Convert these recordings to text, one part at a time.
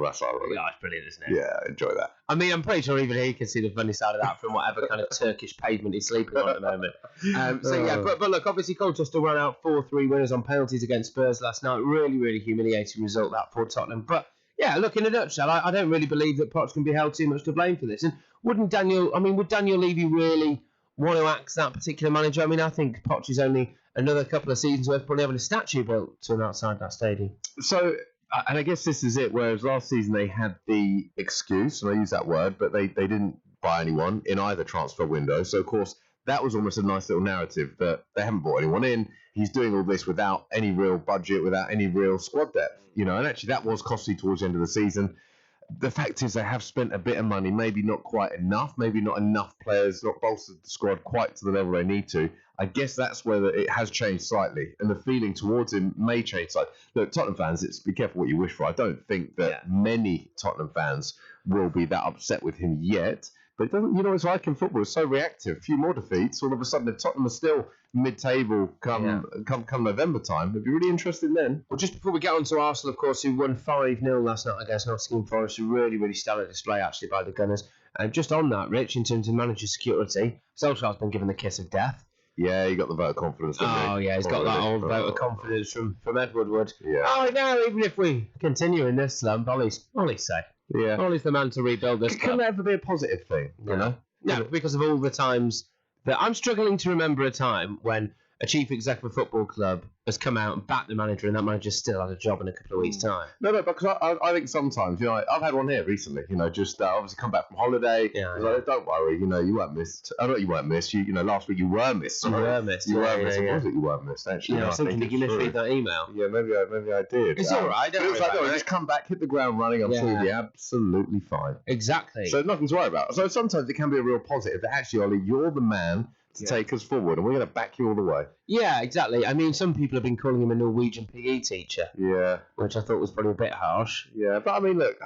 That's ironic. Yeah, it's brilliant, isn't it? Yeah, enjoy that. I mean, I'm pretty sure even he can see the funny side of that from whatever kind of Turkish pavement he's sleeping on at the moment. But look, obviously Colchester ran out 4-3 winners on penalties against Spurs last night. Really, really humiliating result that for Tottenham. But yeah, look, in a nutshell, I don't really believe that Poch can be held too much to blame for this. And would Daniel Levy really want to axe that particular manager? I mean, I think Poch is only another couple of seasons worth probably having a statue built to him outside that stadium. So, and I guess this is it, whereas last season they had the excuse, and I use that word, but they didn't buy anyone in either transfer window. So, of course, that was almost a nice little narrative that they haven't brought anyone in. He's doing all this without any real budget, without any real squad depth, and actually that was costly towards the end of the season. The fact is they have spent a bit of money, maybe not quite enough, maybe not enough players, not bolstered the squad quite to the level they need to. I guess that's where it has changed slightly, and the feeling towards him may change slightly. Look, Tottenham fans, be careful what you wish for. I don't think that many Tottenham fans will be that upset with him yet. But it doesn't, it's like in football, it's so reactive. A few more defeats, all of a sudden, if Tottenham are still mid-table come November time, it'd be really interesting then. Well, just before we get on to Arsenal, of course, who won 5-0 last night against Nottingham Forest, a really, really stellar display, actually, by the Gunners. And just on that, Rich, in terms of manager security, Solskjaer's been given the kiss of death. Yeah, he got the vote of confidence, didn't he? Oh, yeah, he's got that old vote of confidence from Ed Woodward. Yeah. Oh, no, even if we continue in this slump, Ollie's safe. Yeah. Ollie's the man to rebuild this club. Can that ever be a positive thing, No, because of all the times that I'm struggling to remember a time when a chief exec of a football club has come out and backed the manager, and that manager still had a job in a couple of weeks' time. No, because I think sometimes, I've had one here recently, just obviously come back from holiday. Yeah. Like, don't worry, you weren't missed. I know you weren't missed. Last week you were missed. You were missed. You were missed. It was that you weren't missed, actually. I was thinking, did you misread that email? Yeah, maybe I did. It's all right. Don't worry about it. Just come back, hit the ground running. I'm sure you'll be absolutely fine. Exactly. So nothing to worry about. So sometimes it can be a real positive that actually, Ollie, you're the man to take us forward, and we're going to back you all the way. Yeah, exactly. I mean, some people have been calling him a Norwegian PE teacher. Yeah. Which I thought was probably a bit harsh. Yeah, but I mean, look,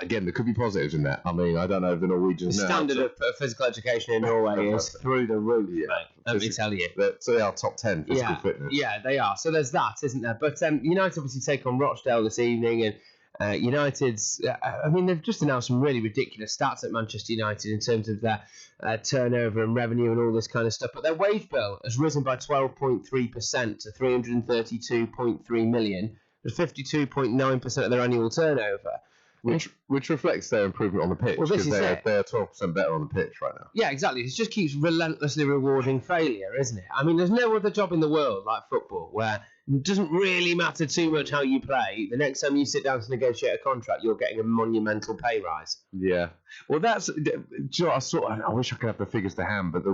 again, there could be positives in that. I mean, I don't know if the Norwegians The standard of physical education in Norway is through the roof, mate. Let me tell you. So they are top 10 physical fitness. Yeah, they are. So there's that, isn't there? But United obviously take on Rochdale this evening, and United's, they've just announced some really ridiculous stats at Manchester United in terms of their turnover and revenue and all this kind of stuff. But their wage bill has risen by 12.3% to 332.3 million. It's 52.9% of their annual turnover. Which reflects their improvement on the pitch, because they're 12% better on the pitch right now. Yeah, exactly. It just keeps relentlessly rewarding failure, isn't it? I mean, there's no other job in the world like football where it doesn't really matter too much how you play. The next time you sit down to negotiate a contract, you're getting a monumental pay rise. Yeah. Well, that's... I wish I could have the figures to hand, but they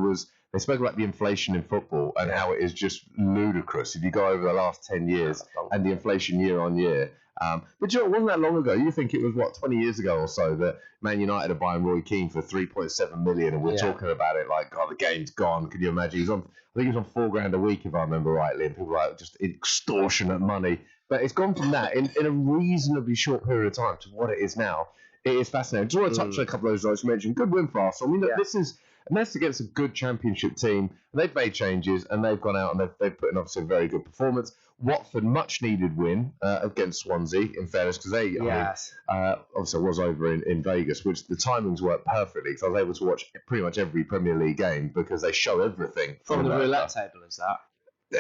spoke about the inflation in football and how it is just ludicrous if you go over the last 10 years and the inflation year on year. But it wasn't that long ago. You think it was, 20 years ago or so that Man United are buying Roy Keane for 3.7 million, and we're talking about it like, God, the game's gone. Can you imagine? I think he was on $4,000 a week, if I remember rightly, and people were like, just extortionate money. But it's gone from that in a reasonably short period of time to what it is now. It is fascinating. I just want to touch on a couple of those results you mentioned. Good win for Arsenal. I mean, that's against a good championship team. They've made changes, and they've gone out and they've put in obviously a very good performance. Watford, much needed win against Swansea, in fairness, because obviously I was over in Vegas, which the timings worked perfectly, because I was able to watch pretty much every Premier League game because they show everything. From the roulette table, is that?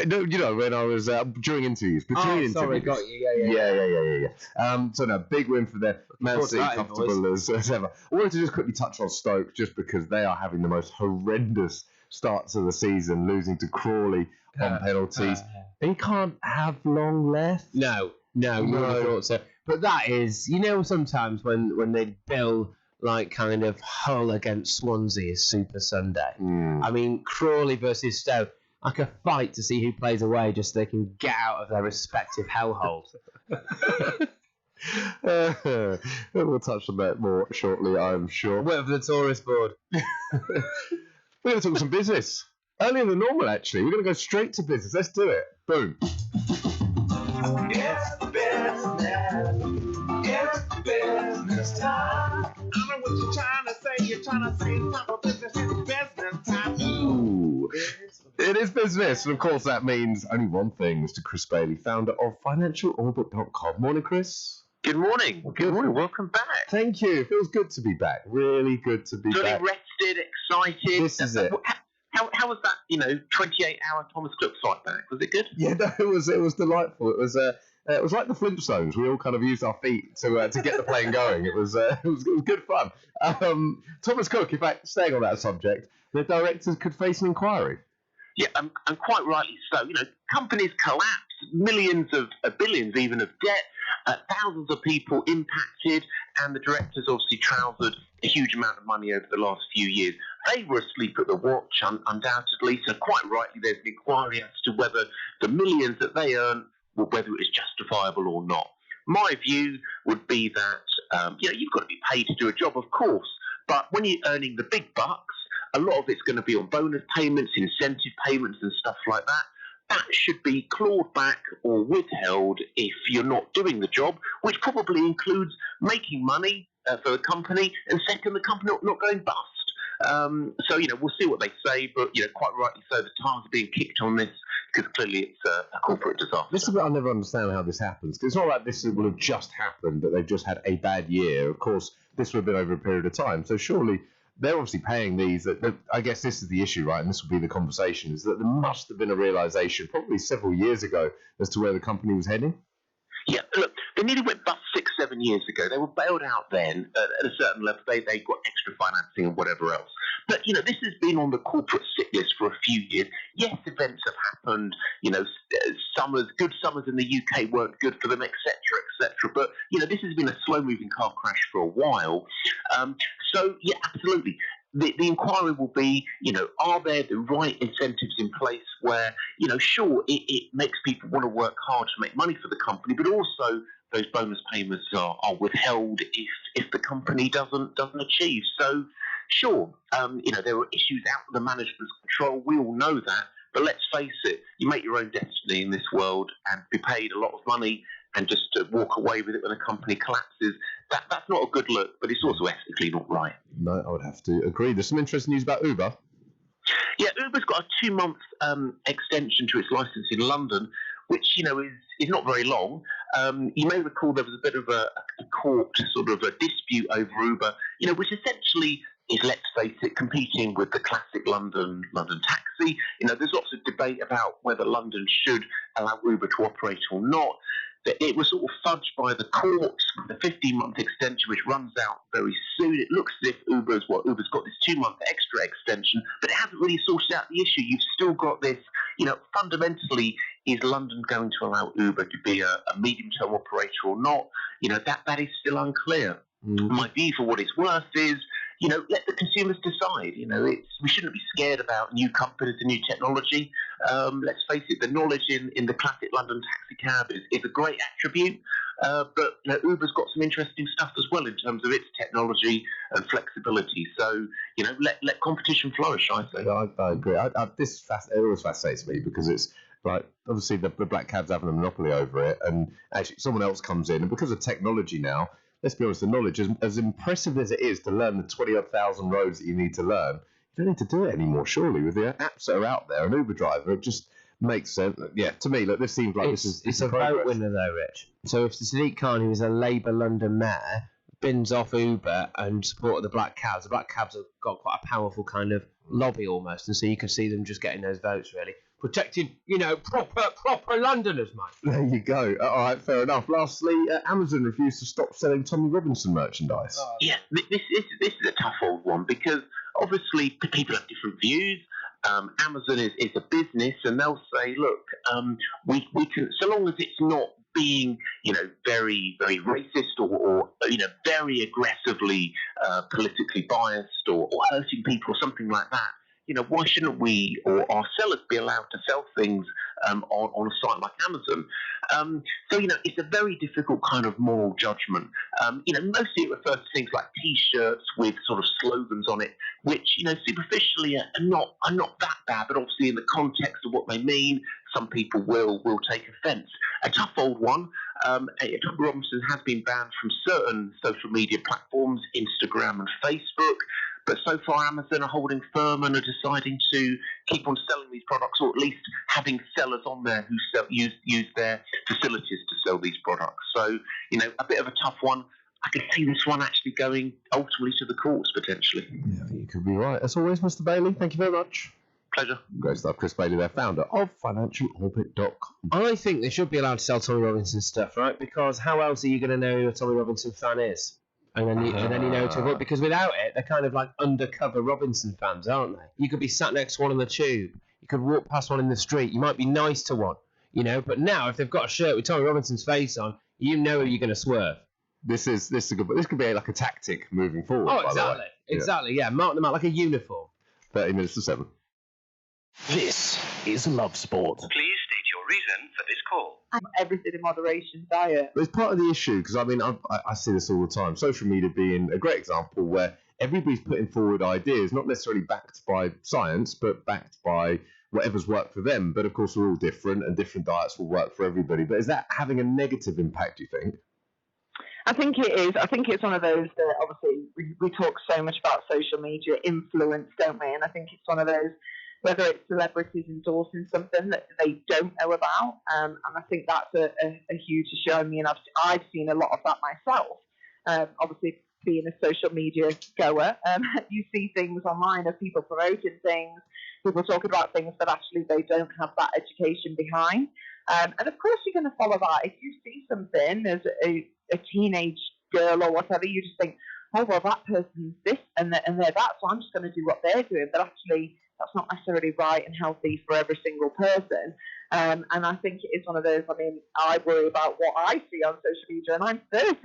No, when I was during interviews, between interviews. Sorry, got you. Yeah. So no, big win for them. Man City, comfortable as ever. I wanted to just quickly touch on Stoke, just because they are having the most horrendous starts of the season, losing to Crawley on penalties. They can't have long left. No, you would have thought so. But that is, sometimes when they bill like kind of Hull against Swansea is Super Sunday. I mean, Crawley versus Stoke, like a fight to see who plays away, just so they can get out of their respective hellholes. We'll touch on that more shortly, I'm sure. Wait for the tourist board. We're going to talk some business. Earlier than normal, actually. We're going to go straight to business. Let's do it. Boom. It's business time. I know what you're trying to say. You're trying to say it's time for business. It's business time. Ooh. It is business. And of course, that means only one thing, Mr. Chris Bailey, founder of financialorbit.com. Morning, Chris. Good morning. Good morning. Welcome back. Thank you. It feels good to be back. Really good to be Fully back. rested, excited. This is it. How was that? 28-hour Thomas Cook flight back? Was it good? Yeah, no, it was delightful. It was like the Flintstones. We all kind of used our feet to get the plane going. It was good fun. Thomas Cook, in fact, staying on that subject, the directors could face an inquiry. Yeah, and quite rightly so. Companies collapse, billions even of debt, thousands of people impacted, and the directors obviously trousered a huge amount of money over the last few years. They were asleep at the watch, undoubtedly, so quite rightly there's an inquiry as to whether the millions that they earn, whether it is justifiable or not. My view would be that, you've got to be paid to do a job, of course, but when you're earning the big bucks, a lot of it's going to be on bonus payments, incentive payments and stuff like that. That should be clawed back or withheld if you're not doing the job, which probably includes making money for the company and second, the company not going bust. We'll see what they say, but, quite rightly so, the tires are being kicked on this because clearly it's a corporate disaster. This is what I never understand how this happens. Because it's not like this will have just happened, that they've just had a bad year. Of course, this would have been over a period of time. So surely they're obviously paying these. I guess this is the issue, right? And this will be the conversation, is that there must have been a realization probably several years ago as to where the company was heading. Yeah, look, they nearly went bust 6-7 years ago. They were bailed out then at a certain level. They got extra financing and whatever else. But, this has been on the corporate sick list for a few years. Yes, events have happened. Good summers in the UK weren't good for them, etc., etc. But, this has been a slow-moving car crash for a while. Yeah, absolutely. The inquiry will be, are there the right incentives in place where, sure, it makes people want to work hard to make money for the company, but also those bonus payments are withheld if the company doesn't achieve. So, sure, there are issues out of the management's control. We all know that. But let's face it, you make your own destiny in this world and be paid a lot of money and just to walk away with it when a company collapses, that's not a good look, but it's also ethically not right. No, I would have to agree. There's some interesting news about Uber. Yeah, Uber's got a 2-month extension to its license in London, which, is not very long. You may recall there was a bit of a court sort of a dispute over Uber, which essentially is, let's face it, competing with the classic London taxi. There's lots of debate about whether London should allow Uber to operate or not. It was sort of fudged by the courts, the 15-month extension, which runs out very soon. It looks as if Uber's got this 2-month extra extension, but it hasn't really sorted out the issue. You've still got this, fundamentally, is London going to allow Uber to be a medium-term operator or not? That is still unclear. My view, for what it's worth, is, let the consumers decide. We shouldn't be scared about new companies and new technology. Let's face it, the knowledge in the classic London taxi cab is a great attribute. But Uber's got some interesting stuff as well in terms of its technology and flexibility. So, let competition flourish, I say. I agree. It always fascinates me because it's like, obviously the black cabs having a monopoly over it, and actually someone else comes in, and because of technology now, let's be honest, the knowledge, as impressive as it is to learn the 20,000 roads that you need to learn, you don't need to do it anymore, surely, with the apps that are out there. An Uber driver, it just makes sense. Yeah, to me, look, this seems like it's a progress. vote winner, though, Rich. So if Sadiq Khan, who is a Labour London mayor, bins off Uber and supported the black cabs have got quite a powerful kind of lobby almost, and so you can see them just getting those votes, really. Protecting, proper Londoners, mate. There you go. All right, fair enough. Lastly, Amazon refused to stop selling Tommy Robinson merchandise. Yeah, this is a tough old one because obviously people have different views. Amazon is a business, and they'll say, look, we can, so long as it's not being, very, very racist or very aggressively politically biased or hurting people or something like that. Why shouldn't we or our sellers be allowed to sell things on a site like Amazon? It's a very difficult kind of moral judgment. Mostly it refers to things like T-shirts with sort of slogans on it, which, superficially are not that bad, but obviously in the context of what they mean, some people will take offence. A tough old one. Tommy Robinson has been banned from certain social media platforms, Instagram and Facebook. but so far Amazon are holding firm and are deciding to keep on selling these products, or at least having sellers on there who use their facilities to sell these products. So, a bit of a tough one. I could see this one actually going ultimately to the courts, potentially. Yeah, you could be right. As always, Mr. Bailey, thank you very much. Pleasure. Great stuff. Chris Bailey there, founder of financialorbit.com. I think they should be allowed to sell Tommy Robinson stuff, right? Because how else are you going to know who a Tommy Robinson fan is? And then you know to avoid, because without it, they're kind of like undercover Robinson fans, aren't they? You could be sat next to one on the tube. You could walk past one in the street. You might be nice to one, But now, if they've got a shirt with Tommy Robinson's face on, you know you're going to swerve. This could be like a tactic moving forward. Oh, exactly. Exactly, yeah. Mark them out like a uniform. 30 minutes to 7. This is Love Sport. Please state your reason for this call. Everything in moderation diet. But it's part of the issue, because I see this all the time. Social media being a great example where everybody's putting forward ideas, not necessarily backed by science, but backed by whatever's worked for them. But of course, we're all different, and different diets will work for everybody. But is that having a negative impact, do you think? I think it is. I think it's one of those that obviously we talk so much about social media influence, don't we? And I think it's one of those, whether it's celebrities endorsing something that they don't know about, and I think that's a huge issue. I mean, I've seen a lot of that myself. Obviously, being a social media goer, you see things online of people promoting things, people talking about things that actually they don't have that education behind. And of course, you're going to follow that. If you see something as a teenage girl or whatever, you just think, oh, well, that person's this and they're that, so I'm just going to do what they're doing. But actually, that's not necessarily right and healthy for every single person. And I think it is one of those, I worry about what I see on social media, and I'm 30,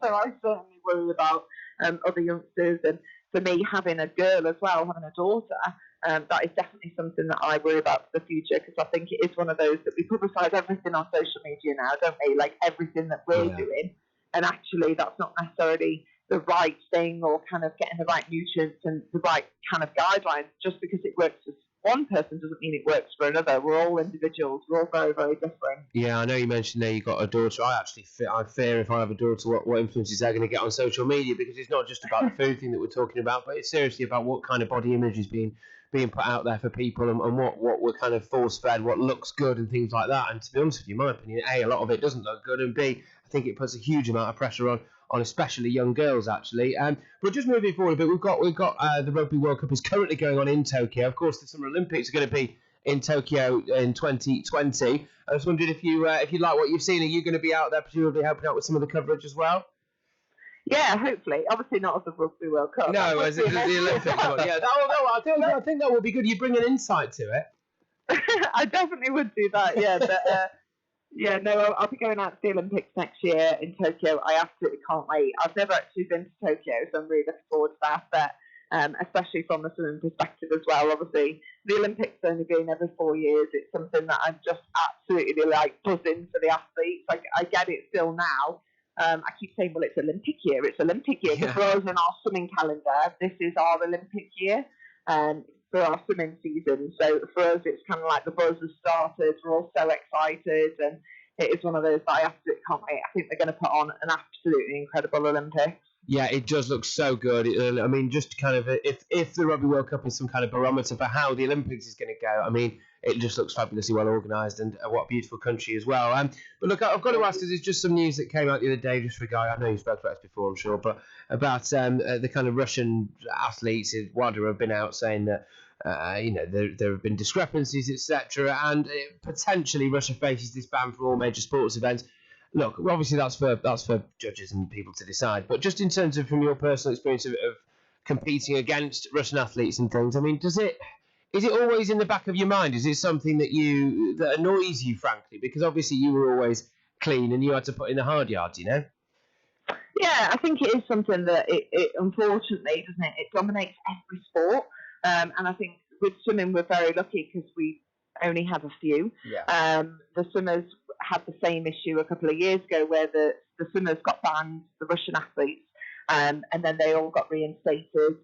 so I certainly worry about other youngsters. And for me, having a girl as well, having a daughter, that is definitely something that I worry about for the future, because I think it is one of those that we publicise everything on social media now, don't we? Like everything that we're doing, and actually that's not necessarily the right thing, or kind of getting the right nutrients and the right kind of guidelines. Just because it works for one person doesn't mean it works for another. We're all individuals. We're all very, very different. Yeah, I know you mentioned there you got a daughter. I fear if I have a daughter, what influences they're going to get on social media, because it's not just about the food thing that we're talking about, but it's seriously about what kind of body image is being put out there for people, and what we're kind of force-fed, what looks good and things like that. And to be honest with you, in my opinion, A, a lot of it doesn't look good, and B, I think it puts a huge amount of pressure on especially young girls, actually. But just moving forward a bit, we've got the Rugby World Cup is currently going on in Tokyo. Of course, the Summer Olympics are going to be in Tokyo in 2020. I was wondering if you like what you've seen, are you going to be out there presumably helping out with some of the coverage as well? Yeah, hopefully. Obviously not as the Rugby World Cup. No, as the Olympic one. Yeah, I think that would be good. You bring an insight to it. I definitely would do that, yeah. But I'll be going out to the Olympics next year in Tokyo. I absolutely can't wait. I've never actually been to Tokyo, so I'm really looking forward to that. But especially from a swimming perspective as well. Obviously, the Olympics only being every 4 years. It's something that I'm just absolutely buzzing for the athletes. I get it still now. I keep saying, well, it's Olympic year. It's Olympic year. Yeah. For us in our swimming calendar, this is our Olympic year for our swimming season. So for us, it's kind of like the buzz has started. We're all so excited, and it is one of those that I absolutely can't wait. I think they're going to put on an absolutely incredible Olympics. Yeah, it does look so good. I mean, just kind of if the Rugby World Cup is some kind of barometer for how the Olympics is going to go, I mean, it just looks fabulously well organised, and what a beautiful country as well. But look, I've got to ask, because it's just some news that came out the other day, just for a guy, I know you spoke about this before, I'm sure, but about the kind of Russian athletes, WADA have been out saying that there have been discrepancies, etc., and potentially Russia faces this ban from all major sports events. Look, obviously that's for judges and people to decide, but just in terms of from your personal experience of competing against Russian athletes and things, I mean, is it always in the back of your mind? Is it something that annoys you, frankly? Because obviously you were always clean and you had to put in the hard yards, Yeah, I think it is something that it unfortunately, doesn't it? It dominates every sport, and I think with swimming we're very lucky because we only have a few. Yeah. The swimmers had the same issue a couple of years ago where the swimmers got banned, the Russian athletes, and then they all got reinstated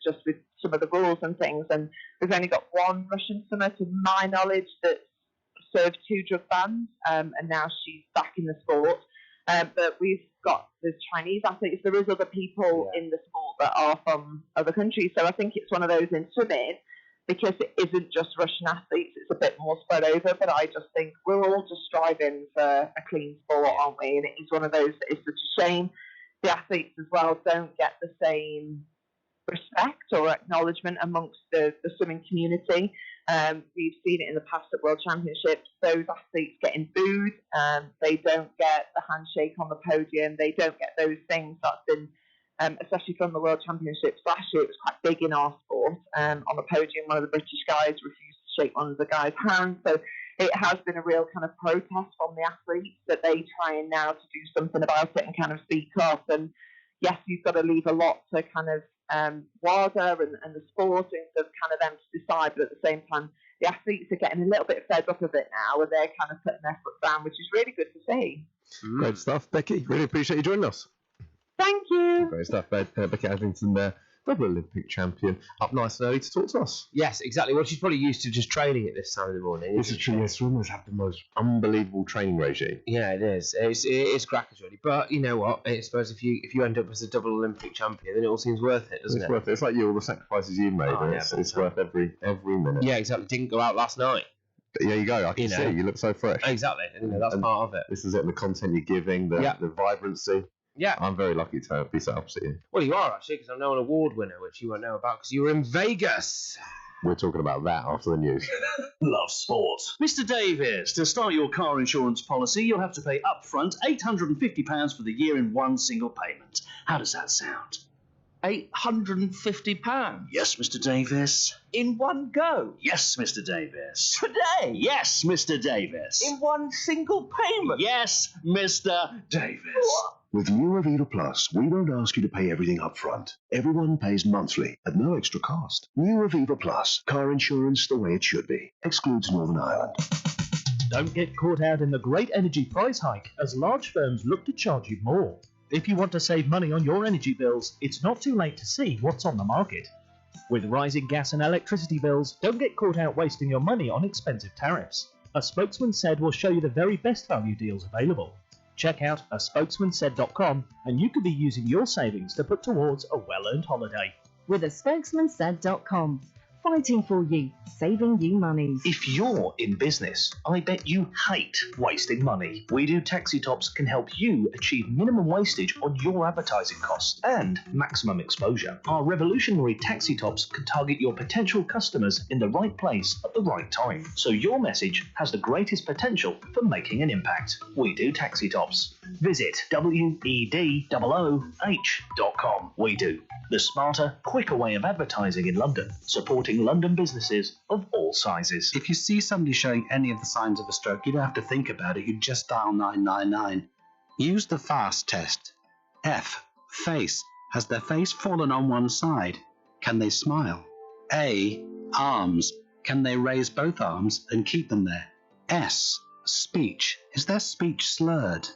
just with some of the rules and things. And we've only got one Russian swimmer, to my knowledge, that served 2 drug bans, and now she's back in the sport. But we've there's Chinese athletes, there is other people in the sport that are from other countries. So I think it's one of those in swimming, because it isn't just Russian athletes, it's a bit more spread over. But I just think we're all just striving for a clean sport, aren't we? And it is one of those that is such a shame. The athletes as well don't get the same respect or acknowledgement amongst the swimming community. We've seen it in the past at World Championships. Those athletes getting booed. They don't get the handshake on the podium. They don't get those things. That's been, especially from the World Championships last year, it was quite big in our sport. On the podium, one of the British guys refused to shake one of the guys' hands. So it has been a real kind of protest from the athletes that they trying now to do something about it and kind of speak up. And yes, you've got to leave a lot to kind of WADA and the sport and for kind of them to decide, but at the same time, the athletes are getting a little bit fed up of it now, and they're kind of putting their foot down, which is really good to see. Great stuff, Becky. Really appreciate you joining us. Thank you. Great stuff, Becky Adlington there. Double Olympic champion, up nice and early to talk to us. Yes, exactly. Well, she's probably used to just training at this time of the morning. This is true. Yes, swimmers have the most unbelievable training regime. Yeah, it is. It is crackers, really. But you know what? I suppose if you end up as a double Olympic champion, then it all seems worth it, doesn't it? It's worth it. It's like all the sacrifices you've made. Oh, It's worth every minute. Yeah, exactly. Didn't go out last night. But there you go. I can see you look so fresh. Exactly. That's part of it. This is it. The content you're giving, the vibrancy. Yeah. I'm very lucky to be sat opposite you. Well, you are actually, because I'm now an award winner, which you won't know about because you were in Vegas. We're talking about that after the news. Love sport. Mr. Davies, to start your car insurance policy, you'll have to pay upfront £850 for the year in one single payment. How does that sound? £850? Yes, Mr. Davies. In one go? Yes, Mr. Davies. Today? Yes, Mr. Davies. In one single payment? Yes, Mr. Davies. What? With new Aviva Plus, we don't ask you to pay everything up front. Everyone pays monthly at no extra cost. New Aviva Plus, car insurance the way it should be. Excludes Northern Ireland. Don't get caught out in the great energy price hike as large firms look to charge you more. If you want to save money on your energy bills, it's not too late to see what's on the market. With rising gas and electricity bills, don't get caught out wasting your money on expensive tariffs. A spokesman said will show you the very best value deals available. Check out aspokesmansaid.com and you could be using your savings to put towards a well-earned holiday. With aspokesmansaid.com. Fighting for you, saving you money. If you're in business, I bet you hate wasting money. We Do Taxi Tops can help you achieve minimum wastage on your advertising costs and maximum exposure. Our revolutionary taxi tops can target your potential customers in the right place at the right time, so your message has the greatest potential for making an impact. We Do Taxi Tops. Visit WEDOOH.com. We Do, the smarter, quicker way of advertising in London, supporting London businesses of all sizes. If you see somebody showing any of the signs of a stroke, you don't have to think about it, you just dial 999. Use the FAST test. F. Face. Has their face fallen on one side? Can they smile? A. Arms. Can they raise both arms and keep them there? S. Speech. Is their speech slurred?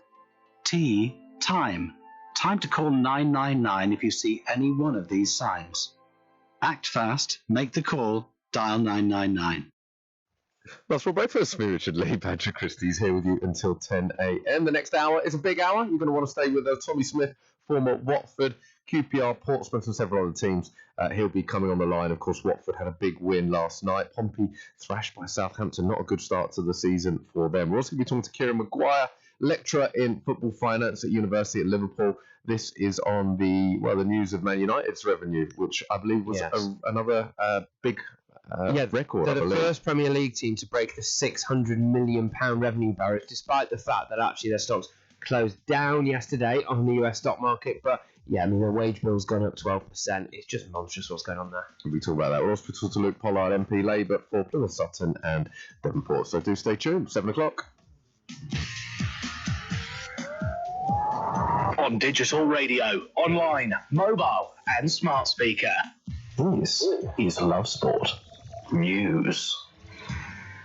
T. Time. Time to call 999 if you see any one of these signs. Act fast, make the call, dial 999. That's for breakfast. Me, Richard Lee, Patrick Christys here with you until 10 a.m. The next hour is a big hour. You're going to want to stay with Tommy Smith, former Watford, QPR, Portsmouth and several other teams. He'll be coming on the line. Of course, Watford had a big win last night. Pompey thrashed by Southampton. Not a good start to the season for them. We're also going to be talking to Kieran Maguire, lecturer in football finance at University at Liverpool. This is on the news of Man United's revenue, which I believe was another big record. They're the first Premier League team to break the £600 million revenue barrier, despite the fact that actually their stocks closed down yesterday on the US stock market. But yeah, I mean, their wage bill's gone up 12%. It's just monstrous what's going on there. We'll talk about that. We'll also talk to Luke Pollard, MP Labour for Plymouth Sutton and Devonport. So do stay tuned. 7 o'clock. On digital radio, online, mobile and smart speaker. This is Love Sport News.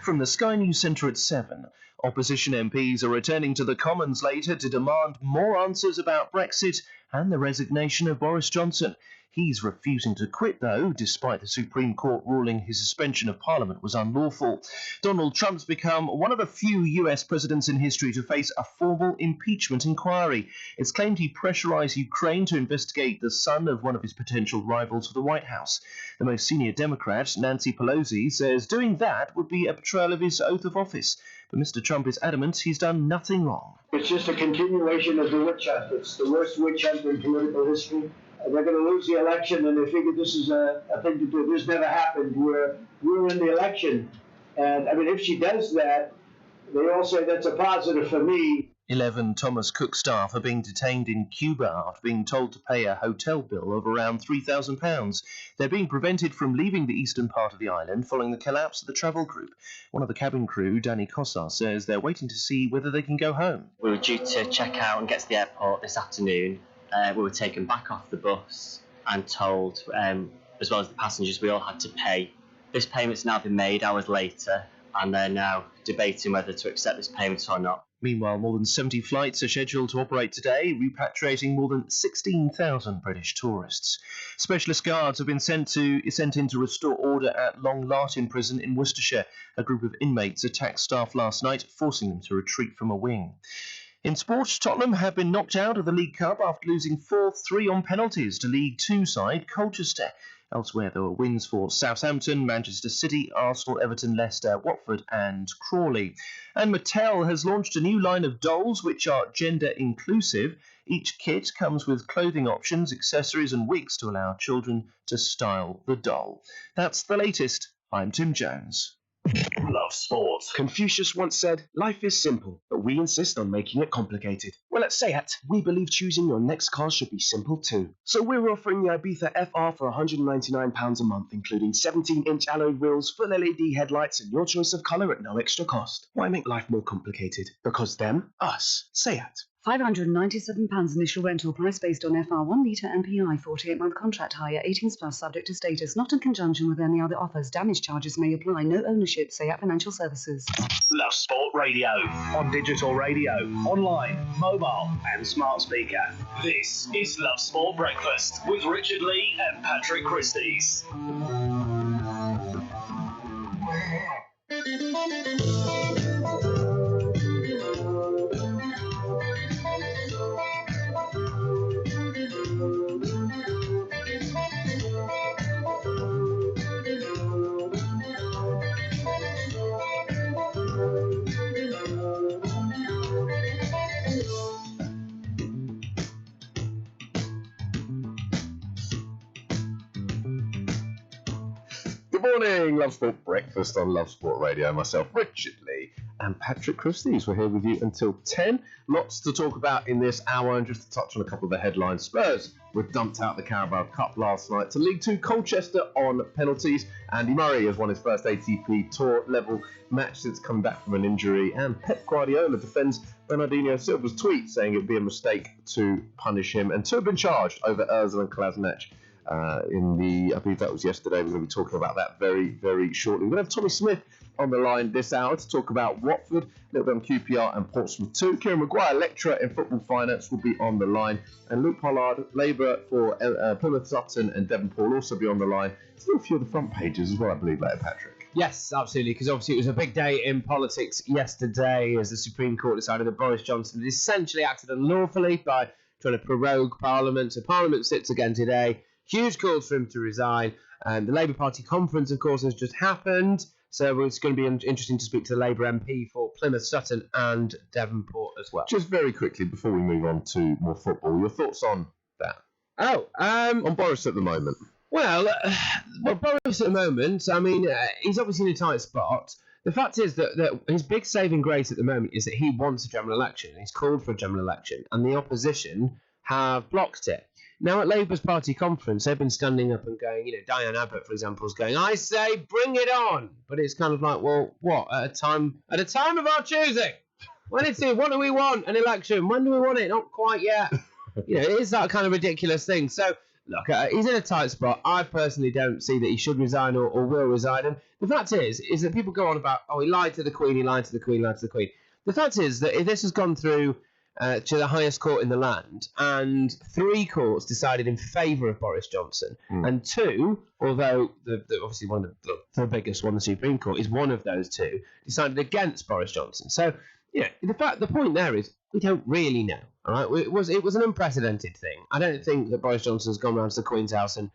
From the Sky News Centre at 7, opposition MPs are returning to the Commons later to demand more answers about Brexit and the resignation of Boris Johnson. He's refusing to quit, though, despite the Supreme Court ruling his suspension of Parliament was unlawful. Donald Trump's become one of the few US presidents in history to face a formal impeachment inquiry. It's claimed he pressurized Ukraine to investigate the son of one of his potential rivals for the White House. The most senior Democrat, Nancy Pelosi, says doing that would be a betrayal of his oath of office. But Mr. Trump is adamant he's done nothing wrong. It's just a continuation of the witch hunt. It's the worst witch hunt in political history. They're going to lose the election, and they figure this is a thing to do. This never happened. We're in the election. And, I mean, if she does that, they all say that's a positive for me. 11 Thomas Cook staff are being detained in Cuba after being told to pay a hotel bill of around £3,000. They're being prevented from leaving the eastern part of the island following the collapse of the travel group. One of the cabin crew, Danny Cossar, says they're waiting to see whether they can go home. We were due to check out and get to the airport this afternoon. We were taken back off the bus and told, as well as the passengers, we all had to pay. This payment's now been made hours later, and they're now debating whether to accept this payment or not. Meanwhile, more than 70 flights are scheduled to operate today, repatriating more than 16,000 British tourists. Specialist guards have been sent in to restore order at Long Lartin Prison in Worcestershire. A group of inmates attacked staff last night, forcing them to retreat from a wing. In sport, Tottenham have been knocked out of the League Cup after losing 4-3 on penalties to League Two side Colchester. Elsewhere, there were wins for Southampton, Manchester City, Arsenal, Everton, Leicester, Watford and Crawley. And Mattel has launched a new line of dolls which are gender inclusive. Each kit comes with clothing options, accessories and wigs to allow children to style the doll. That's the latest. I'm Tim Jones. Love sport. Confucius once said, life is simple, but we insist on making it complicated. Well, at SEAT, we believe choosing your next car should be simple too. So we're offering the Ibiza FR for £199 a month, including 17-inch alloy wheels, full LED headlights, and your choice of colour at no extra cost. Why make life more complicated? Because them, us. SEAT. £597 initial rental price based on FR 1 litre MPI, 48-month contract hire, 18s plus subject to status, not in conjunction with any other offers. Damage charges may apply. No ownership. SEAT Financial Services. Love Sport Radio. On digital radio, online, mobile and smart speaker. This is Love Sport Breakfast with Richard Lee and Patrick Christys. Good morning, Love Sport Breakfast on Love Sport Radio. Myself, Richard Lee, and Patrick Christys. We're here with you until 10. Lots to talk about in this hour, and just to touch on a couple of the headlines. Spurs were dumped out the Carabao Cup last night to League Two Colchester on penalties. Andy Murray has won his first ATP Tour level match since coming back from an injury, and Pep Guardiola defends Bernardino Silva's tweet saying it would be a mistake to punish him, and two have been charged over Ozil and Kolasinac. I believe that was yesterday. We're going to be talking about that very, very shortly. We're going to have Tommy Smith on the line this hour to talk about Watford, a little bit on QPR and Portsmouth too. Kieran Maguire, lecturer in football finance, will be on the line. And Luke Pollard, labourer for Plymouth Sutton and Devonport, will also be on the line. Still a few of the front pages as well, I believe, later, Patrick. Yes, absolutely, because obviously it was a big day in politics yesterday as the Supreme Court decided that Boris Johnson had essentially acted unlawfully by trying to prorogue Parliament. So Parliament sits again today. Huge calls for him to resign. And the Labour Party conference, of course, has just happened. So it's going to be interesting to speak to the Labour MP for Plymouth, Sutton and Devonport as well. Just very quickly, before we move on to more football, your thoughts on that? On Boris at the moment. Well, Boris at the moment, I mean, he's obviously in a tight spot. The fact is that his big saving grace at the moment is that he wants a general election. He's called for a general election, and the opposition have blocked it. Now, at Labour's party conference, they've been standing up and going, Diane Abbott, for example, is going, I say, bring it on. But it's kind of like, well, what? At a time of our choosing. When do we want an election? When do we want it? Not quite yet. It is that kind of ridiculous thing. So, look, he's in a tight spot. I personally don't see that he should resign or will resign. And the fact is that people go on about, he lied to the Queen, he lied to the Queen, lied to the Queen. The fact is that if this has gone through to the highest court in the land, and 3 courts decided in favour of Boris Johnson, and 2, although obviously one of the biggest one, the Supreme Court, is one of those 2, decided against Boris Johnson. So, the point there is we don't really know. All right, it was an unprecedented thing. I don't think that Boris Johnson's gone round to the Queen's house and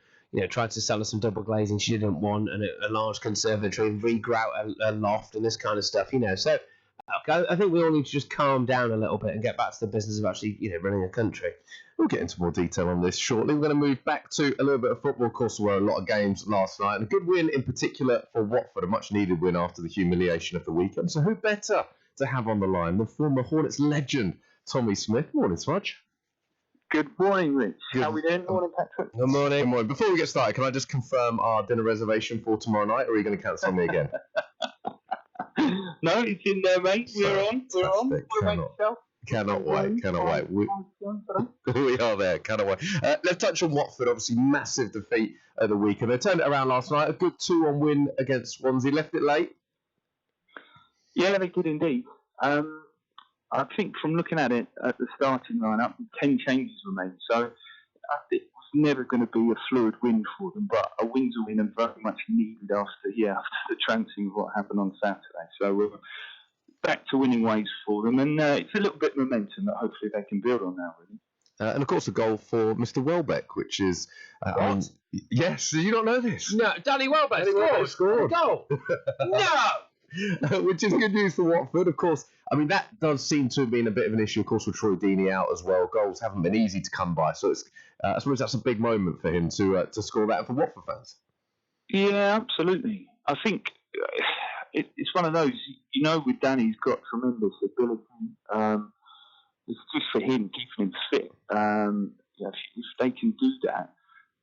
tried to sell her some double glazing she didn't want and a large conservatory and regrout a loft and this kind of stuff. So I think we all need to just calm down a little bit and get back to the business of actually running a country. We'll get into more detail on this shortly. We're going to move back to a little bit of football. Of course, there were a lot of games last night, and a good win in particular for Watford, a much-needed win after the humiliation of the weekend. So who better to have on the line than former Hornets legend Tommy Smith? Morning, Smudge. Good morning, Rich. How are we doing? Morning, Patrick. Good morning. Good morning. Before we get started, can I just confirm our dinner reservation for tomorrow night, or are you going to cancel on me again? No, it's in there, mate. We're on. Cannot wait. We are there. Cannot wait. Let's touch on Watford. Obviously, massive defeat at the weekend. They turned it around last night. A good 2-1 win against Swansea. Left it late. Yeah, they did indeed. I think from looking at it at the starting lineup, 10 changes were made. So it was never going to be a fluid win for them, but a win's a win and very much needed after the trouncing of what happened on Saturday. So we're back to winning ways for them, and it's a little bit of momentum that hopefully they can build on now, really. And of course, a goal for Mr. Welbeck, which is. Yes, did you not know this? No, Danny Welbeck scored. Goal. No! Which is good news for Watford, of course. I mean, that does seem to have been a bit of an issue, of course, with Troy Deeney out as well. Goals haven't been easy to come by, so it's, I suppose that's a big moment for him to score that, and for Watford fans. Yeah, absolutely. I think it's one of those, with Danny, he's got tremendous ability. It's just for him, keeping him fit. If they can do that,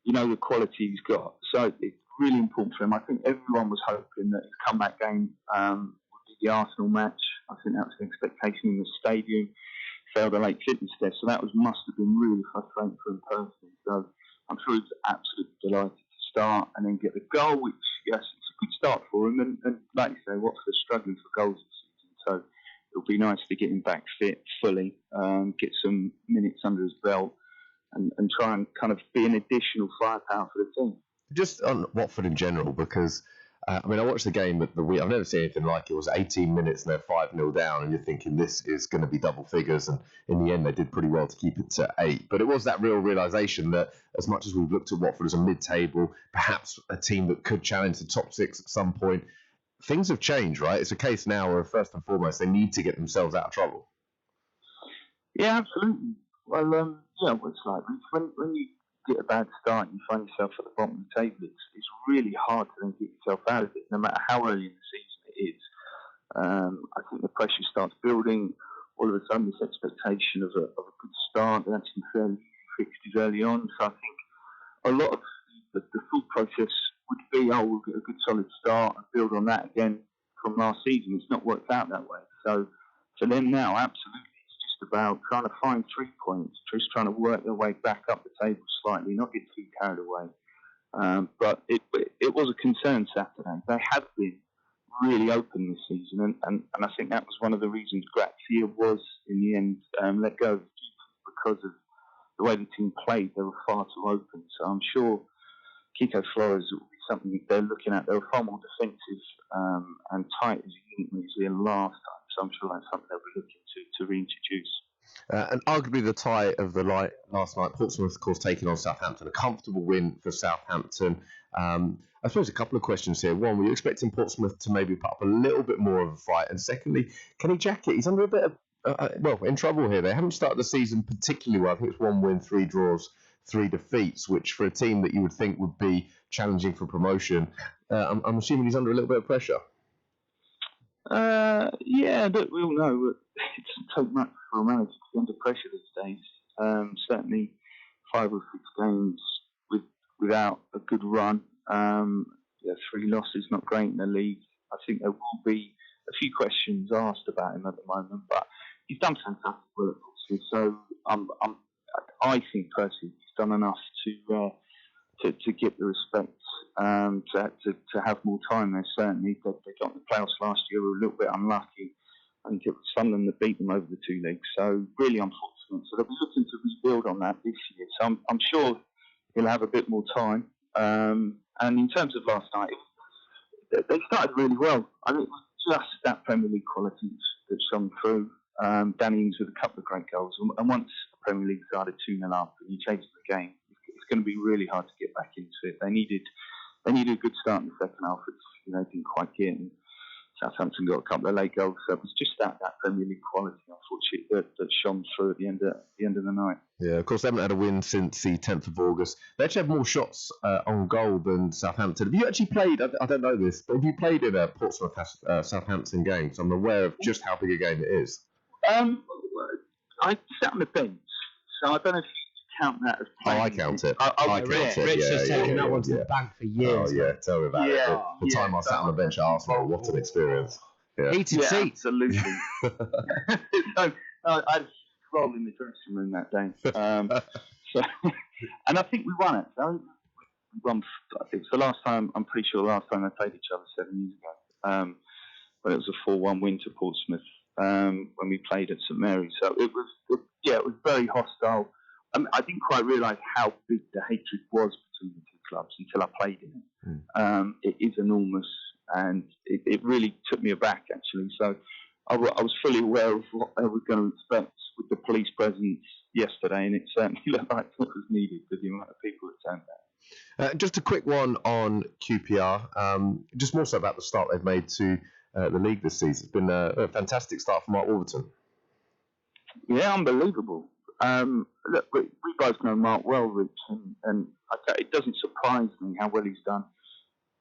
the quality he's got. So it's really important for him. I think everyone was hoping that his comeback game would be the Arsenal match. I think that was the expectation in the stadium. Failed a late fitness test, so that must have been really frustrating for him personally. So I'm sure he's absolutely delighted to start and then get the goal, which, yes, it's a good start for him. And like you say, Watford are struggling for goals this season, so it'll be nice to get him back fit fully, get some minutes under his belt, and try and kind of be an additional firepower for the team. Just on Watford in general, because I watched the game at the week. I've never seen anything like it. It was 18 minutes and they're 5-0 down, and you're thinking this is going to be double figures. And in the end, they did pretty well to keep it to 8. But it was that real realisation that as much as we've looked at Watford as a mid-table, perhaps a team that could challenge the top 6 at some point, things have changed, right? It's a case now where first and foremost they need to get themselves out of trouble. Yeah, absolutely. Well, it's like when you get a bad start and you find yourself at the bottom of the table, it's really hard to then get yourself out of it, no matter how early in the season it is. I think the pressure starts building. All of a sudden, this expectation of a good start. They had some fairly easy fixtures early on, so I think a lot of the thought process would be, we'll get a good solid start and build on that again from last season. It's not worked out that way. So for them now, absolutely, about trying to find 3 points, just trying to work their way back up the table slightly, not get too carried away. But it was a concern Saturday. They have been really open this season, and I think that was one of the reasons Grazia was, in the end, let go, because of the way the team played. They were far too open. So I'm sure Kiko Flores will be something they're looking at. They were far more defensive and tight as a unit when he was in last time. So I'm sure that's something they'll be looking to reintroduce. And arguably the tie of the night last night, Portsmouth, of course, taking on Southampton. A comfortable win for Southampton. I suppose a couple of questions here. One, were you expecting Portsmouth to maybe put up a little bit more of a fight? And secondly, Kenny Jackett, he's under a bit of, in trouble here. They haven't started the season particularly well. I think it's 1 win, 3 draws, 3 defeats, which for a team that you would think would be challenging for promotion, I'm assuming he's under a little bit of pressure. Yeah, but we all know that it doesn't take much for a manager to be under pressure these days. Certainly 5 or 6 games without a good run. 3 losses, not great in the league. I think there will be a few questions asked about him at the moment, but he's done fantastic work, obviously. So I think personally he's done enough to get the respect. To have more time there, certainly. They got in the playoffs last year, were a little bit unlucky. I think it was Sunderland that beat them over the 2 leagues. So really unfortunate. So they'll be looking to rebuild on that this year. So I'm sure he'll have a bit more time. And in terms of last night, they started really well. I think it was just that Premier League quality that shone through. Danny Ings with a couple of great goals. And once the Premier League started 2-0 up and you changed the game, it's going to be really hard to get back into it. They needed a good start in the second half, which didn't quite get. And Southampton got a couple of late goals. So it was just that Premier League quality, unfortunately, that shone through at the end of the night. Yeah, of course, they haven't had a win since the 10th of August. They actually have more shots on goal than Southampton. Have you actually played, I don't know this, but have you played in a Portsmouth Southampton game? So I'm aware of just how big a game it is. I sat on the bench, so I don't know if you count that as playing. Oh, I count it. I count it. Rich has taken that one to yeah. the bank for years. Oh, yeah, tell me about it. The time I sat on the bench at Arsenal, what an experience. Yeah. Heated seat. Absolutely. So, I was rolling in the dressing room that day. And I think we won it. So we won. It's the last time. I'm pretty sure the last time they played each other 7 years ago. But it was a 4-1 win to Portsmouth when we played at St Mary's. So it was very hostile. I didn't quite realise how big the hatred was between the two clubs until I played in it. It is enormous, and it really took me aback, actually. So I was fully aware of what I was going to expect with the police presence yesterday, and it certainly looked like it was needed for the amount of people that turned out. Just a quick one on QPR. Just more so about the start they've made to the league this season. It's been a fantastic start for Mark Warburton. Yeah, unbelievable. Look, we both know Mark well, Rich, and it doesn't surprise me how well he's done.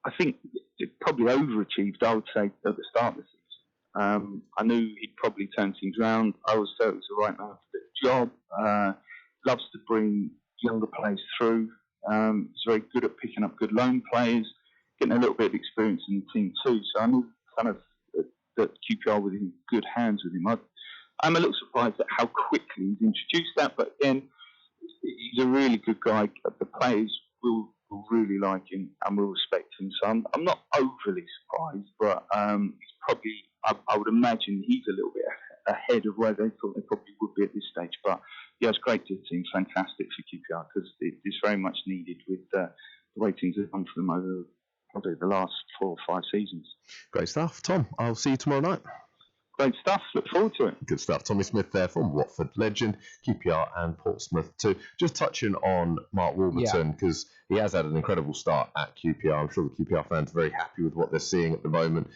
I think it probably overachieved, I would say, at the start of the season. I knew he'd probably turn things around. I always felt he was the right man for the job. Loves to bring younger players through. He's very good at picking up good loan players, getting a little bit of experience in the team too. So I knew kind of that QPR were in good hands with him. I'm a little surprised at how quickly he's introduced that, but again, he's a really good guy. The players will really like him and will respect him. So I'm not overly surprised, but he's probably, I would imagine he's a little bit ahead of where they thought they probably would be at this stage. But yeah, it's great to see him. Fantastic for QPR because it's very much needed with the way things have gone for them over probably the last 4 or 5 seasons. Great stuff. Tom, I'll see you tomorrow night. Great stuff. Look forward to it. Good stuff. Tommy Smith there from Watford legend, QPR and Portsmouth too. Just touching on Mark Warburton because he has had an incredible start at QPR. I'm sure the QPR fans are very happy with what they're seeing at the moment.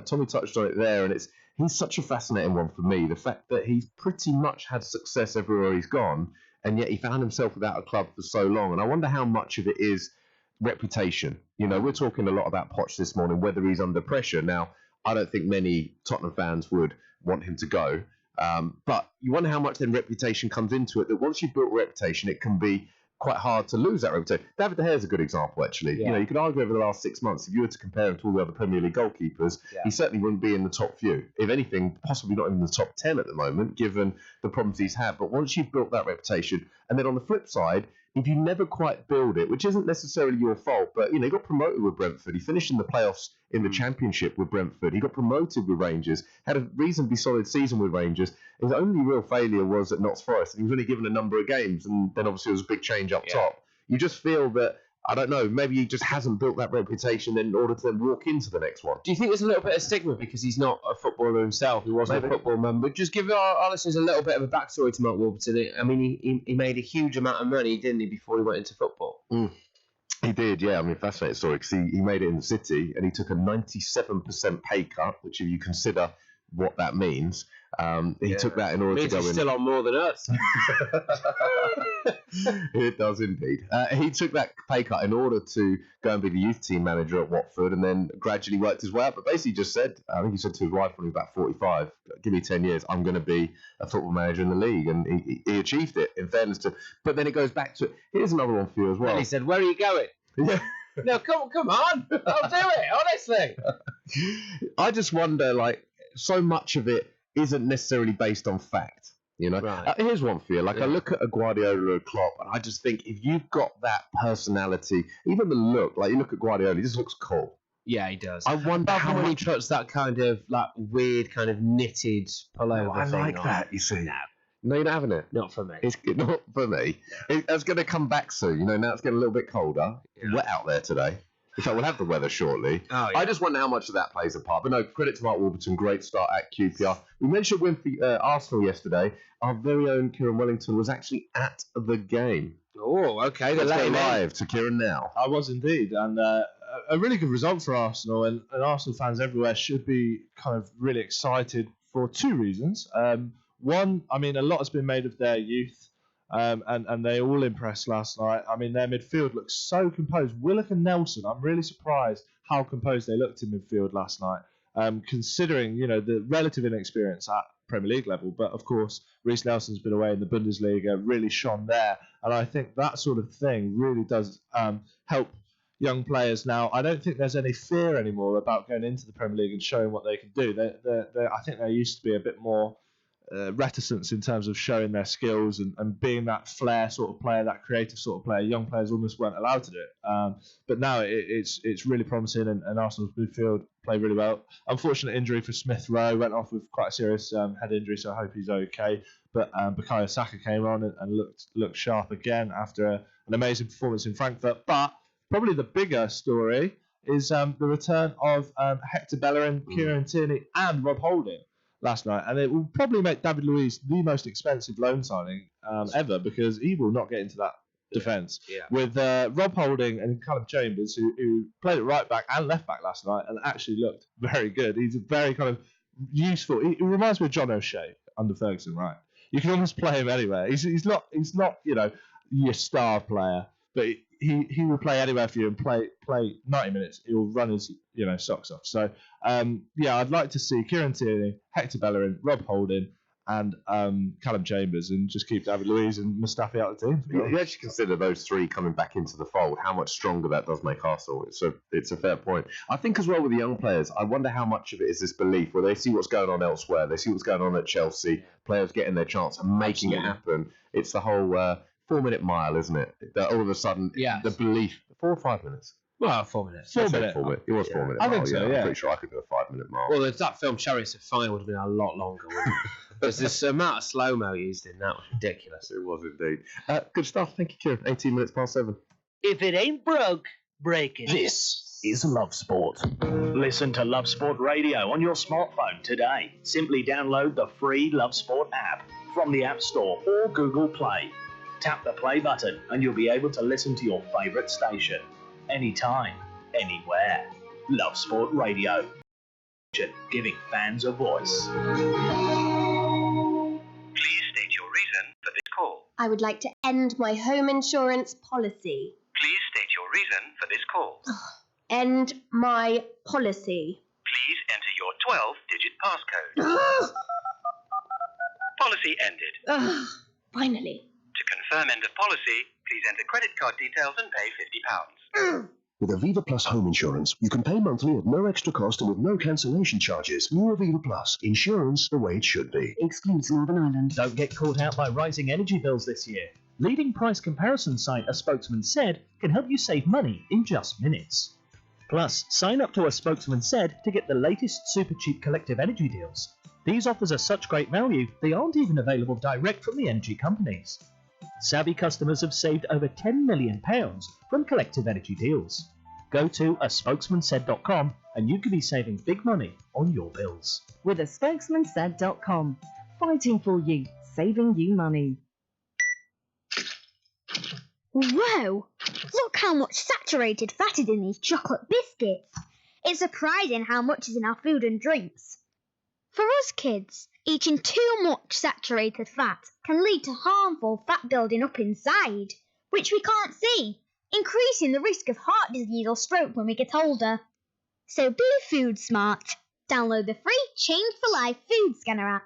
Tommy touched on it there, and he's such a fascinating one for me. The fact that he's pretty much had success everywhere he's gone, and yet he found himself without a club for so long. And I wonder how much of it is reputation. You know, we're talking a lot about Poch this morning, whether he's under pressure. Now, I don't think many Tottenham fans would want him to go. But you wonder how much then reputation comes into it, that once you've built a reputation, it can be quite hard to lose that reputation. David De Gea is a good example, actually. Yeah. You know, you could argue over the last 6 months, if you were to compare him to all the other Premier League goalkeepers, he certainly wouldn't be in the top few. If anything, possibly not in the top 10 at the moment, given the problems he's had. But once you've built that reputation, and then on the flip side, if you never quite build it, which isn't necessarily your fault, but, you know, he got promoted with Brentford. He finished in the playoffs in the Championship with Brentford. He got promoted with Rangers, had a reasonably solid season with Rangers. His only real failure was at Notts Forest, and he was only given a number of games, and then obviously there was a big change up top. You just feel that, I don't know, maybe he just hasn't built that reputation in order to then walk into the next one. Do you think there's a little bit of stigma because he's not a footballer himself? He wasn't a football man. But just give our listeners a little bit of a backstory to Mark Warburton. I mean, he made a huge amount of money, didn't he, before he went into football? He did, yeah. I mean, fascinating story because he made it in the City and he took a 97% pay cut, which if you consider what that means, he took that in order to go in. He's still on more than us. It does indeed. He took that pay cut in order to go and be the youth team manager at Watford, and then gradually worked his way up. But basically just said, I think he said to his wife when he was about 45, give me 10 years, I'm going to be a football manager in the league. And he achieved it, in fairness to. But then it goes back to, here's another one for you as well. And he said, where are you going? Yeah. No, come on. I'll do it, honestly. I just wonder, like, so much of it isn't necessarily based on fact. You know, here's one for you. Like, I look at a Guardiola or Klopp, and I just think if you've got that personality, even the look, like you look at Guardiola, he just looks cool. Yeah, he does. I wonder how when he much. trucks that kind of like weird kind of knitted pullover I thing like on. that. You see. No, No, you're not having it. not for me. It's not for me. It's going to come back soon. Now it's getting a little bit colder. Wet out there today. In fact, we'll have the weather shortly. Oh, yeah. I just wonder how much of that plays a part. But no, credit to Mark Warburton. Great start at QPR. We mentioned win for Arsenal yesterday. Our very own Kieran Wellington was actually at the game. Oh, okay. Let's go live to Kieran now. I was indeed, and a really good result for Arsenal, and Arsenal fans everywhere should be kind of really excited for two reasons. One, I mean, a lot has been made of their youth, and they all impressed last night. I mean, their midfield looks so composed. Willock and Nelson, I'm really surprised how composed they looked in midfield last night, considering, the relative inexperience at Premier League level. But, of course, Reece Nelson's been away in the Bundesliga, really shone there. And I think that sort of thing really does help young players now. I don't think there's any fear anymore about going into the Premier League and showing what they can do. I think there used to be a bit more reticence in terms of showing their skills and being that flair sort of player, that creative sort of player. Young players almost weren't allowed to do it. But now it's really promising, and Arsenal's midfield play really well. Unfortunate injury for Smith Rowe, went off with quite a serious head injury, so I hope he's okay. But Bukayo Saka came on and looked sharp again after an amazing performance in Frankfurt. But probably the bigger story is the return of Hector Bellerin, Kieran Tierney, and Rob Holding last night, and it will probably make David Luiz the most expensive loan signing ever, because he will not get into that defence. Yeah. With Rob Holding and Callum Chambers, who played at right back and left back last night and actually looked very good. He's a very kind of useful. He reminds me of John O'Shea under Ferguson, right? You can almost play him anywhere. He's not your star player, but he will play anywhere for you and play 90 minutes. He will run his socks off. So I'd like to see Kieran Tierney, Hector Bellerin, Rob Holding, and Callum Chambers, and just keep David Luiz and Mustafi out of the team. You actually consider those three coming back into the fold, how much stronger that does make Arsenal. It's a fair point. I think as well with the young players, I wonder how much of it is this belief where they see what's going on elsewhere. They see what's going on at Chelsea, players getting their chance and making it happen. It's the whole 4-minute mile, isn't it? That all of a sudden, the belief. 4 or 5 minutes? Well, 4 minutes. 4 minutes. It was 4 minutes. I think so, yeah. I'm pretty sure I could do a 5-minute mile. Well, that film Chariots of Fire would have been a lot longer, wouldn't it? Because this amount of slow-mo used in that was ridiculous. It was indeed. Good stuff. Thank you, Kieran. 18 minutes past 7. If it ain't broke, break it. This is Love Sport. Listen to Love Sport Radio on your smartphone today. Simply download the free Love Sport app from the App Store or Google Play. Tap the play button and you'll be able to listen to your favourite station. Anytime, anywhere. Love Sport Radio. Giving fans a voice. Please state your reason for this call. I would like to end my home insurance policy. Please state your reason for this call. End my policy. Please enter your 12-digit passcode. Policy ended. Finally. To confirm end of policy, please enter credit card details and pay £50. With Aviva Plus home insurance, you can pay monthly at no extra cost and with no cancellation charges. New Aviva Plus. Insurance the way it should be. Excludes Northern Ireland. Don't get caught out by rising energy bills this year. Leading price comparison site A Spokesman Said can help you save money in just minutes. Plus, sign up to A Spokesman Said to get the latest super cheap collective energy deals. These offers are such great value, they aren't even available direct from the energy companies. Savvy customers have saved over £10 million from collective energy deals. Go to aspokesmansaid.com and you could be saving big money on your bills. With aspokesmansaid.com. Fighting for you, saving you money. Whoa! Look how much saturated fat is in these chocolate biscuits. It's surprising how much is in our food and drinks. For us kids, eating too much saturated fat can lead to harmful fat building up inside, which we can't see, increasing the risk of heart disease or stroke when we get older. So be food smart. Download the free Change for Life food scanner app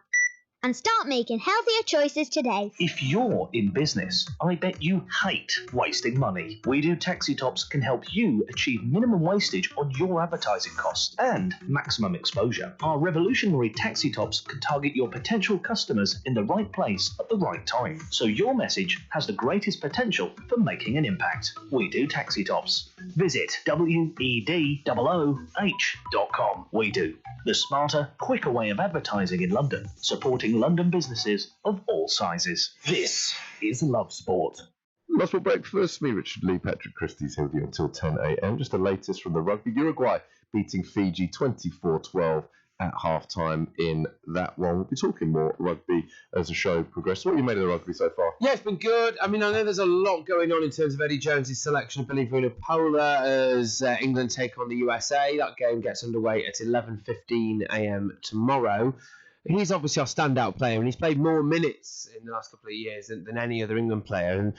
and start making healthier choices today. If you're in business, I bet you hate wasting money. We Do Taxi Tops can help you achieve minimum wastage on your advertising costs and maximum exposure. Our revolutionary taxi tops can target your potential customers in the right place at the right time, so your message has the greatest potential for making an impact. We Do Taxi Tops. Visit WEDOOH.com. We Do, the smarter, quicker way of advertising in London, supporting London businesses of all sizes. This is Love Sport. Love Sport Breakfast. Me, Richard Lee, Patrick Christys here with you until 10 a.m. Just the latest from the rugby. Uruguay beating Fiji 24-12 at half-time in that one. We'll be talking more rugby as the show progresses. What have you made of the rugby so far? Yeah, it's been good. I mean, I know there's a lot going on in terms of Eddie Jones's selection of Billy Vunipola as England take on the USA. That game gets underway at 11:15 a.m. tomorrow. He's obviously our standout player, and he's played more minutes in the last couple of years than any other England player. And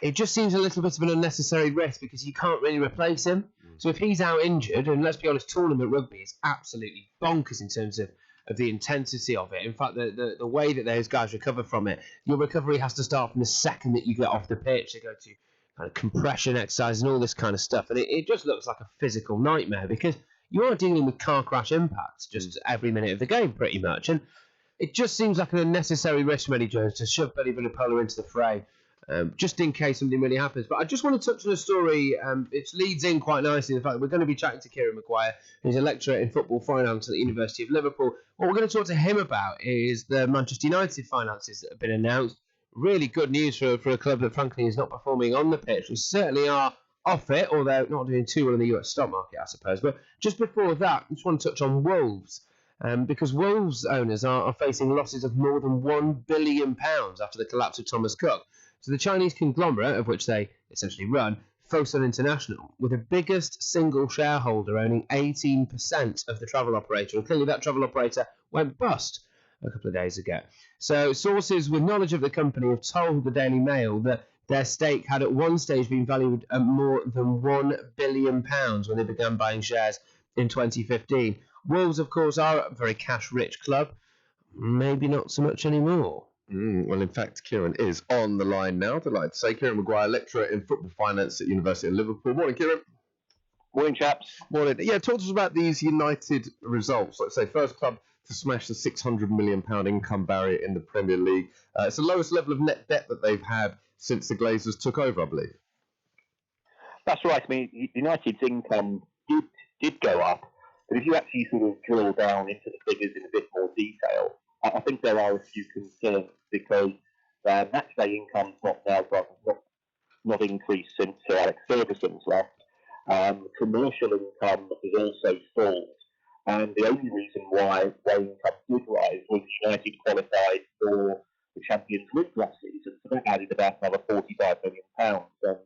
it just seems a little bit of an unnecessary risk because you can't really replace him. So if he's out injured, and let's be honest, tournament rugby is absolutely bonkers in terms of the intensity of it. In fact, the way that those guys recover from it, your recovery has to start from the second that you get off the pitch. They go to kind of compression exercise and all this kind of stuff. And it just looks like a physical nightmare because you are dealing with car crash impacts just every minute of the game, pretty much. And it just seems like an unnecessary risk from Eddie Jones to shove Billy Vunipola into the fray, just in case something really happens. But I just want to touch on a story. It leads in quite nicely the fact that we're going to be chatting to Kieran Maguire, who's a lecturer in football finance at the University of Liverpool. What we're going to talk to him about is the Manchester United finances that have been announced. Really good news for a club that, frankly, is not performing on the pitch. We certainly are off it, although not doing too well in the US stock market, I suppose. But just before that, I just want to touch on Wolves, because Wolves owners are facing losses of more than £1 billion after the collapse of Thomas Cook. So the Chinese conglomerate, of which they essentially run, Fosun International, with the biggest single shareholder owning 18% of the travel operator. And clearly that travel operator went bust a couple of days ago. So sources with knowledge of the company have told the Daily Mail that their stake had at one stage been valued at more than £1 billion when they began buying shares in 2015. Wolves, of course, are a very cash-rich club. Maybe not so much anymore. Well, in fact, Kieran is on the line now. Delighted to say, Kieran Maguire, lecturer in football finance at University of Liverpool. Morning, Kieran. Morning, chaps. Morning. Yeah, talk to us about these United results. Let's say first club to smash the £600 million income barrier in the Premier League. It's the lowest level of net debt that they've had since the Glazers took over, I believe. That's right. I mean, United's income did go up, but if you actually sort of drill down into the figures in a bit more detail, I think there are a few concerns because matchday income's not increased since Alex Ferguson's left. Commercial income has also stalled, and the only reason why income did rise was United qualified for the Champions League last season, so that added about another £45 million to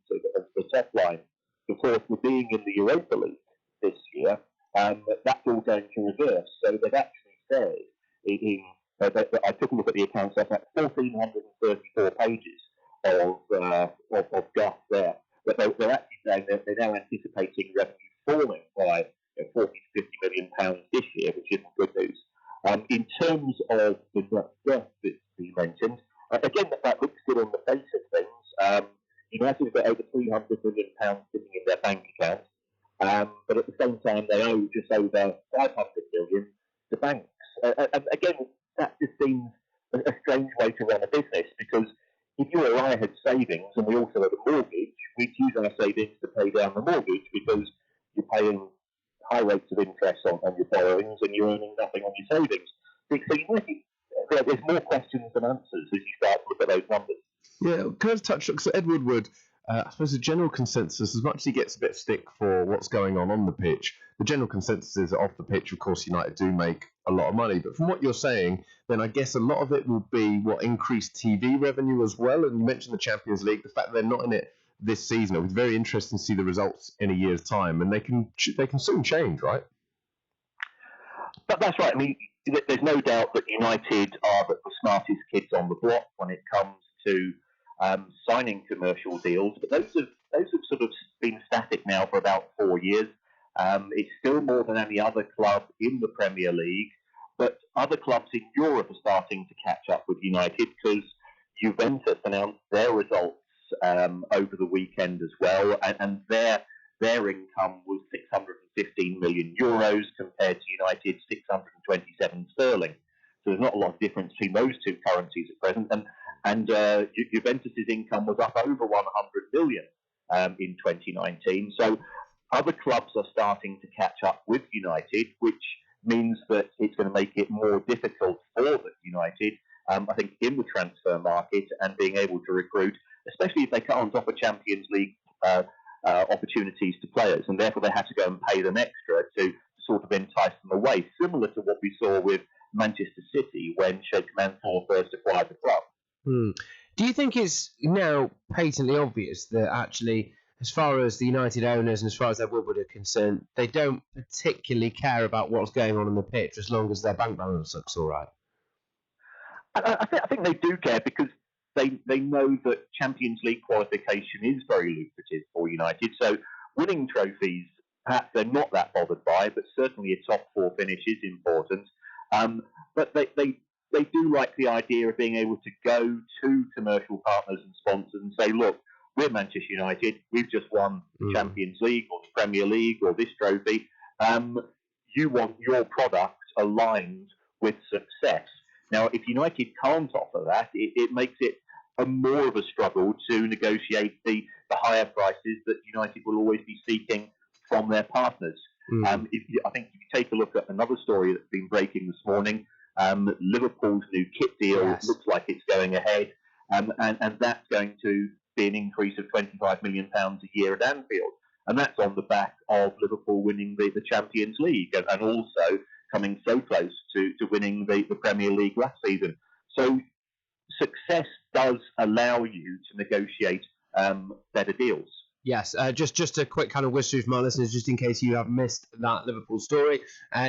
the top line. Of course, with being in the Europa League this year, that's all going to reverse. So they've actually said, I took a look at the accounts, that's 1,434 pages of guff there. But they're actually saying that they're now anticipating revenue falling by 40 to £50 million this year, which isn't good news. In terms of the net debt that you mentioned, again, that looks good on the face of things. United have got over £300 million sitting in their bank account, but at the same time, they owe just over £500 million to banks. And again, that just seems a strange way to run a business, because if you or I had savings and we also had a mortgage, we'd use our savings to pay down the mortgage because you're paying high rates of interest on your borrowings and you're earning nothing on your savings. So there's more questions than answers as you start to look at those numbers. Yeah, can I just touch on, so Ed Woodward, I suppose the general consensus, as much as he gets a bit of stick for what's going on the pitch, the general consensus is that off the pitch, of course, United do make a lot of money. But from what you're saying, then I guess a lot of it will be what increased TV revenue as well. And you mentioned the Champions League, the fact that they're not in it this season. It was very interesting to see the results in a year's time, and they can soon change, right? But that's right. I mean, there's no doubt that United are the smartest kids on the block when it comes to signing commercial deals, but those have sort of been static now for about 4 years. It's still more than any other club in the Premier League, But other clubs in Europe are starting to catch up with United because Juventus announced their results over the weekend as well, and their income was 615 million euros compared to United's 627 sterling. So there's not a lot of difference between those two currencies at present, and Juventus's income was up over 100 million in 2019. So other clubs are starting to catch up with United, which means that it's going to make it more difficult for United, I think, in the transfer market and being able to recruit, especially if they can't offer Champions League opportunities to players, and therefore they have to go and pay them extra to sort of entice them away, similar to what we saw with Manchester City when Sheikh Mansour first acquired the club. Do you think it's now patently obvious that actually, as far as the United owners and as far as their Woodward are concerned, they don't particularly care about what's going on the pitch as long as their bank balance looks all right? I think they do care because they know that Champions League qualification is very lucrative for United. So winning trophies, perhaps they're not that bothered by, but certainly a top four finish is important. But they do like the idea of being able to go to commercial partners and sponsors and say, look, we're Manchester United, we've just won the Champions League or the Premier League or this trophy. You want your product aligned with success. Now, if United can't offer that, it makes it more of a struggle to negotiate the higher prices that United will always be seeking from their partners. I think if you take a look at another story that's been breaking this morning, Liverpool's new kit deal looks like it's going ahead, and that's going to be an increase of £25 million a year at Anfield. And that's on the back of Liverpool winning the Champions League and also coming so close to winning the Premier League last season. So success does allow you to negotiate better deals. Yes, just a quick kind of whiz through for my listeners, just in case you have missed that Liverpool story.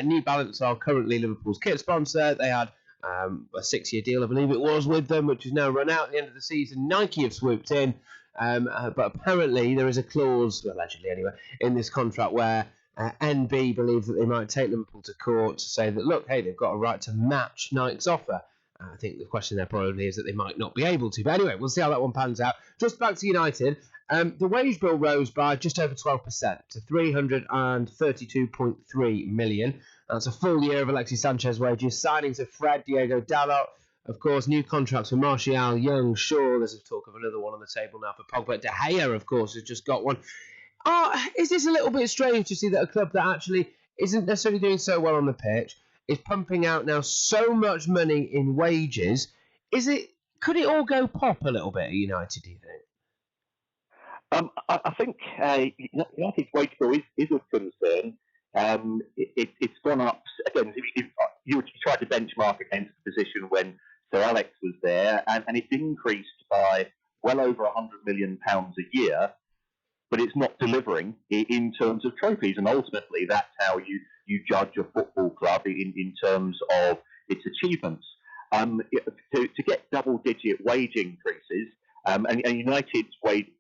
New Balance are currently Liverpool's kit sponsor. They had a 6-year deal, I believe it was, with them, which is now run out at the end of the season. Nike have swooped in, but apparently there is a clause, allegedly anyway, in this contract where NB believe that they might take Liverpool to court to say that, look, hey, they've got a right to match Nike's offer. I think the question there probably is that they might not be able to. But anyway, we'll see how that one pans out. Just back to United. The wage bill rose by just over 12% to 332.3 million. That's a full year of Alexis Sanchez wages. Signings of Fred, Diego Dalot, of course, new contracts for Martial, Young, Shaw. There's a talk of another one on the table now for Pogba. De Gea, of course, has just got one. Is this a little bit strange to see that a club that actually isn't necessarily doing so well on the pitch is pumping out now so much money in wages? Could it all go pop a little bit at United, do you think? I think United's wage bill is of concern. It's gone up again. If you try to benchmark against the position when Sir Alex was there, and it's increased by well over £100 million a year, but it's not delivering in terms of trophies. And ultimately, that's how you judge a football club in terms of its achievements. To get double-digit wage increases, and United's wage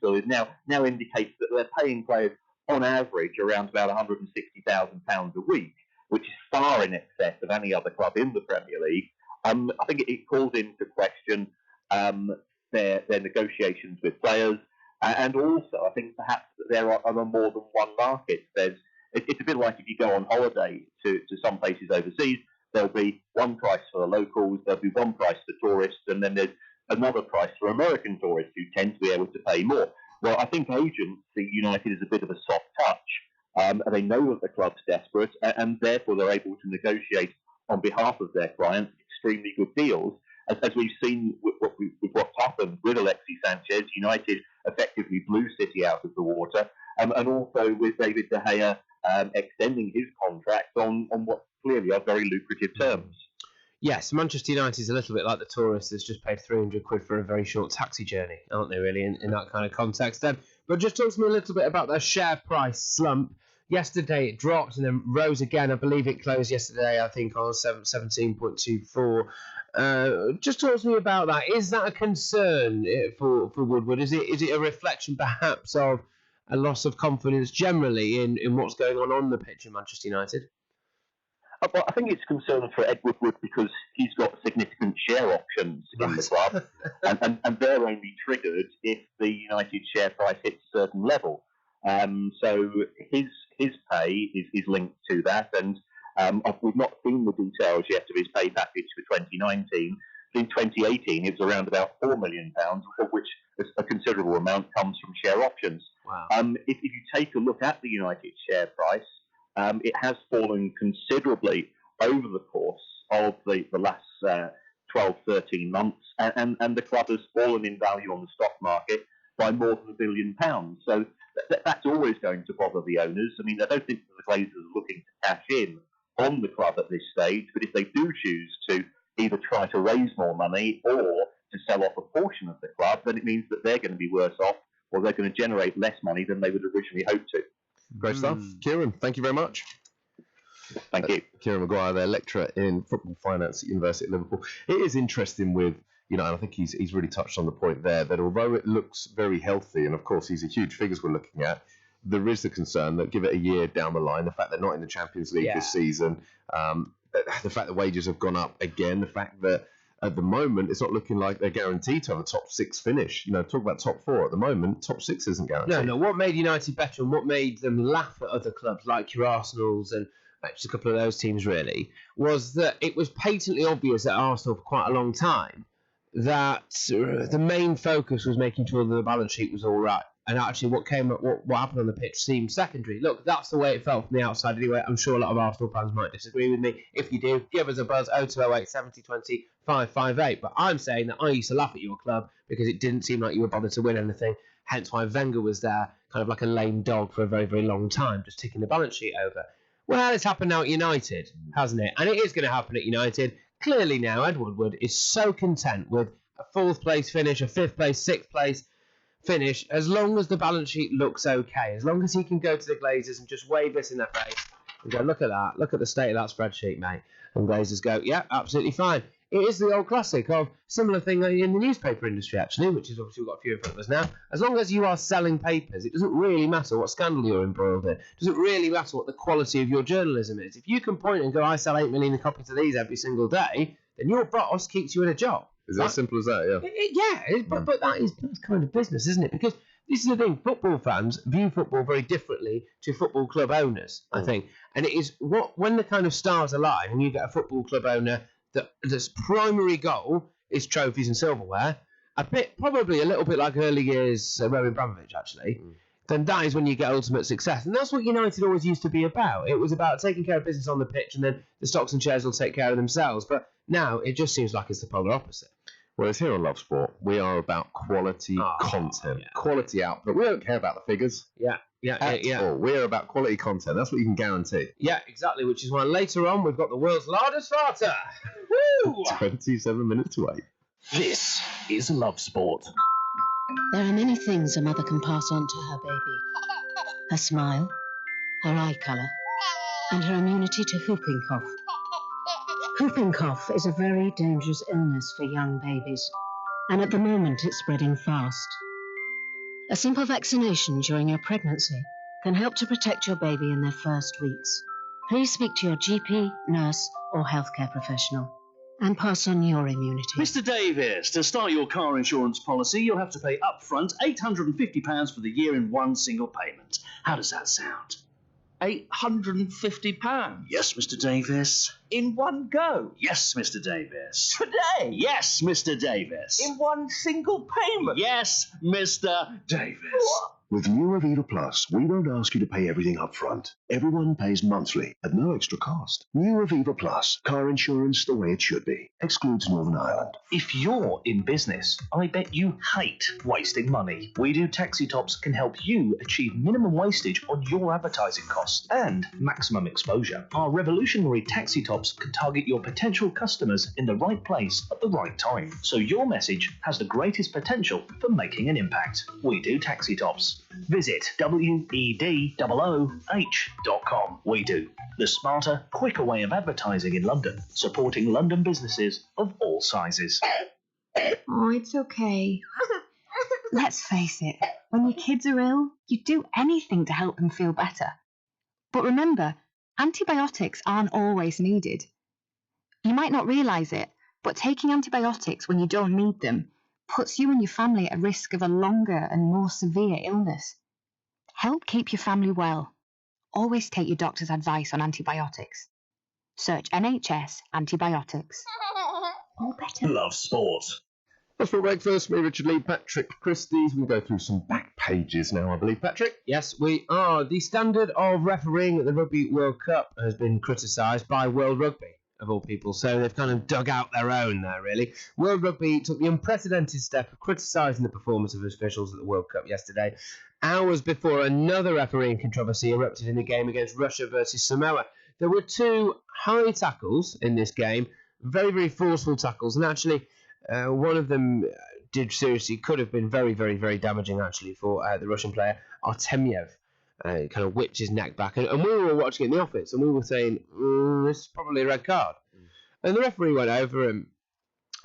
bill is now indicates that they're paying players on average around about £160,000 a week, which is far in excess of any other club in the Premier League. I think it calls into question their negotiations with players, and also I think perhaps that there are more than one market. It's a bit like if you go on holiday to some places overseas, there'll be one price for the locals, there'll be one price for tourists, and then there's another price for American tourists who tend to be able to pay more. Well, I think agents see United as a bit of a soft touch. They know that the club's desperate, and therefore they're able to negotiate on behalf of their clients extremely good deals. As we've seen with what's happened with Alexis Sanchez, United effectively blew City out of the water, and also with David De Gea extending his contract on what clearly are very lucrative terms. Yes, Manchester United is a little bit like the tourist that's just paid £300 for a very short taxi journey, aren't they, really, in that kind of context? But just talk to me a little bit about their share price slump. Yesterday it dropped and then rose again. I believe it closed yesterday, I think, on 17.24. Just talk to me about that. Is that a concern for Woodward? Is it a reflection, perhaps, of a loss of confidence generally in what's going on the pitch in Manchester United? But I think it's a concern for Ed Woodward because he's got significant share options in the club, and they're only triggered if the United share price hits a certain level. So his pay is linked to that, and we've not seen the details yet of his pay package for 2019. In 2018, it was around about £4 million, of which a considerable amount comes from share options. Wow. If you take a look at the United share price, it has fallen considerably over the course of the last 12, 13 months, and the club has fallen in value on the stock market by more than £1 billion. So that's always going to bother the owners. I mean, I don't think the Glazers are looking to cash in on the club at this stage, but if they do choose to either try to raise more money or to sell off a portion of the club, then it means that they're going to be worse off, or they're going to generate less money than they would originally hope to. Great stuff. Kieran, thank you very much. Thank you. Kieran Maguire, their lecturer in football finance at University of Liverpool. It is interesting with, and I think he's really touched on the point there, that although it looks very healthy, and of course these are huge figures we're looking at, there is the concern that give it a year down the line, the fact they're not in the Champions League this season, the fact that wages have gone up again, the fact that at the moment it's not looking like they're guaranteed to have a top 6 finish. Talk about top 4 at the moment, top 6 isn't guaranteed. No, what made United better and what made them laugh at other clubs like your Arsenals and just a couple of those teams really, was that it was patently obvious at Arsenal for quite a long time that the main focus was making sure that the balance sheet was all right. And actually what happened on the pitch seemed secondary. Look, that's the way it felt from the outside anyway. I'm sure a lot of Arsenal fans might disagree with me. If you do, give us a buzz, 0208 70 20 558. But I'm saying that I used to laugh at your club because it didn't seem like you were bothered to win anything. Hence why Wenger was there, kind of like a lame dog for a very, very long time, just ticking the balance sheet over. Well, it's happened now at United, hasn't it? And it is going to happen at United. Clearly now, Ed Woodward is so content with a 4th place finish, a 5th place, 6th place finish, as long as the balance sheet looks okay, as long as he can go to the Glazers and just wave this in their face and go, look at that, look at the state of that spreadsheet, mate. And Glazers go, yeah, absolutely fine. It is the old classic of similar thing in the newspaper industry, actually, which is obviously we've got a few in front of us now. As long as you are selling papers, it doesn't really matter what scandal you're embroiled in. It doesn't really matter what the quality of your journalism is. If you can point and go, I sell 8 million copies of these every single day, then your boss keeps you in a job. Is that as simple as that? Yeah. But that's kind of business, isn't it? Because this is the thing, football fans view football very differently to football club owners, I think. And it is when the kind of stars align and you get a football club owner that's primary goal is trophies and silverware, probably a little bit like early years Roman Abramovich, actually, then that is when you get ultimate success. And that's what United always used to be about. It was about taking care of business on the pitch and then the stocks and shares will take care of themselves. But now it just seems like it's the polar opposite. Well, it's here on Love Sport. We are about quality content, quality output. We don't care about the figures. Yeah. All. We're about quality content. That's what you can guarantee. Yeah, exactly. Which is why later on we've got the world's largest farter. Woo! 27 minutes to wait. This is Love Sport. There are many things a mother can pass on to her baby. Her smile, her eye colour, and her immunity to whooping cough. Whooping cough is a very dangerous illness for young babies, and at the moment it's spreading fast. A simple vaccination during your pregnancy can help to protect your baby in their first weeks. Please speak to your GP, nurse, or healthcare professional and pass on your immunity. Mr. Davis, to start your car insurance policy, you'll have to pay upfront £850 for the year in one single payment. How does that sound? £850? Yes, Mr. Davis. In one go? Yes, Mr. Davis. Today? Yes, Mr. Davis. In one single payment? Yes, Mr. Davis. What? With new Aviva Plus, we don't ask you to pay everything up front. Everyone pays monthly at no extra cost. New Aviva Plus, car insurance the way it should be. Excludes Northern Ireland. If you're in business, I bet you hate wasting money. We Do Taxi Tops can help you achieve minimum wastage on your advertising costs and maximum exposure. Our revolutionary taxi tops can target your potential customers in the right place at the right time, so your message has the greatest potential for making an impact. We Do Taxi Tops. Visit WEDOOH.com. We Do, the smarter, quicker way of advertising in London, supporting London businesses of all sizes. Oh, it's okay. Let's face it, when your kids are ill, you do anything to help them feel better. But remember, Antibiotics aren't always needed. You might not realise it, but taking antibiotics when you don't need them puts you and your family at risk of a longer and more severe illness. Help keep your family well. Always take your doctor's advice on antibiotics. Search NHS antibiotics. All better. Love sport. That's for breakfast. Me, Richard Lee, Patrick Christys. We go through some back pages now, I believe. Patrick? Yes, we are. The standard of refereeing at the Rugby World Cup has been criticised by World Rugby, of all people. So they've kind of dug out their own there, really. World Rugby took the unprecedented step of criticising the performance of officials at the World Cup yesterday, hours before another refereeing controversy erupted in the game against Russia versus Samoa. There were two high tackles in this game, very, very forceful tackles, and actually one of them could have been very, very, very damaging, actually, for the Russian player, Artemyev. Kind of whipped his neck back. And we were all watching it in the office, and we were saying, this is probably a red card. And the referee went over him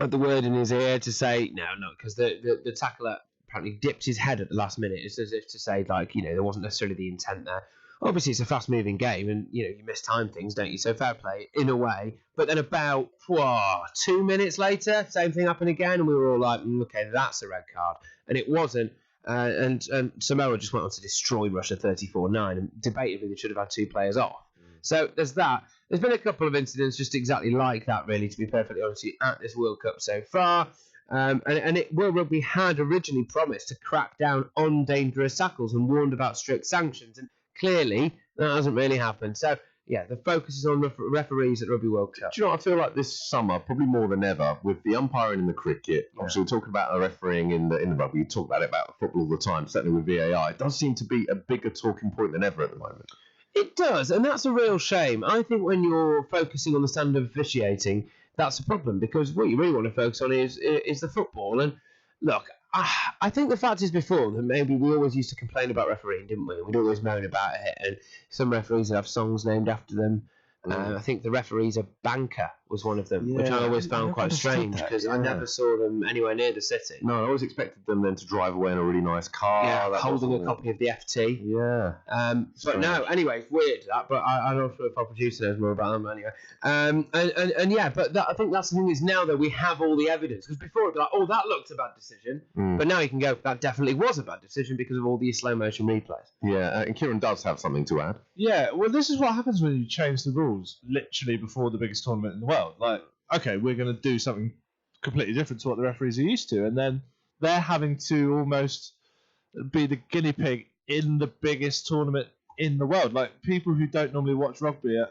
at the word in his ear to say, no, because the tackler apparently dipped his head at the last minute. It's as if to say, there wasn't necessarily the intent there. Obviously, it's a fast-moving game, and, you mistime things, don't you? So fair play, in a way. But then about 2 minutes later, same thing happened again, and we were all like, okay, that's a red card. And it wasn't. And Samoa just went on to destroy Russia 34-9, and debatably they should have had 2 players off. So there's that. There's been a couple of incidents just exactly like that, really, to be perfectly honest with you, at this World Cup so far. World Rugby had originally promised to crack down on dangerous tackles and warned about strict sanctions, and clearly that hasn't really happened. So, yeah, the focus is on referees at Rugby World Cup. Do you know what I feel like this summer, probably more than ever, with the umpiring in the cricket, obviously we're talking about the refereeing in the rugby, you talk about it about football all the time, certainly with VAR. It does seem to be a bigger talking point than ever at the moment. It does, and that's a real shame. I think when you're focusing on the standard of officiating, that's a problem, because what you really want to focus on is the football. And look, I think the fact is before that maybe we always used to complain about refereeing, didn't we? We'd always moan about it, and some referees would have songs named after them. I think the referee's a banker was one of them, which I always found quite strange because I never saw them anywhere near the city. No, I always expected them then to drive away in a really nice car. Holding a copy of the FT. Yeah. But no, anyway, it's weird. But I don't know if our producer knows more about them anyway. But I think that's the thing is now that we have all the evidence. Because before it'd be like, oh, that looked a bad decision. But now you can go, that definitely was a bad decision because of all these slow motion replays. Yeah, and Kieran does have something to add. Yeah, well, this is what happens when you change the rules literally before the biggest tournament in the world. Like, okay, we're going to do something completely different to what the referees are used to, and then they're having to almost be the guinea pig in the biggest tournament in the world. Like, people who don't normally watch rugby are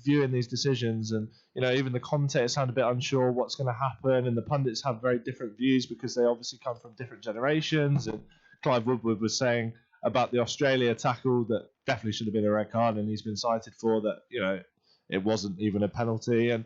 viewing these decisions, and even the commentators sound a bit unsure what's going to happen, and the pundits have very different views because they obviously come from different generations. And Clive Woodward was saying about the Australia tackle that definitely should have been a red card, and he's been cited for that. It wasn't even a penalty, and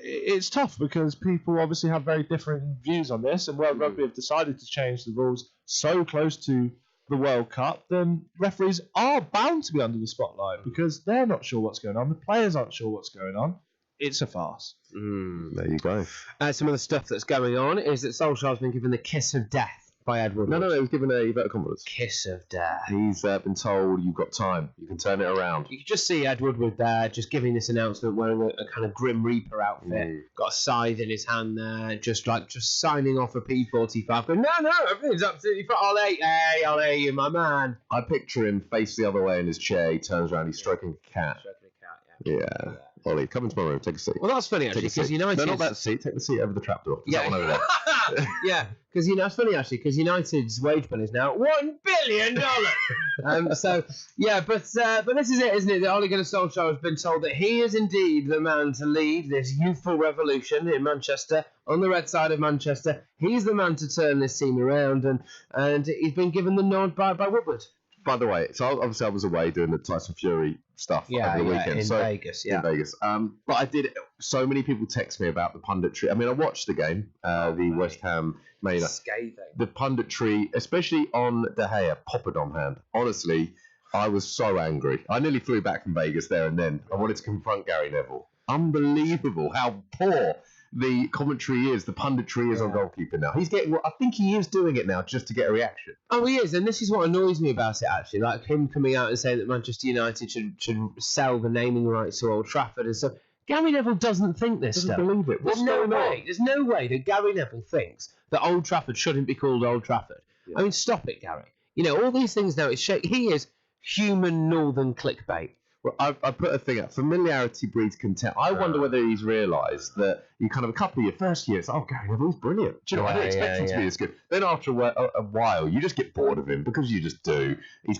it's tough because people obviously have very different views on this, and World Rugby have decided to change the rules so close to the World Cup, then referees are bound to be under the spotlight because they're not sure what's going on, the players aren't sure what's going on. It's a farce. There you go. Some of the stuff that's going on is that Solskjaer's been given the kiss of death by Edward. No, he was given a vote of confidence. Kiss of death. He's been told you've got time. You can turn it around. You could just see Ed Woodward there, just giving this announcement, wearing a kind of Grim Reaper outfit, got a scythe in his hand there, just signing off a P45. Going, no, everything's absolutely fine. I'll air you, my man. I picture him face the other way in his chair. He turns around. He's stroking a cat. Yeah. Ollie, come into my room. Take a seat. Well, that's funny actually because United. No, not that seat. Take the seat over the trapdoor. That one over there. Yeah, because it's funny actually because United's wage bill is now $1 billion. But this is it, isn't it? That Ole Gunnar Solskjaer has been told that he is indeed the man to lead this youthful revolution in Manchester, on the red side of Manchester. He's the man to turn this team around, and he's been given the nod by Woodward. By the way, so obviously I was away doing the Tyson Fury stuff over the weekend. In Vegas. In Vegas. But I did. So many people text me about the punditry. I mean, I watched the game, the West Ham Man United. Scathing. The punditry, especially on De Gea, Poppadom hand. Honestly, I was so angry. I nearly flew back from Vegas there and then. I wanted to confront Gary Neville. Unbelievable how poor the commentary is, the punditry is on goalkeeper now. He's getting, I think he is doing it now just to get a reaction. Oh, he is, and this is what annoys me about it, actually. Like him coming out and saying that Manchester United should sell the naming rights to Old Trafford and stuff. Gary Neville doesn't think this stuff. Doesn't believe it. There's no way that Gary Neville thinks that Old Trafford shouldn't be called Old Trafford. Yeah. I mean, stop it, Gary. You know, all these things now, he is human northern clickbait. Well, I put a thing up. Familiarity breeds contempt. I wonder whether he's realised that you kind of a couple of your first years, Gary Neville's brilliant. Do you know, I didn't expect him to be as good. Then after a while, you just get bored of him because you just do. He's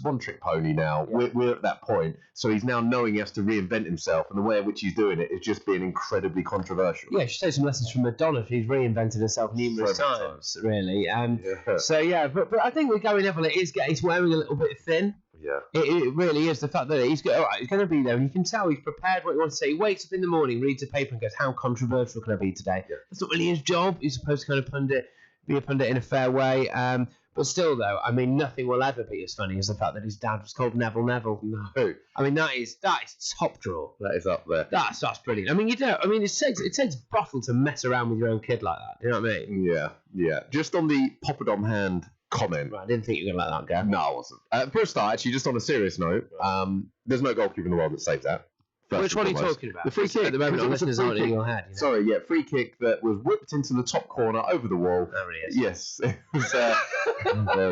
one trick pony now. Yeah. We're at that point. So he's now knowing he has to reinvent himself, and the way in which he's doing it is just being incredibly controversial. Yeah, you should take some lessons from Madonna. She's reinvented herself numerous times, really. So, but I think with Gary Neville, he's wearing a little bit thin. Yeah, it really is the fact that he's going to be there, and you can tell he's prepared what he wants to say. He wakes up in the morning, reads a paper, and goes, "How controversial can I be today?" Yeah. That's not really his job. He's supposed to kind of be a pundit in a fair way. But still, though, I mean, nothing will ever be as funny as the fact that his dad was called Neville. No, I mean that is top drawer. That is up there. That's brilliant. I mean, it takes bottle to mess around with your own kid like that. You know what I mean? Yeah. Just on the poppadom hand comment. Right, I didn't think you were going to let that go. No, I wasn't. For a start, actually, just on a serious note, there's no goalkeeper in the world that saves that. Which one are you talking about? The free kick. At the moment, our listeners aren't in your head. You know? Sorry, free kick that was whipped into the top corner over the wall. There he is. Yes. It was, there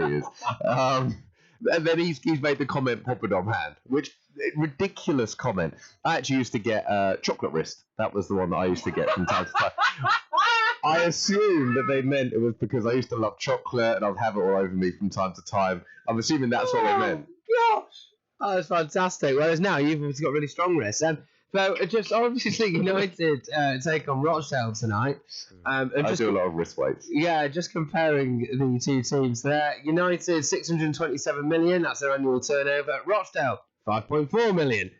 he is. And then he's made the comment, poppadom hand, which, ridiculous comment. I actually used to get chocolate wrist. That was the one that I used to get from time to time. I assumed that they meant it was because I used to love chocolate and I'd have it all over me from time to time. I'm assuming that's what they meant. Gosh! Oh, that's fantastic. Whereas now you've obviously got really strong wrists. So just obviously United take on Rochdale tonight. I do a lot of wrist weights. Yeah, just comparing the two teams there. United 627 million. That's their annual turnover. Rochdale 5.4 million.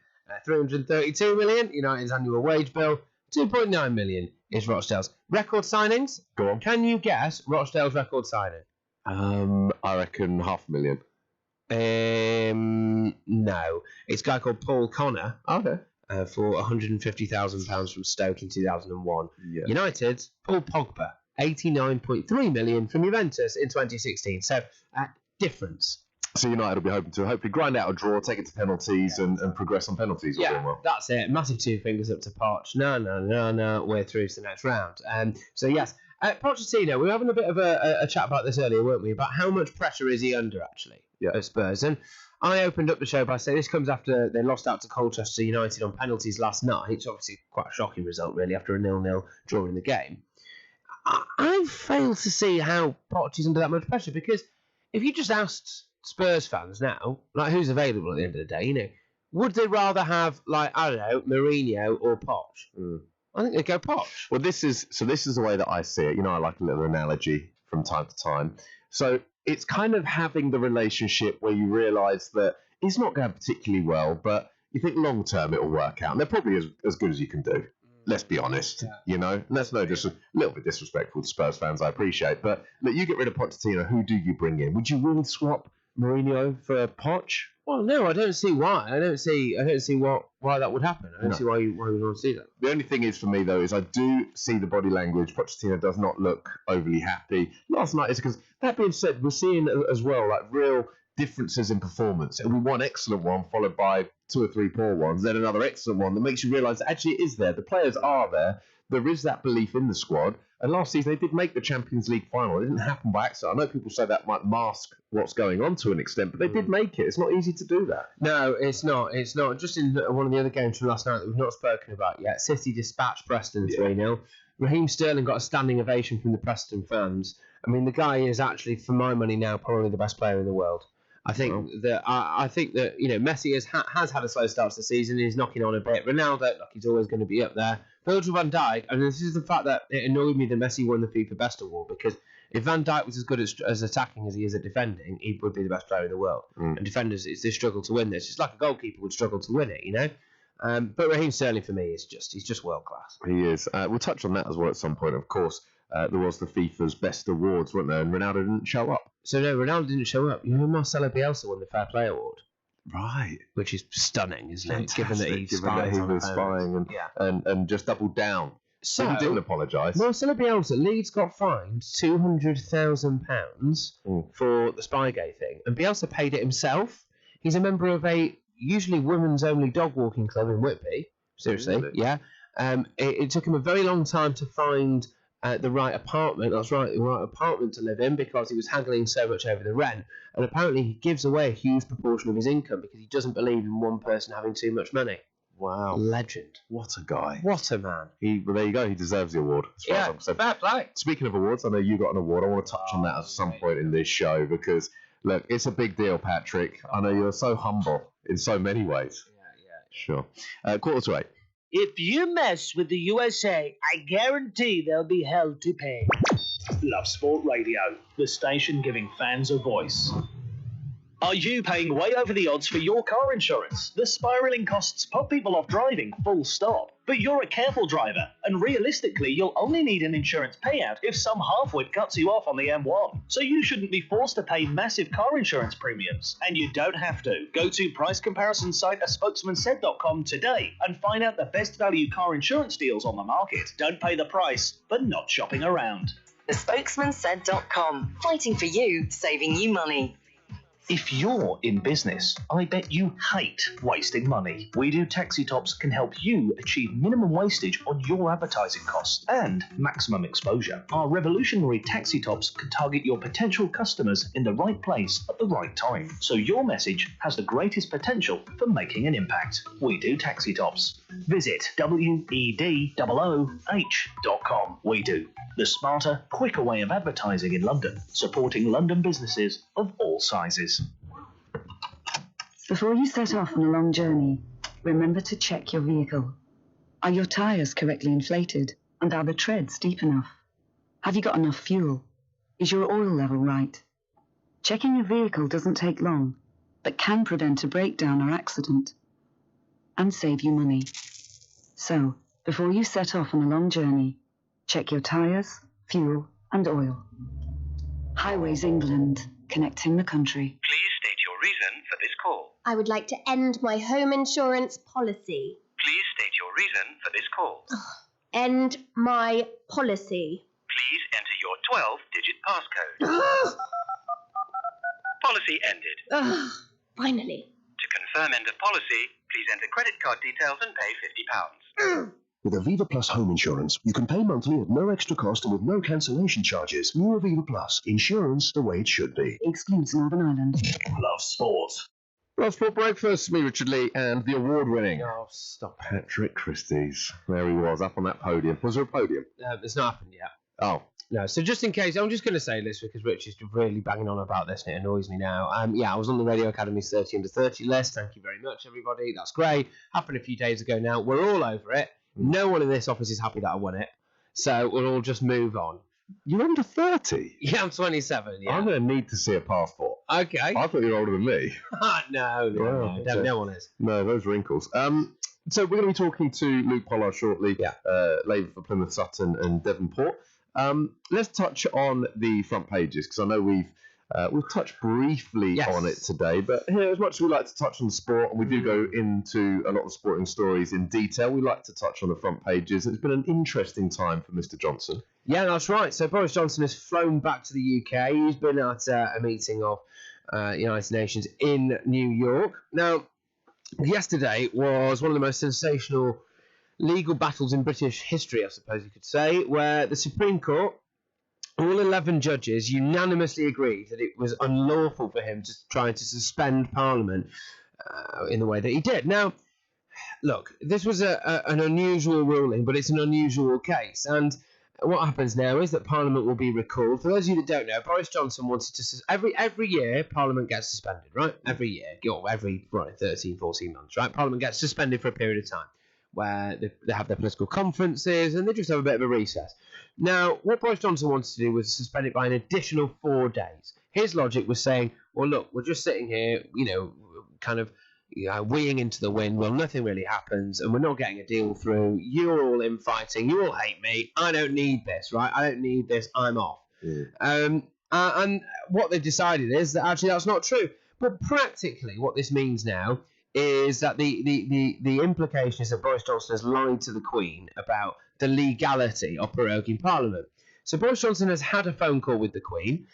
332 million. United's annual wage bill. 2.9 million is Rochdale's. Record signings? Go on. Can you guess Rochdale's record signing? I reckon 500,000. No. It's a guy called Paul Connor. Okay. For £150,000 from Stoke in 2001. Yeah. United's Paul Pogba, 89.3 million from Juventus in 2016. So, difference. So United will be hoping to hopefully grind out a draw, take it to penalties, and progress on penalties. That's it. Massive two fingers up to Poch. No. We're through to the next round. So yes, Pochettino. We were having a bit of a chat about this earlier, weren't we? About how much pressure is he under actually at Spurs? And I opened up the show by saying this comes after they lost out to Colchester United on penalties last night. It's obviously quite a shocking result, really, after a 0-0 draw in the game. I fail to see how Poch is under that much pressure, because if you just asked Spurs fans now, like who's available at the end of the day, would they rather have, like, I don't know, Mourinho or Poch? I think they'd go Poch. Well, this is the way that I see it. I like a little analogy from time to time. So it's kind of having the relationship where you realise that it's not going particularly well, but you think long term it'll work out. And they're probably as good as you can do. Let's be honest, And that's just a little bit disrespectful to Spurs fans, I appreciate. But look, you get rid of Pochettino, who do you bring in? Would you really swap Mourinho for Poch? Well, no, I don't see why. I don't see why that would happen. I don't see why we want to see that. The only thing is for me though is I do see the body language. Pochettino does not look overly happy. Last night is because, that being said, we're seeing as well like real differences in performance. It'll be one excellent one followed by 2 or 3 poor ones, then another excellent one that makes you realise that actually it is there. The players are there. There is that belief in the squad. And last season, they did make the Champions League final. It didn't happen by accident. I know people say that might mask what's going on to an extent, but they did make it. It's not easy to do that. No, it's not. It's not. Just in one of the other games from last night that we've not spoken about yet, City dispatched Preston 3-0. Raheem Sterling got a standing ovation from the Preston fans. I mean, the guy is actually, for my money now, probably the best player in the world. I think that Messi has had a slow start to the season. He's knocking on a bit. Ronaldo, he's always going to be up there. Virgil van Dijk, and this is the fact that it annoyed me that Messi won the FIFA Best Award, because if Van Dijk was as good as attacking as he is at defending, he would be the best player in the world. And defenders, they struggle to win this. It's like a goalkeeper would struggle to win it, But Raheem Sterling, for me, he's just world class. He is. We'll touch on that as well at some point, of course. There was the FIFA's Best Awards, weren't there? And Ronaldo didn't show up. So no, Ronaldo didn't show up. Marcelo Bielsa won the Fair Play Award. Right. Which is stunning, isn't it? Given that he was spying and just doubled down So he didn't apologise. Marcelo Bielsa, Leeds got fined £200,000 for the Spygate thing, and Bielsa paid it himself. He's a member of a usually women's-only dog walking club in Whitby. Seriously, Really? yeah. It took him a very long time to find the right apartment. That's right, the right apartment to live in, because he was haggling so much over the rent. And apparently he gives away a huge proportion of his income because he doesn't believe in one person having too much money. Wow. Legend. What a guy. What a man. Well, there you go. He deserves the award. As far as I'm concerned. Fair play. Speaking of awards, I know you got an award. I want to touch on that at some point in this show because, look, it's a big deal, Patrick. I know you're so humble in so many ways. Yeah. Sure. 7:45. If you mess with the USA, I guarantee they'll be held to pay. Love Sport Radio, the station giving fans a voice. Are you paying way over the odds for your car insurance? The spiralling costs put people off driving, full stop. But you're a careful driver, and realistically, you'll only need an insurance payout if some halfwit cuts you off on the M1. So you shouldn't be forced to pay massive car insurance premiums, and you don't have to. Go to price comparison site aspokesmansaid.com today and find out the best value car insurance deals on the market. Don't pay the price, but not shopping around. thespokesmansaid.com. Fighting for you, saving you money. If you're in business, I bet you hate wasting money. We Do Taxi Tops can help you achieve minimum wastage on your advertising costs and maximum exposure. Our revolutionary taxi tops can target your potential customers in the right place at the right time, so your message has the greatest potential for making an impact. We Do Taxi Tops. Visit WEDOOH.com. We Do, the smarter, quicker way of advertising in London, supporting London businesses of all sizes. Before you set off on a long journey, remember to check your vehicle. Are your tyres correctly inflated? And are the treads deep enough? Have you got enough fuel? Is your oil level right? Checking your vehicle doesn't take long, but can prevent a breakdown or accident and save you money. So, before you set off on a long journey, check your tyres, fuel and oil. Highways England, connecting the country. Please state your reason for this call. I would like to end my home insurance policy. Please state your reason for this call. End my policy. Please enter your 12-digit passcode. Policy ended. Finally. To confirm end of policy, please enter credit card details and pay £50. With Aviva Plus home insurance, you can pay monthly at no extra cost and with no cancellation charges. New Aviva Plus. Insurance the way it should be. Excludes Northern Ireland. Love sport. Well, Sport Breakfast, me, Richard Lee, and the award-winning Patrick Christys. There he was, up on that podium. Was there a podium? It's not happened yet. Oh. No, so just in case, I'm just going to say this because Rich is really banging on about this and it annoys me now. I was on the Radio Academy's 30 under 30 list. Thank you very much, everybody. That's great. Happened a few days ago now. We're all over it. No one in this office is happy that I won it. So we'll all just move on. You're under 30? Yeah, I'm 27, yeah. I'm going to need to see a passport. Okay. I thought you were older than me. No, no one is. No, those wrinkles. So we're going to be talking to Luke Pollard shortly, Labour for Plymouth, Sutton and Devonport. Let's touch on the front pages, because I know we've touched briefly on it today, but here, as much as we like to touch on the sport, and we do go into a lot of sporting stories in detail, we like to touch on the front pages. It's been an interesting time for Mr. Johnson. Yeah, that's right. So Boris Johnson has flown back to the UK. He's been at a meeting of United Nations in New York. Now, yesterday was one of the most sensational legal battles in British history, I suppose you could say, where the Supreme Court, all 11 judges, unanimously agreed that it was unlawful for him to try to suspend Parliament in the way that he did. Now, look, this was an unusual ruling, but it's an unusual case. And what happens now is that Parliament will be recalled. For those of you that don't know, Boris Johnson wanted to... Every year, Parliament gets suspended, right? Every year. Every 13, 14 months, right? Parliament gets suspended for a period of time where they have their political conferences and they just have a bit of a recess. Now, what Boris Johnson wanted to do was suspend it by an additional 4 days. His logic was saying, well, look, we're just sitting here, weeing into the wind. Well, nothing really happens and we're not getting a deal through. You're all infighting. You all hate me. I don't need this, right? I don't need this. I'm off. And what they've decided is that actually that's not true. But practically what this means now is that the implication is that Boris Johnson has lied to the Queen about the legality of proroguing Parliament. So Boris Johnson has had a phone call with the Queen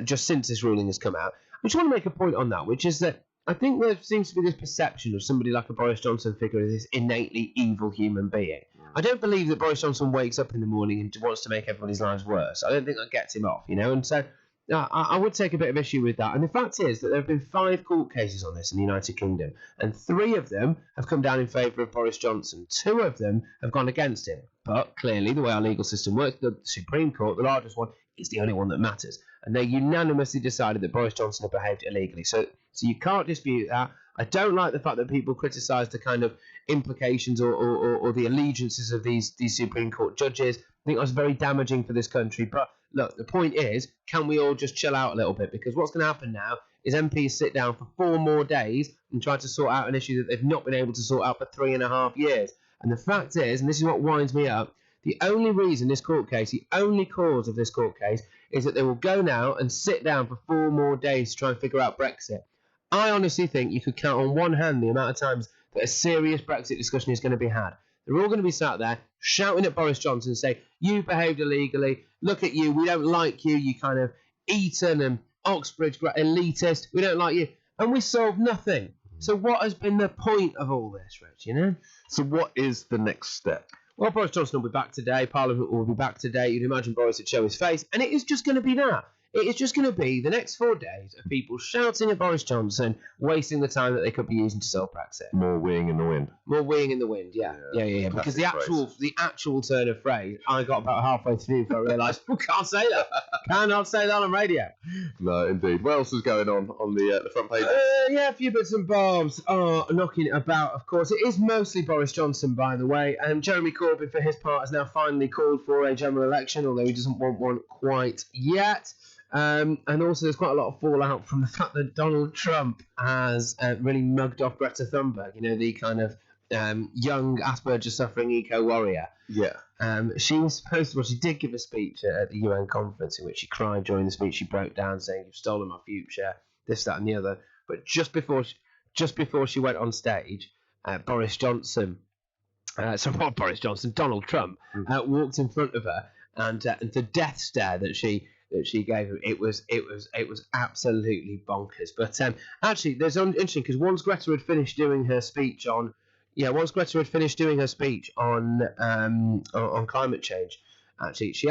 just since this ruling has come out. I just want to make a point on that, which is that I think there seems to be this perception of somebody like a Boris Johnson figure as this innately evil human being. I don't believe that Boris Johnson wakes up in the morning and wants to make everybody's lives worse. I don't think that gets him off, and so I would take a bit of issue with that. And the fact is that there have been 5 court cases on this in the United Kingdom, and 3 of them have come down in favour of Boris Johnson. 2 of them have gone against him. But clearly, the way our legal system works, the Supreme Court, the largest one, is the only one that matters. And they unanimously decided that Boris Johnson had behaved illegally. So you can't dispute that. I don't like the fact that people criticise the kind of implications or the allegiances of these Supreme Court judges. I think that's very damaging for this country. But look, the point is, can we all just chill out a little bit? Because what's going to happen now is MPs sit down for 4 more days and try to sort out an issue that they've not been able to sort out for 3.5 years. And the fact is, and this is what winds me up, the only reason this court case, the only cause of this court case, is that they will go now and sit down for 4 more days to try and figure out Brexit. I honestly think you could count on one hand the amount of times that a serious Brexit discussion is going to be had. They're all going to be sat there shouting at Boris Johnson and say, you behaved illegally, look at you, we don't like you, you kind of Eton and Oxbridge elitist, we don't like you. And we solved nothing. So what has been the point of all this, Rich, So what is the next step? Well, Boris Johnson will be back today, Parliament will be back today, you'd imagine Boris would show his face, and it is just going to be that. It is just going to be the next 4 days of people shouting at Boris Johnson, wasting the time that they could be using to solve Brexit. More weeing in the wind. More weeing in the wind, yeah. Because the actual turn of phrase, I got about halfway through before I realised, we can't say that. Cannot say that on radio. No, indeed. What else is going on the front page? A few bits and bobs are knocking about, of course. It is mostly Boris Johnson, by the way. Jeremy Corbyn, for his part, has now finally called for a general election, although he doesn't want one quite yet. And also there's quite a lot of fallout from the fact that Donald Trump has really mugged off Greta Thunberg, the kind of young Asperger-suffering eco-warrior. Yeah. She was supposed to, she did give a speech at the UN conference in which she cried during the speech. She broke down saying, you've stolen my future, this, that and the other. But just before she went on stage, Donald Trump walked in front of her, and the death stare that she gave him, it was absolutely bonkers. But actually, there's interesting because once Greta had finished doing her speech on climate change, she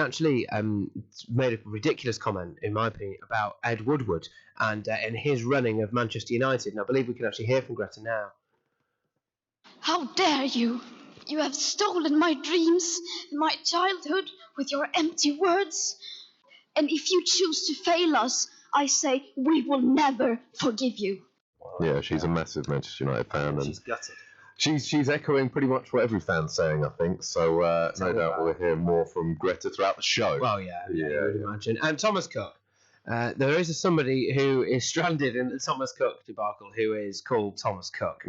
made a ridiculous comment, in my opinion, about Ed Woodward and his running of Manchester United. And I believe we can actually hear from Greta now. How dare you! You have stolen my dreams and my childhood with your empty words. And if you choose to fail us, I say we will never forgive you. Yeah, she's a massive Manchester United fan. And she's gutted. She's echoing pretty much what every fan's saying, I think. So no doubt we'll hear more from Greta throughout the show. Well, yeah, you would imagine. And Thomas Cook. There is somebody who is stranded in the Thomas Cook debacle who is called Thomas Cook,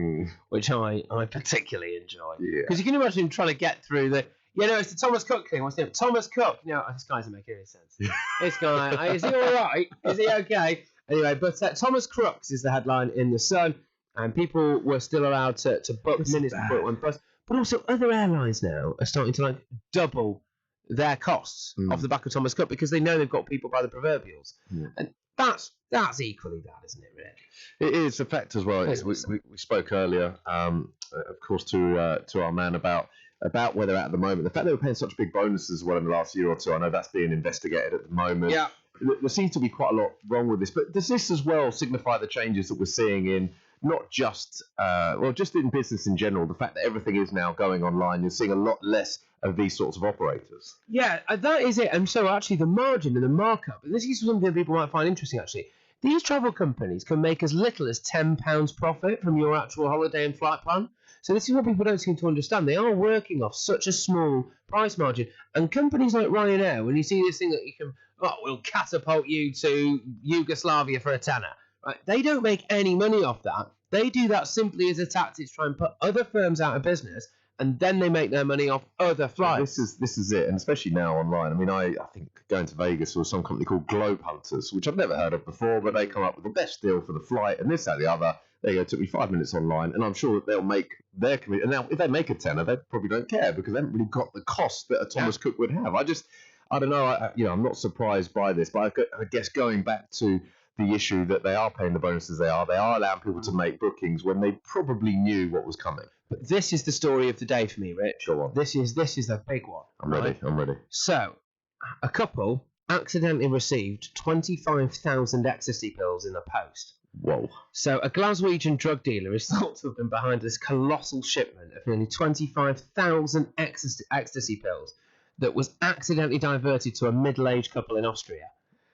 which I particularly enjoy. Because you can imagine him trying to get through the... it's the Thomas Cook thing. What's the name? Thomas Cook. This guy doesn't make any sense. This guy, is he all right? Is he okay? Anyway, but Thomas Crooks is the headline in The Sun, and people were still allowed to book minutes before it went bust. But also, other airlines now are starting to double their costs off the back of Thomas Cook because they know they've got people by the proverbials, and that's equally bad, isn't it? Really, it is a fact as well. We spoke earlier, of course, to our man about where they're at the moment. The fact they were paying such big bonuses as well in the last year or two, I know that's being investigated at the moment. Yeah. There seems to be quite a lot wrong with this, but does this as well signify the changes that we're seeing in not just, just in business in general, the fact that everything is now going online? You're seeing a lot less of these sorts of operators. Yeah, that is it. And so actually the margin and the markup, and this is something people might find interesting actually, these travel companies can make as little as £10 profit from your actual holiday and flight plan. So this is what people don't seem to understand. They are working off such a small price margin. And companies like Ryanair, when you see this thing that you can, we'll catapult you to Yugoslavia for a tenner, right? They don't make any money off that. They do that simply as a tactic to try and put other firms out of business, and then they make their money off other flights. This is it, and especially now online. I mean, I think going to Vegas was some company called Globe Hunters, which I've never heard of before, but they come up with the best deal for the flight, and this, that, the other. there you go, it took me 5 minutes online, and I'm sure that they'll make their committee. And now, if they make a tenner, they probably don't care because they haven't really got the cost that a Thomas Cook would have. I don't know. I'm not surprised by this, but I guess going back to the issue that they are paying the bonuses they are allowing people to make bookings when they probably knew what was coming. But this is the story of the day for me, Rich. Go on. This is a big one. I'm ready. So, a couple accidentally received 25,000 ecstasy pills in the post. Whoa. So a Glaswegian drug dealer is thought to have been behind this colossal shipment of nearly 25,000 ecstasy pills that was accidentally diverted to a middle-aged couple in Austria,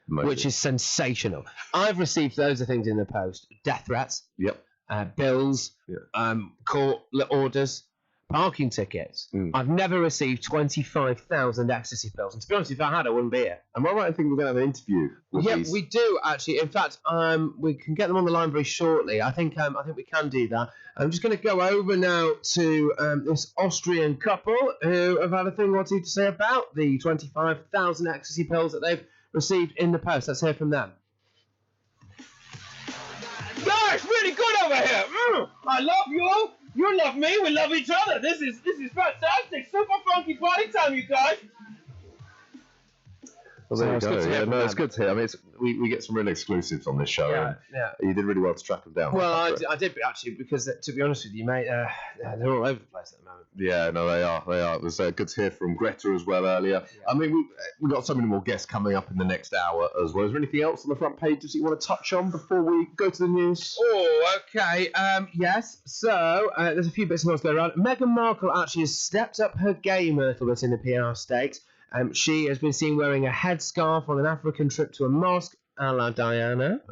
which is sensational. I've received loads of things in the post. Death threats. Yep. Bills. Yep. Court orders. Parking tickets. I've never received 25,000 ecstasy pills. And to be honest, if I had, I wouldn't be here. Am I right? I think we're going to have an interview with these. We do, actually. In fact, we can get them on the line very shortly. I think we can do that. I'm just going to go over now to this Austrian couple who have had a thing or two to say about the 25,000 ecstasy pills that they've received in the post. Let's hear from them. Yeah, it's really good over here. I love you. You love me. We love each other. This is fantastic. Super funky party time, you guys. Well, there you go. It's good to hear. I mean, we get some real exclusives on this show. Yeah. You did really well to track them down. Well, I did actually, because to be honest with you, mate, they're all over the place at the moment. Yeah, no, they are. It was good to hear from Greta as well earlier. Yeah. I mean, we've got so many more guests coming up in the next hour as well. Is there anything else on the front page that you want to touch on before we go to the news? Oh, okay. Yes. So there's a few bits and bobs going around. Meghan Markle actually has stepped up her game a little bit in the PR stakes. She has been seen wearing a headscarf on an African trip to a mosque, a la Diana.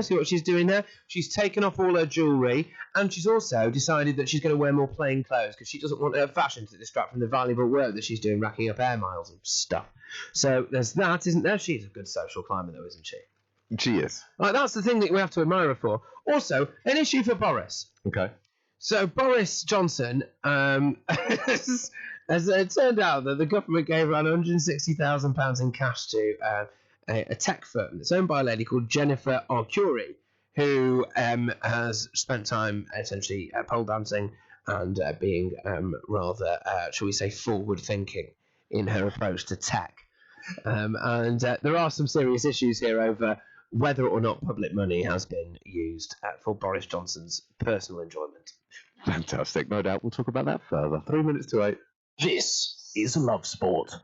See what she's doing there? She's taken off all her jewellery, and she's also decided that she's going to wear more plain clothes because she doesn't want her fashion to distract from the valuable work that she's doing, racking up air miles and stuff. So there's that, isn't there? She's a good social climber, though, isn't she? She is. Right, that's the thing that we have to admire her for. Also, an issue for Boris. Okay. So Boris Johnson, as it turned out that the government gave around £160,000 in cash to a tech firm that's owned by a lady called Jennifer Arcuri, who has spent time essentially pole dancing and being rather, shall we say, forward-thinking in her approach to tech. And there are some serious issues here over whether or not public money has been used for Boris Johnson's personal enjoyment. Fantastic. No doubt we'll talk about that further. 3 minutes to 8. This is Love Sport.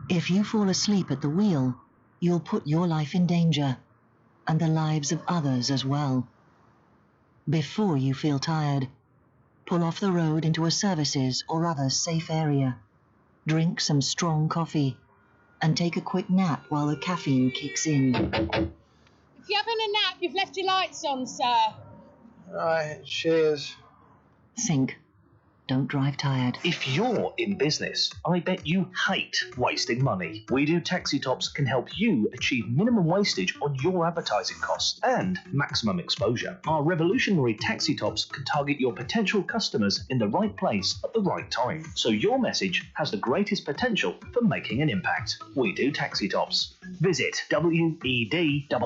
If you fall asleep at the wheel, you'll put your life in danger, and the lives of others as well. Before you feel tired, pull off the road into a services or other safe area. Drink some strong coffee, and take a quick nap while the caffeine kicks in. If you're having a nap, you've left your lights on, sir. Right, cheers. Think. Don't drive tired. If you're in business, I bet you hate wasting money. We Do Taxi Tops can help you achieve minimum wastage on your advertising costs and maximum exposure. Our revolutionary taxi tops can target your potential customers in the right place at the right time, so your message has the greatest potential for making an impact. We Do Taxi Tops. Visit WEDOOH.com.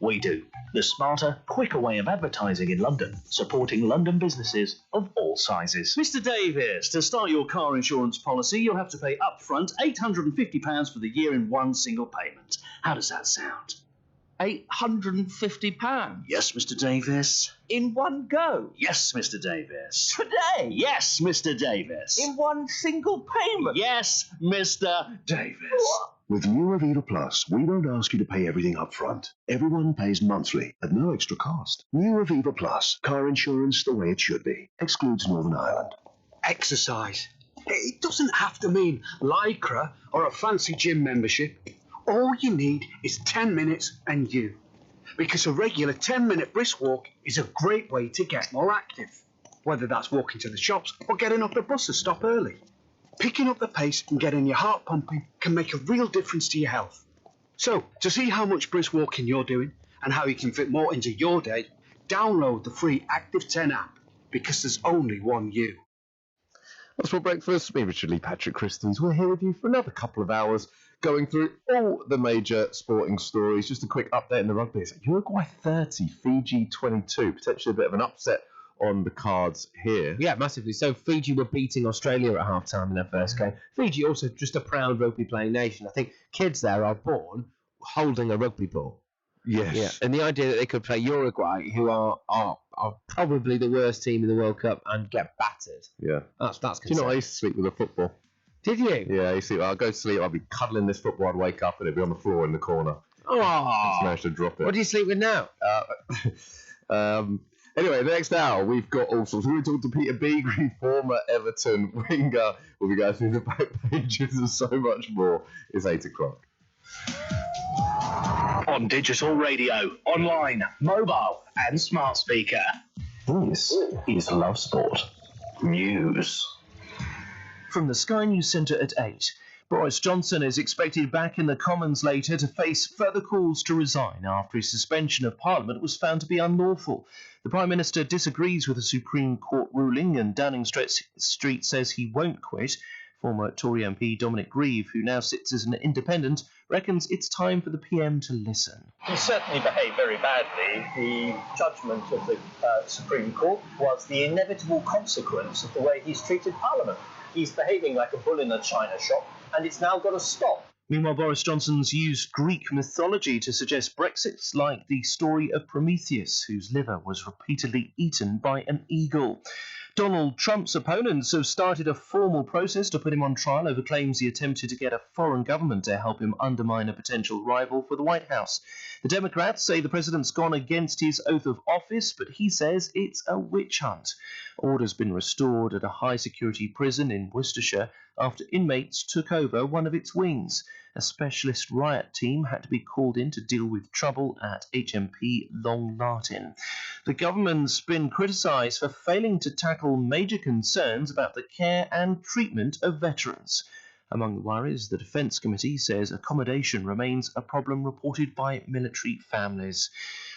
We Do. The smarter, quicker way of advertising in London, supporting London businesses of all sizes. Mr. Davis, to start your car insurance policy, you'll have to pay upfront £850 for the year in one single payment. How does that sound? £850? Yes, Mr. Davis. In one go? Yes, Mr. Davis. Today? Yes, Mr. Davis. In one single payment? Yes, Mr. Davis. What? With new Aviva Plus, we don't ask you to pay everything up front. Everyone pays monthly at no extra cost. New Aviva Plus, car insurance the way it should be. Excludes Northern Ireland. Exercise. It doesn't have to mean Lycra or a fancy gym membership. All you need is 10 minutes and you. Because a regular 10-minute brisk walk is a great way to get more active. Whether that's walking to the shops or getting off the bus to stop early. Picking up the pace and getting your heart pumping can make a real difference to your health. So, to see how much brisk walking you're doing and how you can fit more into your day, download the free Active 10 app, because there's only one you. That's for breakfast. Me, Richard Lee, Patrick Christys. We're here with you for another couple of hours, going through all the major sporting stories. Just a quick update in the rugby. It's Uruguay 30, Fiji 22. Potentially a bit of an upset on the cards here. Yeah, massively. So Fiji were beating Australia at half-time in their first game. Fiji also just a proud rugby-playing nation. I think kids there are born holding a rugby ball. Yes. Yeah, and the idea that they could play Uruguay, who are probably the worst team in the World Cup, and get battered. Yeah. That's Do you know what I used to sleep with a football? Did you? Yeah, you see, I'd go to sleep, I'd be cuddling this football, I'd wake up and it'd be on the floor in the corner. Oh! I just managed to drop it. What do you sleep with now? Anyway, the next hour, we've got all sorts. We're going to talk to Peter Beagrie, former Everton winger. We'll be going through the back pages and so much more. It's 8 o'clock. On digital radio, online, mobile, and smart speaker. This is Love Sport News. From the Sky News Centre at 8. Boris Johnson is expected back in the Commons later to face further calls to resign after his suspension of Parliament was found to be unlawful. The Prime Minister disagrees with the Supreme Court ruling, and Downing Street says he won't quit. Former Tory MP Dominic Grieve, who now sits as an independent, reckons it's time for the PM to listen. He certainly behaved very badly. The judgment of the Supreme Court was the inevitable consequence of the way he's treated Parliament. He's behaving like a bull in a china shop, and it's now got to stop. Meanwhile, Boris Johnson's used Greek mythology to suggest Brexit's like the story of Prometheus, whose liver was repeatedly eaten by an eagle. Donald Trump's opponents have started a formal process to put him on trial over claims he attempted to get a foreign government to help him undermine a potential rival for the White House. The Democrats say the president's gone against his oath of office, but he says it's a witch hunt. Order's been restored at a high-security prison in Worcestershire after inmates took over one of its wings. A specialist riot team had to be called in to deal with trouble at HMP Long Lartin. The government's been criticised for failing to tackle major concerns about the care and treatment of veterans. Among the worries, the Defence Committee says accommodation remains a problem reported by military families.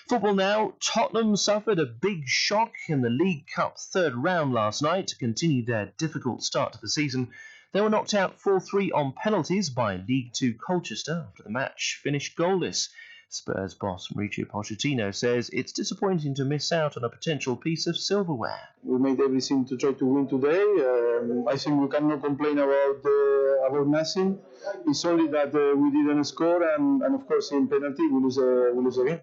Football now. Tottenham suffered a big shock in the League Cup third round last night to continue their difficult start to the season. They were knocked out 4-3 on penalties by League Two Colchester after the match finished goalless. Spurs boss Mauricio Pochettino says it's disappointing to miss out on a potential piece of silverware. We made everything to try to win today. I think we cannot complain about nothing. It's only that we didn't score, and of course in penalty we lose again.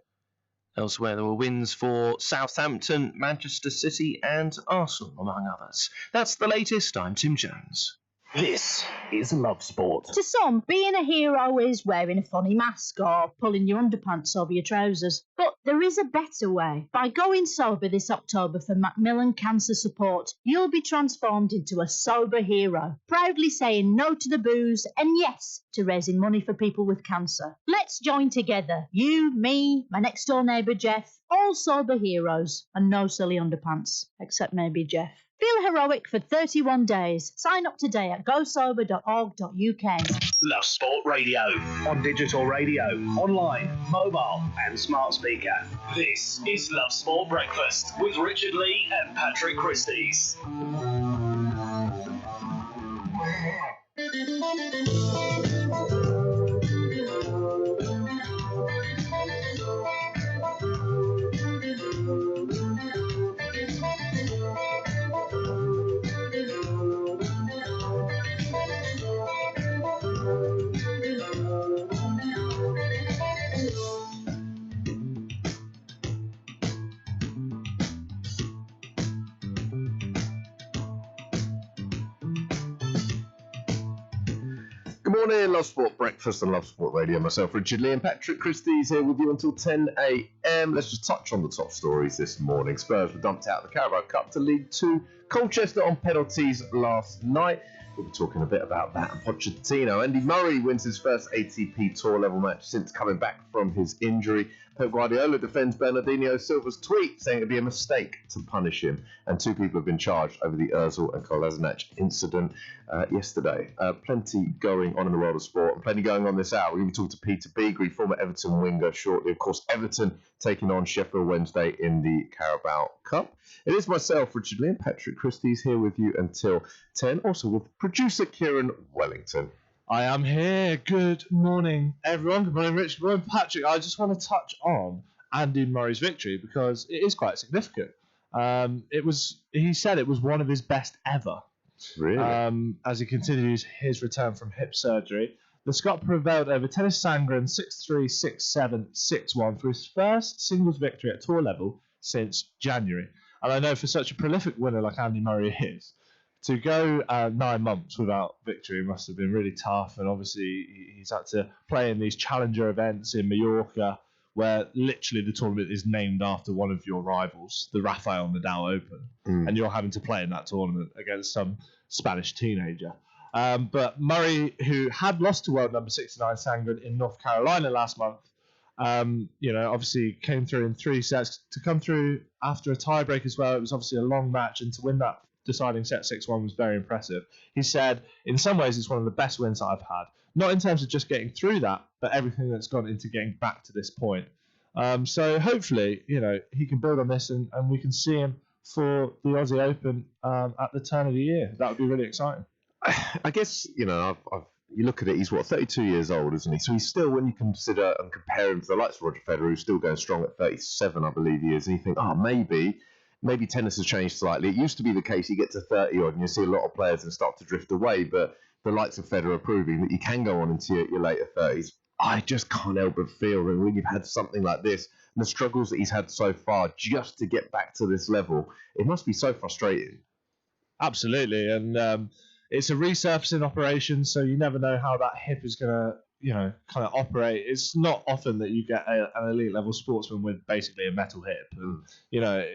Elsewhere, there were wins for Southampton, Manchester City and Arsenal, among others. That's the latest. I'm Tim Jones. This is Love Sport. To some, being a hero is wearing a funny mask or pulling your underpants over your trousers. But there is a better way. By going sober this October for Macmillan Cancer Support, you'll be transformed into a sober hero, proudly saying no to the booze and yes to raising money for people with cancer. Let's join together. You, me, my next door neighbour Jeff, all sober heroes, and no silly underpants, except maybe Jeff. Feel heroic for 31 days. Sign up today at gosober.org.uk. Love Sport Radio. On digital radio, online, mobile, and smart speaker. This is Love Sport Breakfast with Richard Lee and Patrick Christys. Good morning, Love Sport Breakfast and Love Sport Radio. Myself, Richard Lee, and Patrick Christys here with you until 10 a.m. Let's just touch on the top stories this morning. Spurs were dumped out of the Carabao Cup to League Two Colchester on penalties last night. We'll be talking a bit about that and Pochettino. Andy Murray wins his first ATP Tour level match since coming back from his injury. Pep Guardiola defends Bernardino Silva's tweet, saying it'd be a mistake to punish him. And two people have been charged over the Ozil and Kolasinac incident yesterday. Plenty going on in the world of sport and plenty going on this hour. We're going to talk to Peter Beagrie, former Everton winger, shortly. Of course, Everton taking on Sheffield Wednesday in the Carabao Cup. It is myself, Richard Lee, and Patrick Christys here with you until 10. Also with producer Kieran Wellington. I am here. Good morning, everyone. Good morning, Rich. Good morning, Patrick. I just want to touch on Andy Murray's victory because it is quite significant. He said it was one of his best ever. Really? As he continues his return from hip surgery. The Scot prevailed over Tennis Sangren 6-3, 6-7, 6-1 for his first singles victory at tour level since January. And I know for such a prolific winner like Andy Murray is, to go 9 months without victory must have been really tough. And obviously he's had to play in these challenger events in Mallorca, where literally the tournament is named after one of your rivals, the Rafael Nadal Open. And you're having to play in that tournament against some Spanish teenager. But Murray, who had lost to world number 69 Sangren in North Carolina last month, obviously came through in 3 sets. To come through after a tiebreak as well, it was obviously a long match, and to win that deciding set 6-1 was very impressive. He said, in some ways, it's one of the best wins I've had. Not in terms of just getting through that, but everything that's gone into getting back to this point. So hopefully, he can build on this and we can see him for the Aussie Open at the turn of the year. That would be really exciting. I guess, you look at it, he's 32 years old, isn't he? So he's still, when you consider and compare him to the likes of Roger Federer, who's still going strong at 37, I believe he is, and you think, maybe tennis has changed slightly. It used to be the case you get to 30 odd and you see a lot of players and start to drift away, but the likes of Federer are proving that you can go on into your later 30s. I just can't help but feel that when you've had something like this, and the struggles that he's had so far just to get back to this level, it must be so frustrating. Absolutely, and it's a resurfacing operation, so you never know how that hip is going to, kind of operate. It's not often that you get an elite level sportsman with basically a metal hip. And,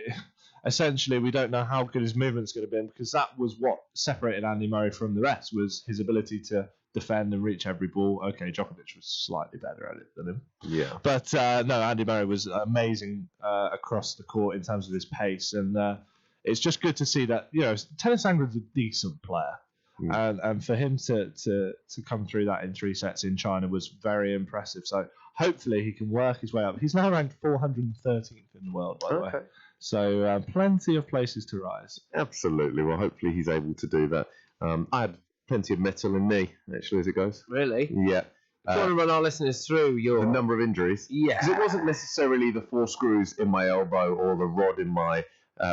essentially, we don't know how good his movement's going to be, because that was what separated Andy Murray from the rest, was his ability to defend and reach every ball. Okay, Djokovic was slightly better at it than him. Yeah. But, no, Andy Murray was amazing across the court in terms of his pace. And it's just good to see that, Tennis Sangren's a decent player. And for him to come through that in 3 sets in China was very impressive. So hopefully he can work his way up. He's now ranked 413th in the world, by the way. So plenty of places to rise. Absolutely. Well, hopefully he's able to do that. I had plenty of metal in me, actually, as it goes. Really? Yeah. Do you want to run our listeners through the number of injuries? Yeah. Because it wasn't necessarily the 4 screws in my elbow or the rod in my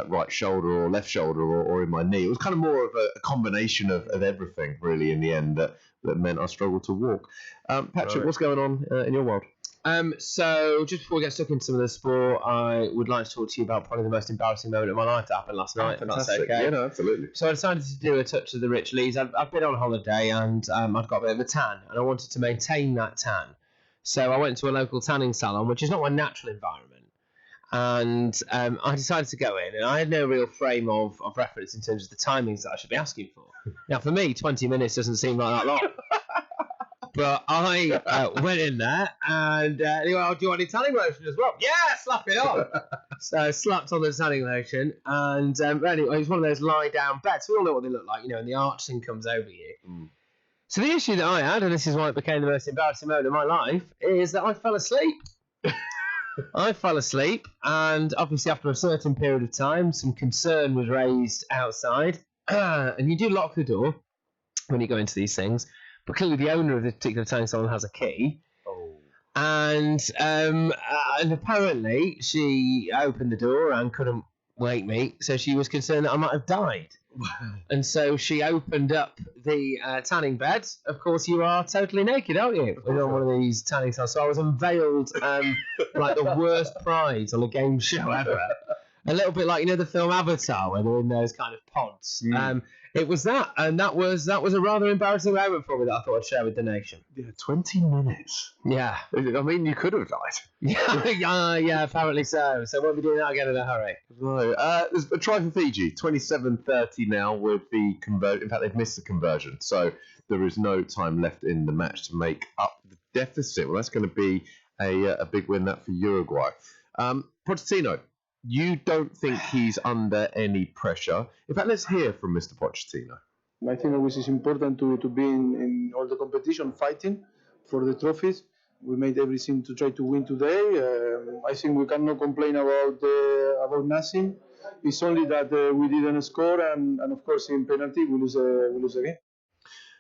right shoulder or left shoulder or in my knee. It was kind of more of a combination of everything, really, in the end, that meant I struggled to walk. Patrick, what's going on in your world? So just before we get stuck into some of the sport, I would like to talk to you about probably the most embarrassing moment of my life that happened last night. Fantastic. If that's okay. Yeah, no, absolutely. So I decided to do a touch of the Rich Lees. I've been on holiday and I'd got a bit of a tan, and I wanted to maintain that tan. So I went to a local tanning salon, which is not my natural environment. And I decided to go in, and I had no real frame of reference in terms of the timings that I should be asking for. Now, for me, 20 minutes doesn't seem like that long. But I went in there, and anyway, do you want any tanning lotion as well? Yeah, slap it on. So I slapped on the tanning lotion, and anyway, it was one of those lie-down beds. We all know what they look like, and the arch thing comes over you. So the issue that I had, and this is why it became the most embarrassing moment of my life, is that I fell asleep. I fell asleep, and obviously after a certain period of time, some concern was raised outside. And you do lock the door when you go into these things, but clearly the owner of this particular tanning salon has a key. And apparently she opened the door and couldn't wake me, so she was concerned that I might have died. And so she opened up the tanning bed. Of course, you are totally naked, aren't you? When you're on one of these tanning salons. So I was unveiled like the worst prize on a game show ever. A little bit like, the film Avatar, where they're in those kind of pods. It was that, and that was a rather embarrassing moment for me that I thought I'd share with the nation. Yeah, 20 minutes. Yeah. I mean, you could have died. Yeah, apparently so. So we'll be doing that again in a hurry. No, there's a try for Fiji, 27:30 now with the conversion. In fact, they've missed the conversion, so there is no time left in the match to make up the deficit. Well, that's going to be a big win that for Uruguay. Pochettino. You don't think he's under any pressure? In fact, let's hear from Mr. Pochettino. I think always it's important to be in all the competition, fighting for the trophies. We made everything to try to win today. I think we cannot complain about nothing. It's only that we didn't score, and of course in penalty we lose again.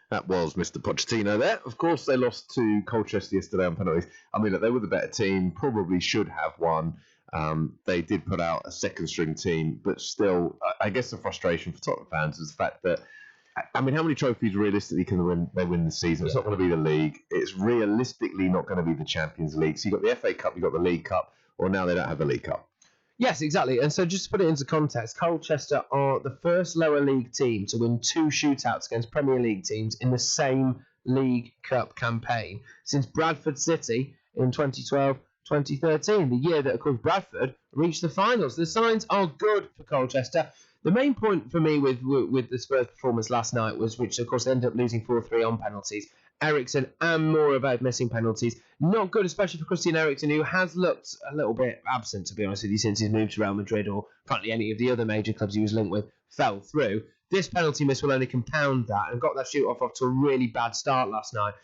That was Mr. Pochettino there. Of course, they lost to Colchester yesterday on penalties. I mean, look, they were the better team, probably should have won. They did put out a second-string team, but still, I guess the frustration for Tottenham fans is the fact that, I mean, how many trophies realistically can they win this season? It's not going to be the league. It's realistically not going to be the Champions League. So you've got the FA Cup, you've got the League Cup, or now they don't have the League Cup. Yes, exactly. And so just to put it into context, Colchester are the first lower league team to win 2 shootouts against Premier League teams in the same League Cup campaign since Bradford City in 2012-2013, the year that, of course, Bradford reached the finals. The signs are good for Colchester. The main point for me with the Spurs performance last night was, which, of course, they ended up losing 4-3 on penalties, Eriksen and Moura missing penalties. Not good, especially for Christian Eriksen, who has looked a little bit absent, to be honest with you, since he's moved to Real Madrid or frankly any of the other major clubs he was linked with fell through. This penalty miss will only compound that and got that shoot-off to a really bad start last night.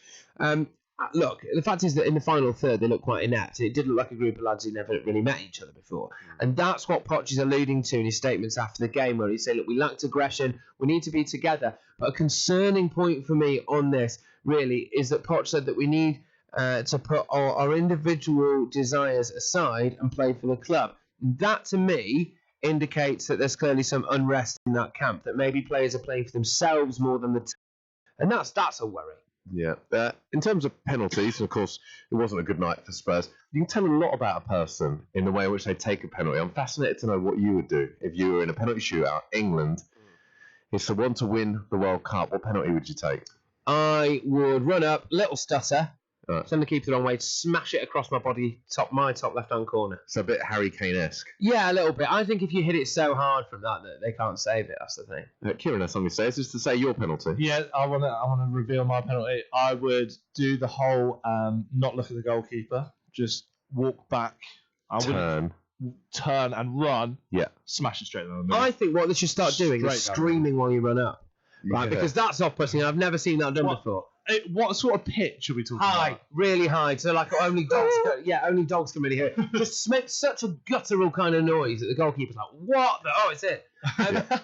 Look, the fact is that in the final third, they looked quite inept. It did look like a group of lads who never really met each other before. And that's what Poch is alluding to in his statements after the game, where he said, look, we lacked aggression, we need to be together. But a concerning point for me on this, really, is that Poch said that we need to put our individual desires aside and play for the club. That, to me, indicates that there's clearly some unrest in that camp, that maybe players are playing for themselves more than the team. And that's a worry. Yeah. In terms of penalties, of course, it wasn't a good night for Spurs. You can tell a lot about a person in the way in which they take a penalty. I'm fascinated to know what you would do if you were in a penalty shootout. England is the one to win the World Cup. What penalty would you take? I would run up, little stutter, send the keeper the wrong way, smash it across my body, my top left-hand corner. So a bit Harry Kane-esque. Yeah, a little bit. I think if you hit it so hard from that they can't save it, that's the thing. Kieran has something to say. It's just to say your penalty. Yeah, I want to reveal my penalty. I would do the whole not look at the goalkeeper, just walk back. Turn and run. Yeah. Smash it straight down the middle. I think what they should start doing is screaming while you run up. Right, because that's off-putting. I've never seen that done before. What sort of pitch are we talking about? High, really high. So like only dogs can really hear it. Just makes such a guttural kind of noise that the goalkeeper's like, what? It's it.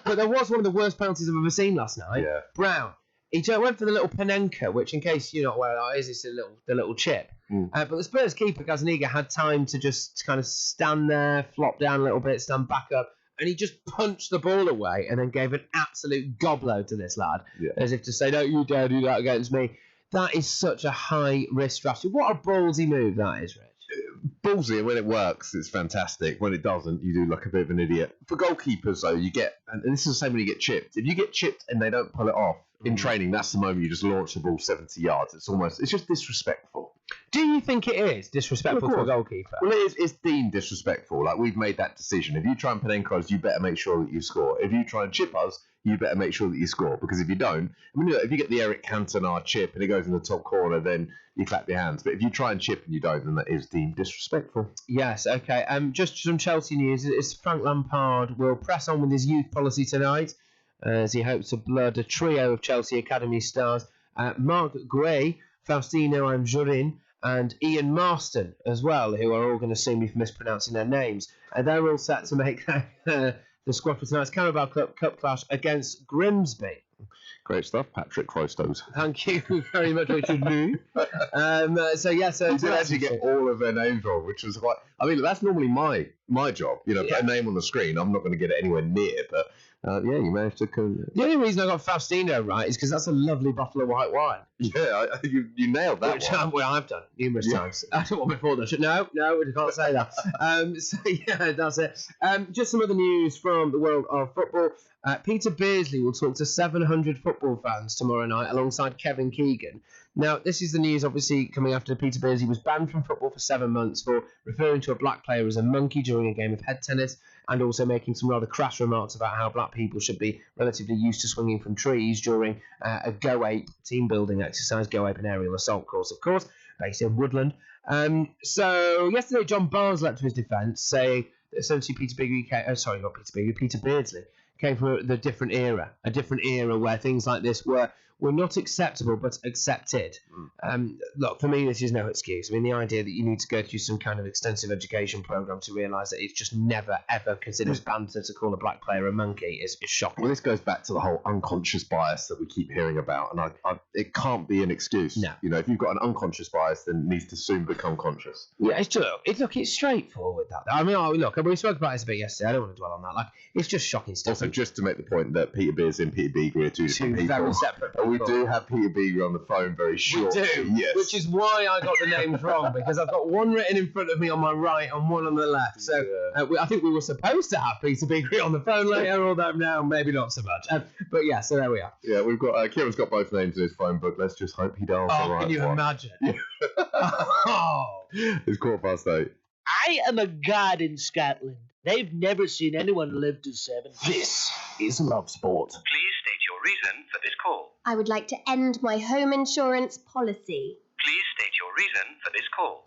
But there was one of the worst penalties I've ever seen last night. Yeah. Brown. He went for the little Panenka, which, in case you're not aware, is this the little chip. But the Spurs keeper, Gazaniga, had time to just kind of stand there, flop down a little bit, stand back up, and he just punched the ball away and then gave an absolute gobload to this lad, as if to say, don't you dare do that against me. That is such a high-risk strategy. What a ballsy move that is, Rich. Ballsy, and when it works, it's fantastic. When it doesn't, you do look a bit of an idiot. For goalkeepers, though, you get, and this is the same when you get chipped. If you get chipped and they don't pull it off, in training, that's the moment you just launch the ball 70 yards. It's just disrespectful. Do you think it is disrespectful to a goalkeeper? Well, it's deemed disrespectful. Like, we've made that decision. If you try and Panenka us, you better make sure that you score. If you try and chip us, you better make sure that you score. Because if you don't, I mean, if you get the Eric Cantona chip and it goes in the top corner, then you clap your hands. But if you try and chip and you don't, then that is deemed disrespectful. Yes, okay. Just some Chelsea news. Is Frank Lampard will press on with his youth policy tonight, as he hopes to blood a trio of Chelsea Academy stars, Mark Gray, Faustino Anjorin, and Ian Marston as well, who are all going to soon be mispronouncing their names. And they're all set to make the squad for tonight's Carabao Cup clash against Grimsby. Great stuff, Patrick Crostos. Thank you very much, Richard New. So you did actually get all of their names wrong, which was quite. I mean, that's normally my job. Put a name on the screen. I'm not going to get it anywhere near, but you managed to. The only reason I got Faustino right is because that's a lovely bottle of white wine. Yeah, you nailed that. Which I've done numerous times. I don't want before that. No, we can't say that. That's it. Just some other news from the world of football. Peter Beardsley will talk to 700 football fans tomorrow night alongside Kevin Keegan. Now, this is the news obviously coming after Peter Beardsley was banned from football for 7 months for referring to a black player as a monkey during a game of head tennis, and also making some rather crass remarks about how black people should be relatively used to swinging from trees during a Go Ape team building exercise. Go Ape, an aerial assault course, of course, based in Woodland. So yesterday, John Barnes leapt to his defence, saying that essentially Peter Beardsley came from a different era where things like this were were not acceptable but accepted. Look, for me, this is no excuse. I mean, the idea that you need to go through some kind of extensive education program to realise that it's just never, ever considered banter to call a black player a monkey is shocking. Well, this goes back to the whole unconscious bias that we keep hearing about, and it can't be an excuse. No. You know, if you've got an unconscious bias, then it needs to soon become conscious. Yeah, it's true. It's straightforward, that. I mean, look, we spoke about this a bit yesterday. I don't want to dwell on that. Like, it's just shocking stuff. Also, just to make the point that Peter Beers and Peter Beagley are two different people. Very separate people. And we do have Peter Beagley on the phone very shortly. We do, yes. which is why I got the names wrong, because I've got one written in front of me on my right and one on the left. So I think we were supposed to have Peter Beagley on the phone later, although now maybe not so much. But yeah, so there we are. Yeah, we've got Kieran's got both names in his phone book. Let's just hope he dials the right can you one. imagine? It's 8:15. I am a god in Scotland. They've never seen anyone live to 7. This is Love Sport. Please state your reason for this call. I would like to end my home insurance policy. Please state your reason for this call.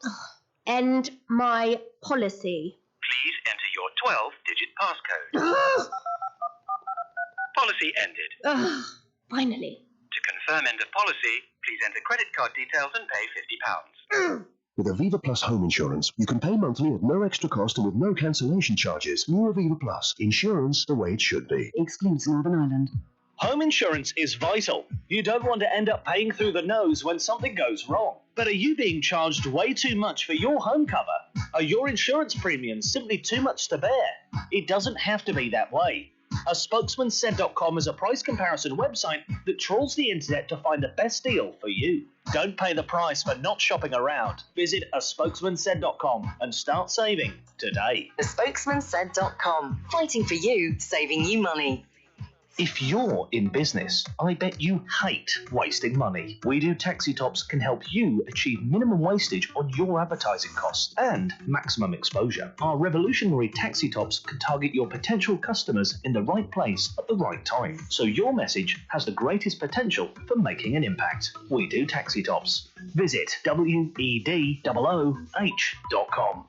End my policy. Please enter your 12-digit passcode. Policy ended. Finally. To confirm end of policy, please enter credit card details and pay £50. With Aviva Plus home insurance, you can pay monthly at no extra cost and with no cancellation charges. New Aviva Plus. Insurance the way it should be. Excludes Northern Ireland. Home insurance is vital. You don't want to end up paying through the nose when something goes wrong. But are you being charged way too much for your home cover? Are your insurance premiums simply too much to bear? It doesn't have to be that way. A spokesmansaid.com is a price comparison website that trawls the internet to find the best deal for you. Don't pay the price for not shopping around. Visit a spokesmansaid.com and start saving today. Spokesmansaid.com. Fighting for you, saving you money. If you're in business, I bet you hate wasting money. We Do Taxi Tops can help you achieve minimum wastage on your advertising costs and maximum exposure. Our revolutionary taxi tops can target your potential customers in the right place at the right time, so your message has the greatest potential for making an impact. We Do Taxi Tops. Visit WEDOOH.com.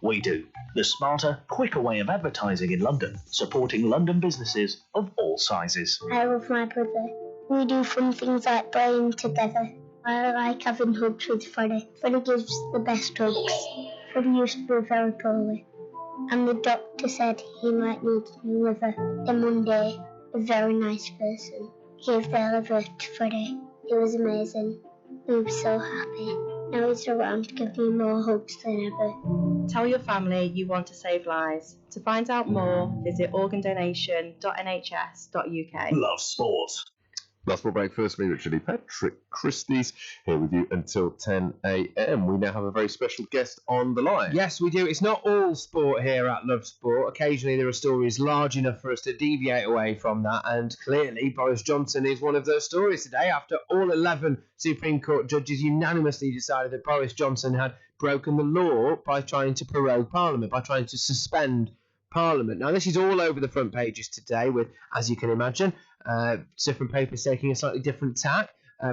We Do. The smarter, quicker way of advertising in London, supporting London businesses of all sizes. I love my brother. We do fun things like playing together. I like having hugs with Freddie. Freddie gives the best hugs. Freddie used to be very poorly, and the doctor said he might need a new liver. Then one day, a very nice person gave their liver to Freddie. It was amazing. We were so happy. Now he's around to give me more hugs than ever. Tell your family you want to save lives. To find out more, visit organdonation.nhs.uk. Love sport. Last Sport break. First, me, Richard E. Patrick Christys, here with you until 10 a.m. We now have a very special guest on the line. Yes, we do. It's not all sport here at Love Sport. Occasionally there are stories large enough for us to deviate away from that, and clearly Boris Johnson is one of those stories today, after all 11 Supreme Court judges unanimously decided that Boris Johnson had broken the law by trying to prorogue Parliament, by trying to suspend Parliament. Now, this is all over the front pages today with, as you can imagine, different papers taking a slightly different tack.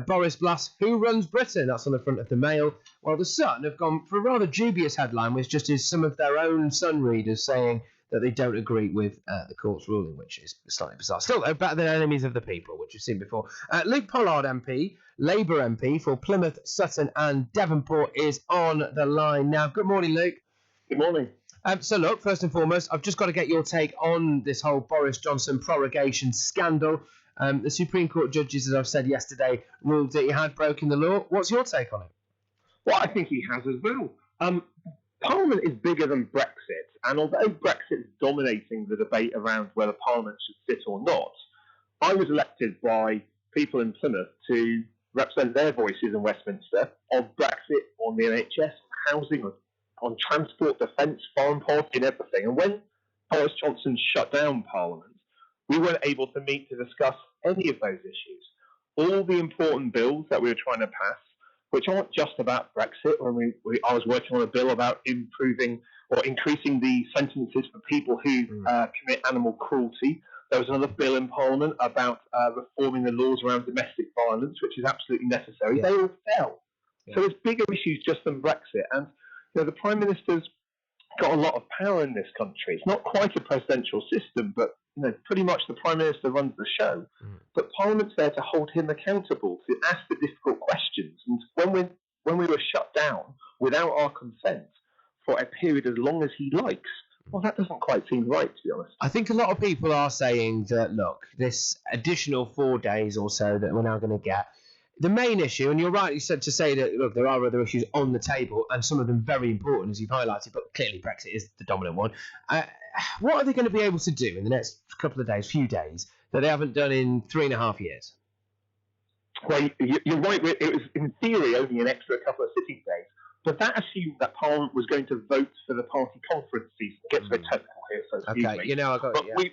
Boris blasts "Who runs Britain?" That's on the front of the Mail. While the Sun have gone for a rather dubious headline, which just is some of their own Sun readers saying that they don't agree with the court's ruling, which is slightly bizarre. Still, though, better than enemies of the people, which we've seen before. Luke Pollard MP, Labour MP for Plymouth, Sutton and Devonport, is on the line now. Good morning, Luke. Good morning. So look, first and foremost, I've just got to get your take on this whole Boris Johnson prorogation scandal. The Supreme Court judges, as I've said yesterday, ruled that he had broken the law. What's your take on it? Well, I think he has as well. Parliament is bigger than Brexit, and although Brexit is dominating the debate around whether Parliament should sit or not, I was elected by people in Plymouth to represent their voices in Westminster on Brexit, on the NHS, housing, on transport, defence, foreign policy and everything. And when Boris Johnson shut down Parliament, we weren't able to meet to discuss any of those issues. All the important bills that we were trying to pass, which aren't just about Brexit, I was working on a bill about improving or increasing the sentences for people who commit animal cruelty. There was another bill in Parliament about reforming the laws around domestic violence, which is absolutely necessary. Yeah. They all fell. Yeah. So there's bigger issues just than Brexit. And the Prime Minister's got a lot of power in this country. It's not quite a presidential system, but pretty much the Prime Minister runs the show. But Parliament's there to hold him accountable, to ask the difficult questions. And when we were shut down without our consent for a period as long as he likes, well, that doesn't quite seem right, to be honest. I think a lot of people are saying that, look, this additional 4 days or so that we're now going to get, the main issue, and you're right, you said to say that, look, there are other issues on the table, and some of them very important, as you've highlighted, but clearly Brexit is the dominant one. What are they going to be able to do in the next couple of days, few days, that they haven't done in 3.5 years? Well, you're right. It was, in theory, only an extra couple of sitting days. But that assumed that Parliament was going to vote for the party conference season. It gets a bit technical here, so excuse me. I got it, yeah.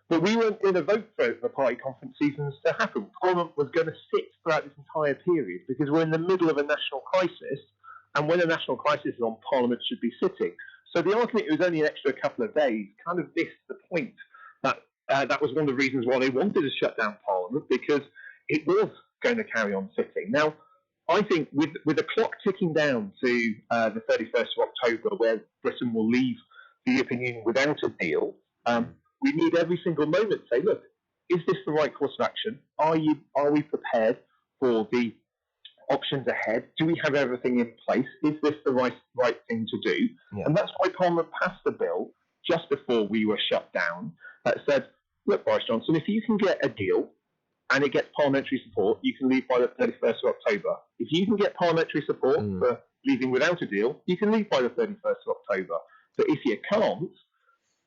But we weren't going to vote for the party conference seasons to happen. Parliament was going to sit throughout this entire period because we're in the middle of a national crisis, and when a national crisis is on, Parliament should be sitting. So the argument it was only an extra couple of days kind of missed the point that that was one of the reasons why they wanted to shut down Parliament, because it was going to carry on sitting. Now, I think with the clock ticking down to the 31st of October, where Britain will leave the European Union without a deal, we need every single moment to say, look, is this the right course of action? Are we prepared for the options ahead? Do we have everything in place? Is this the right thing to do? Yeah. And that's why Parliament passed the bill just before we were shut down that said, look, Boris Johnson, if you can get a deal and it gets parliamentary support, you can leave by the 31st of October. If you can get parliamentary support for leaving without a deal, you can leave by the 31st of October. But if you can't,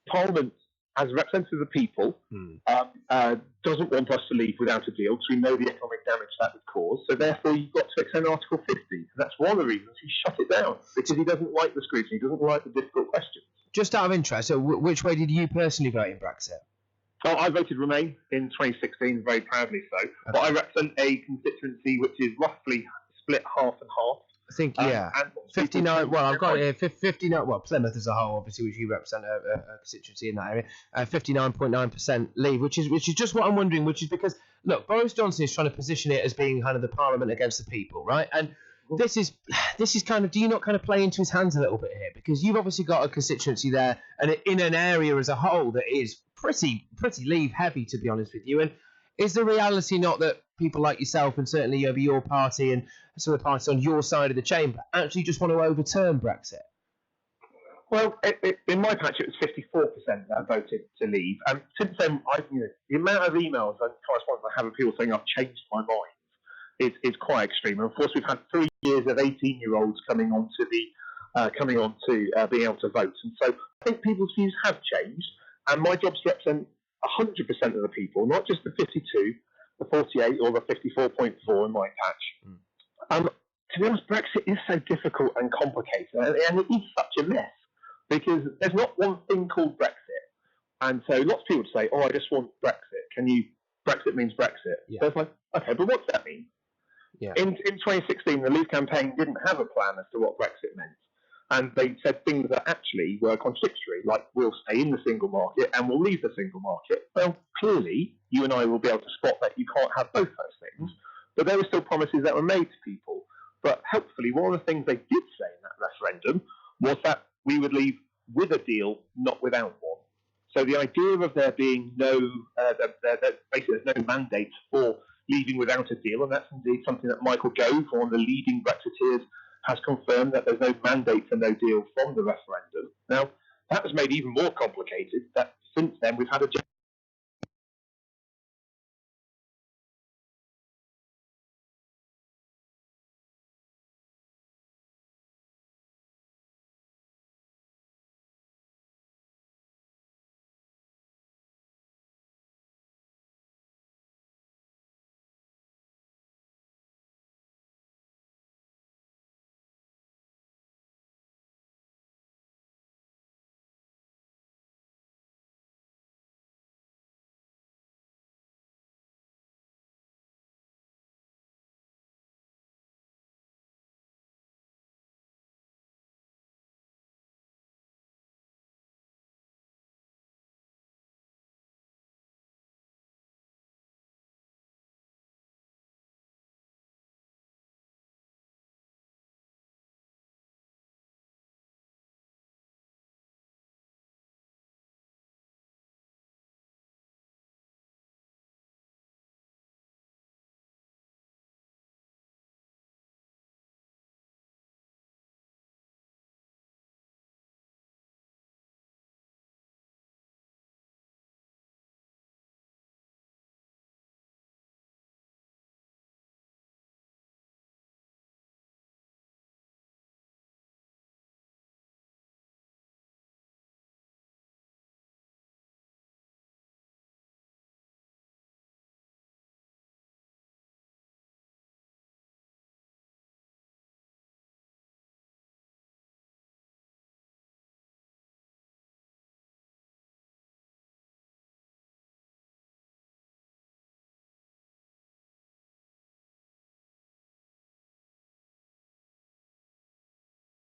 Parliament, as a representative of the people, doesn't want us to leave without a deal because we know the economic damage that would cause. So therefore, you've got to extend Article 50. And that's one of the reasons he shut it down, because he doesn't like the scrutiny, he doesn't like the difficult questions. Just out of interest, so which way did you personally vote in Brexit? Oh, I voted Remain in 2016, very proudly so. Okay. But I represent a constituency which is roughly split half and half. I think, yeah. 59, well, I've got it here, 59, well, Plymouth as a whole, obviously, which you represent a constituency in that area, 59.9% leave, which is just what I'm wondering, which is because, look, Boris Johnson is trying to position it as being kind of the Parliament against the people, right? And this is kind of, do you not kind of play into his hands a little bit here? Because you've obviously got a constituency there, and in an area as a whole that is pretty leave heavy, to be honest with you. And is the reality not that people like yourself and certainly over your party and some of the parties on your side of the chamber actually just want to overturn Brexit? Well, in my patch, it was 54% that voted to leave. And since then, the amount of emails and correspondence I have of people saying I've changed my mind is quite extreme. And of course, we've had 3 years of 18-year-olds coming on to being able to vote. And so I think people's views have changed. And my job's to represent 100% of the people, not just the 52, the 48, or the 54.4 in my patch. To be honest, Brexit is so difficult and complicated, and it is such a mess, because there's not one thing called Brexit. And so lots of people say, I just want Brexit. Brexit means Brexit. Yeah. So it's like, okay, but what's that mean? Yeah. In 2016, the Leave campaign didn't have a plan as to what Brexit meant. And they said things that actually were contradictory, like we'll stay in the single market and we'll leave the single market. Well, clearly, you and I will be able to spot that you can't have both those things. But there were still promises that were made to people. But hopefully, one of the things they did say in that referendum was that we would leave with a deal, not without one. So the idea of there being basically there's no mandate for leaving without a deal, and that's indeed something that Michael Gove, one of the leading Brexiteers, has confirmed, that there's no mandate for no deal from the referendum. Now, that was made even more complicated, that since then we've had a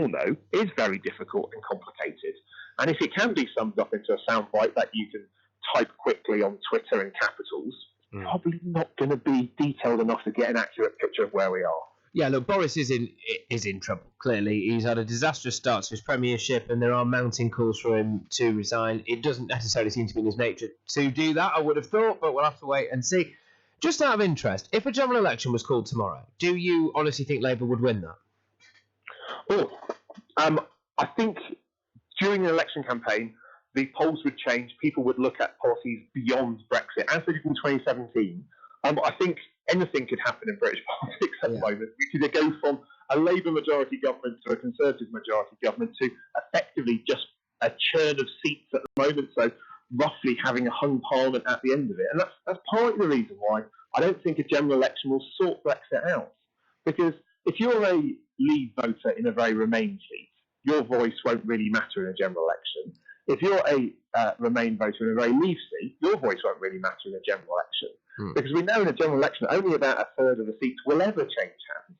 all know, is very difficult and complicated. And if it can be summed up into a soundbite that you can type quickly on Twitter in capitals, probably not going to be detailed enough to get an accurate picture of where we are. Yeah, look, Boris is in trouble, clearly. He's had a disastrous start to his premiership, and there are mounting calls for him to resign. It doesn't necessarily seem to be in his nature to do that, I would have thought, but we'll have to wait and see. Just out of interest, if a general election was called tomorrow, do you honestly think Labour would win that? I think during an election campaign, the polls would change. People would look at policies beyond Brexit. As they did in 2017, I think anything could happen in British politics at the moment. We could go from a Labour majority government to a Conservative majority government to effectively just a churn of seats at the moment, so roughly having a hung parliament at the end of it. And that's part of the reason why I don't think a general election will sort Brexit out. Because if you're a Leave voter in a very Remain seat, your voice won't really matter in a general election. If you're a Remain voter in a very Leave seat, your voice won't really matter in a general election. Because we know in a general election, only about a third of the seats will ever change hands.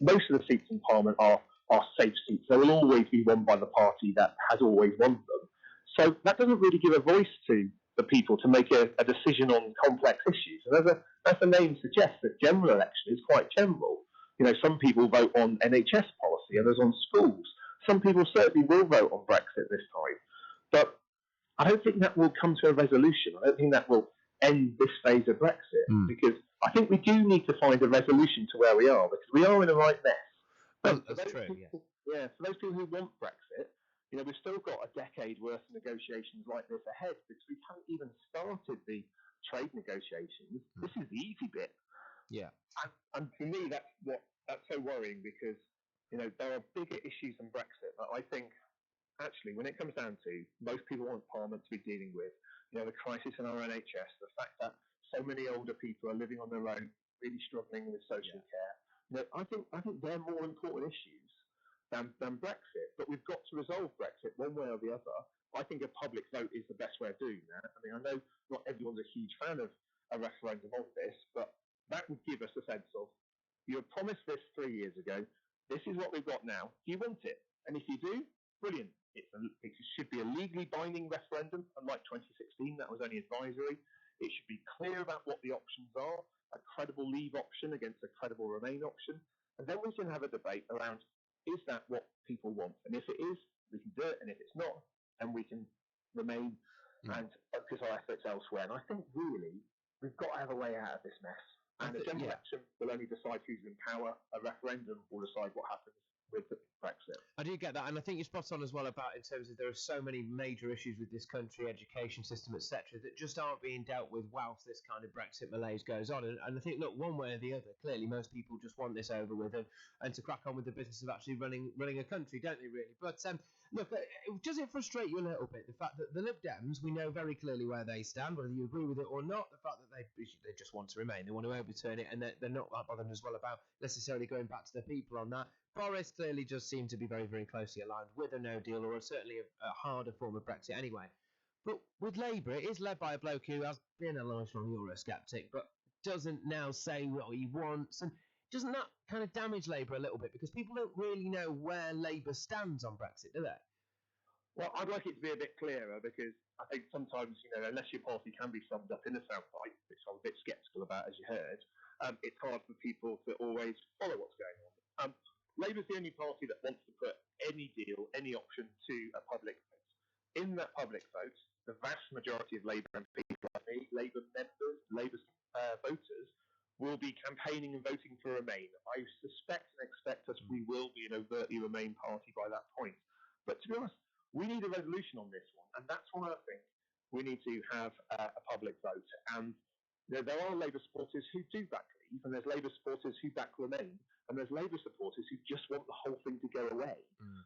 Most of the seats in Parliament are safe seats. They will always be won by the party that has always won them. So that doesn't really give a voice to the people to make a decision on complex issues. And as the name suggests, that general election is quite general. You know, some people vote on NHS policy, others on schools. Some people certainly will vote on Brexit this time. But I don't think that will come to a resolution. I don't think that will end this phase of Brexit, because I think we do need to find a resolution to where we are, because we are in a right mess. Well, that's true, yeah. For those people who want Brexit, you know, we've still got a decade worth of negotiations like this ahead, because we haven't even started the trade negotiations. This is the easy bit. Yeah. And for me, that's so worrying, because, you know, there are bigger issues than Brexit that I think, actually, when it comes down to, most people want Parliament to be dealing with, you know, the crisis in our NHS, the fact that so many older people are living on their own, really struggling with social care. You know, I think they're more important issues than Brexit. But we've got to resolve Brexit one way or the other. I think a public vote is the best way of doing that. I mean, I know not everyone's a huge fan of a referendum on this, but that would give us a sense of, you were promised this 3 years ago. This is what we've got now. Do you want it? And if you do, brilliant. It should be a legally binding referendum, unlike 2016, that was only advisory. It should be clear about what the options are, a credible Leave option against a credible Remain option, and then we can have a debate around, is that what people want? And if it is, we can do it, and if it's not, then we can remain and focus our efforts elsewhere. And I think, really, we've got to have a way out of this mess. And a general election will only decide who's in power. A referendum will decide what happens with Brexit. I do get that, and I think you're spot on as well about, in terms of, there are so many major issues with this country, education system, etc., that just aren't being dealt with whilst this kind of Brexit malaise goes on. And I think, look, one way or the other, clearly most people just want this over with and to crack on with the business of actually running a country, don't they, really? But look, does it frustrate you a little bit, the fact that the Lib Dems, we know very clearly where they stand, whether you agree with it or not, the fact that they just want to remain, they want to overturn it, and they're not that bothered as well about necessarily going back to the people on that. Boris clearly just seemed to be very, very closely aligned with a no deal, or certainly a harder form of Brexit anyway. But with Labour, it is led by a bloke who has been a lifelong Eurosceptic, but doesn't now say what he wants. And doesn't that kind of damage Labour a little bit? Because people don't really know where Labour stands on Brexit, do they? Well, I'd like it to be a bit clearer, because I think sometimes, you know, unless your party can be summed up in a soundbite, which I'm a bit sceptical about, as you heard, it's hard for people to always follow what's going on. Labour's the only party that wants to put any deal, any option to a public vote. In that public vote, the vast majority of Labour MPs, like me, Labour members, Labour voters, will be campaigning and voting for Remain. I suspect and expect us we will be an overtly Remain party by that point. But to be honest, we need a resolution on this one, and that's why I think we need to have a public vote. And you know, there are Labour supporters who do back Leave, and there's Labour supporters who back Remain, and there's Labour supporters who just want the whole thing to go away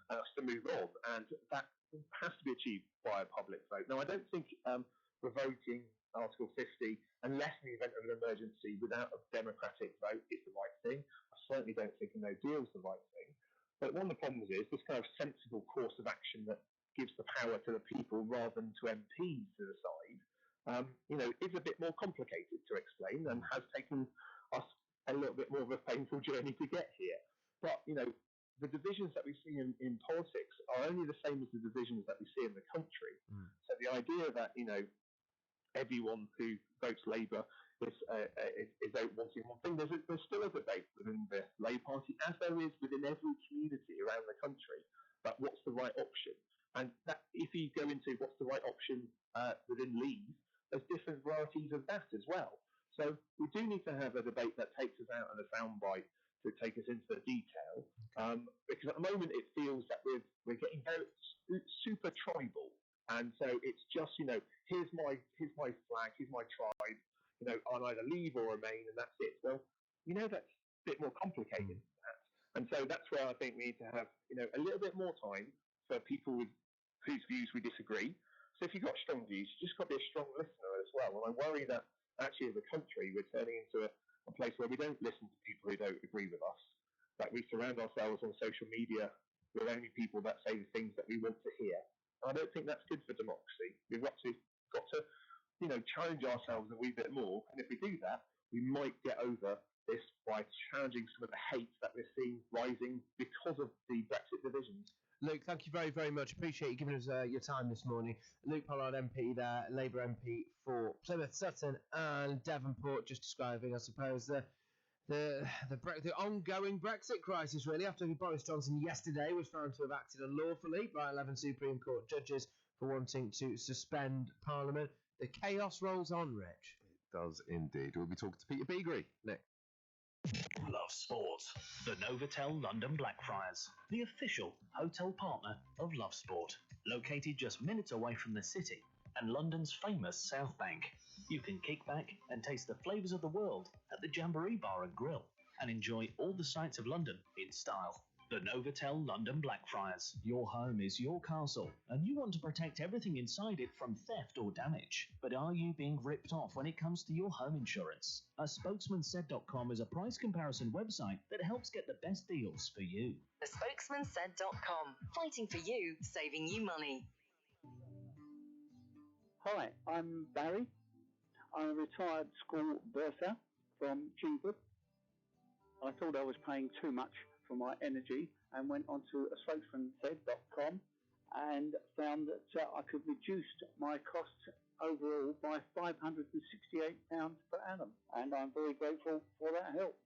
and us to move on, and that has to be achieved by a public vote. Now, I don't think revoking Article 50, unless in the event of an emergency without a democratic vote, is the right thing. I certainly don't think a no deal is the right thing. But one of the problems is this kind of sensible course of action that gives the power to the people rather than to MPs to decide, you know, is a bit more complicated to explain and has taken us a little bit more of a painful journey to get here. But, you know, the divisions that we see in politics are only the same as the divisions that we see in the country. So the idea that, everyone who votes Labour is out wanting one thing, there's still a debate within the Labour Party, as there is within every community around the country, about what's the right option. And that if you go into what's the right option within Leave, there's different varieties of that as well. So we do need to have a debate that takes us out on a soundbite to take us into the detail, because at the moment it feels that we're getting very super tribal, and so it's just here's my flag, here's my tribe, I'm either Leave or Remain, and that's it. Well, that's a bit more complicated than that, and so that's where I think we need to have a little bit more time for people whose views we disagree. So if you've got strong views, you just got to be a strong listener as well. And I worry that actually as a country we're turning into a place where we don't listen to people who don't agree with us, that we surround ourselves on social media with only people that say the things that we want to hear. I don't think that's good for democracy. We've got to challenge ourselves a wee bit more, and if we do that, we might get over this by challenging some of the hate that we're seeing rising because of the Brexit divisions. Luke, thank you very, very much. Appreciate you giving us your time this morning. Luke Pollard, MP there, Labour MP for Plymouth, Sutton and Devonport, just describing, I suppose, the ongoing Brexit crisis, really, after Boris Johnson yesterday was found to have acted unlawfully by 11 Supreme Court judges for wanting to suspend Parliament. The chaos rolls on, Rich. It does indeed. We'll be talking to Peter Beagrie next. Love Sport. The Novotel London Blackfriars, the official hotel partner of Love Sport. Located just minutes away from the city and London's famous South Bank. You can kick back and taste the flavours of the world at the Jamboree Bar and Grill and enjoy all the sights of London in style. The Novotel London Blackfriars. Your home is your castle, and you want to protect everything inside it from theft or damage. But are you being ripped off when it comes to your home insurance? A spokesmansaid.com is a price comparison website that helps get the best deals for you. Spokesmansaid.com. Fighting for you, saving you money. Hi, I'm Barry. I'm a retired school bursar from Chingford. I thought I was paying too much for my energy and went onto a spokesmansaid.com and found that I could reduce my costs overall by £568 per annum, and I'm very grateful for that help.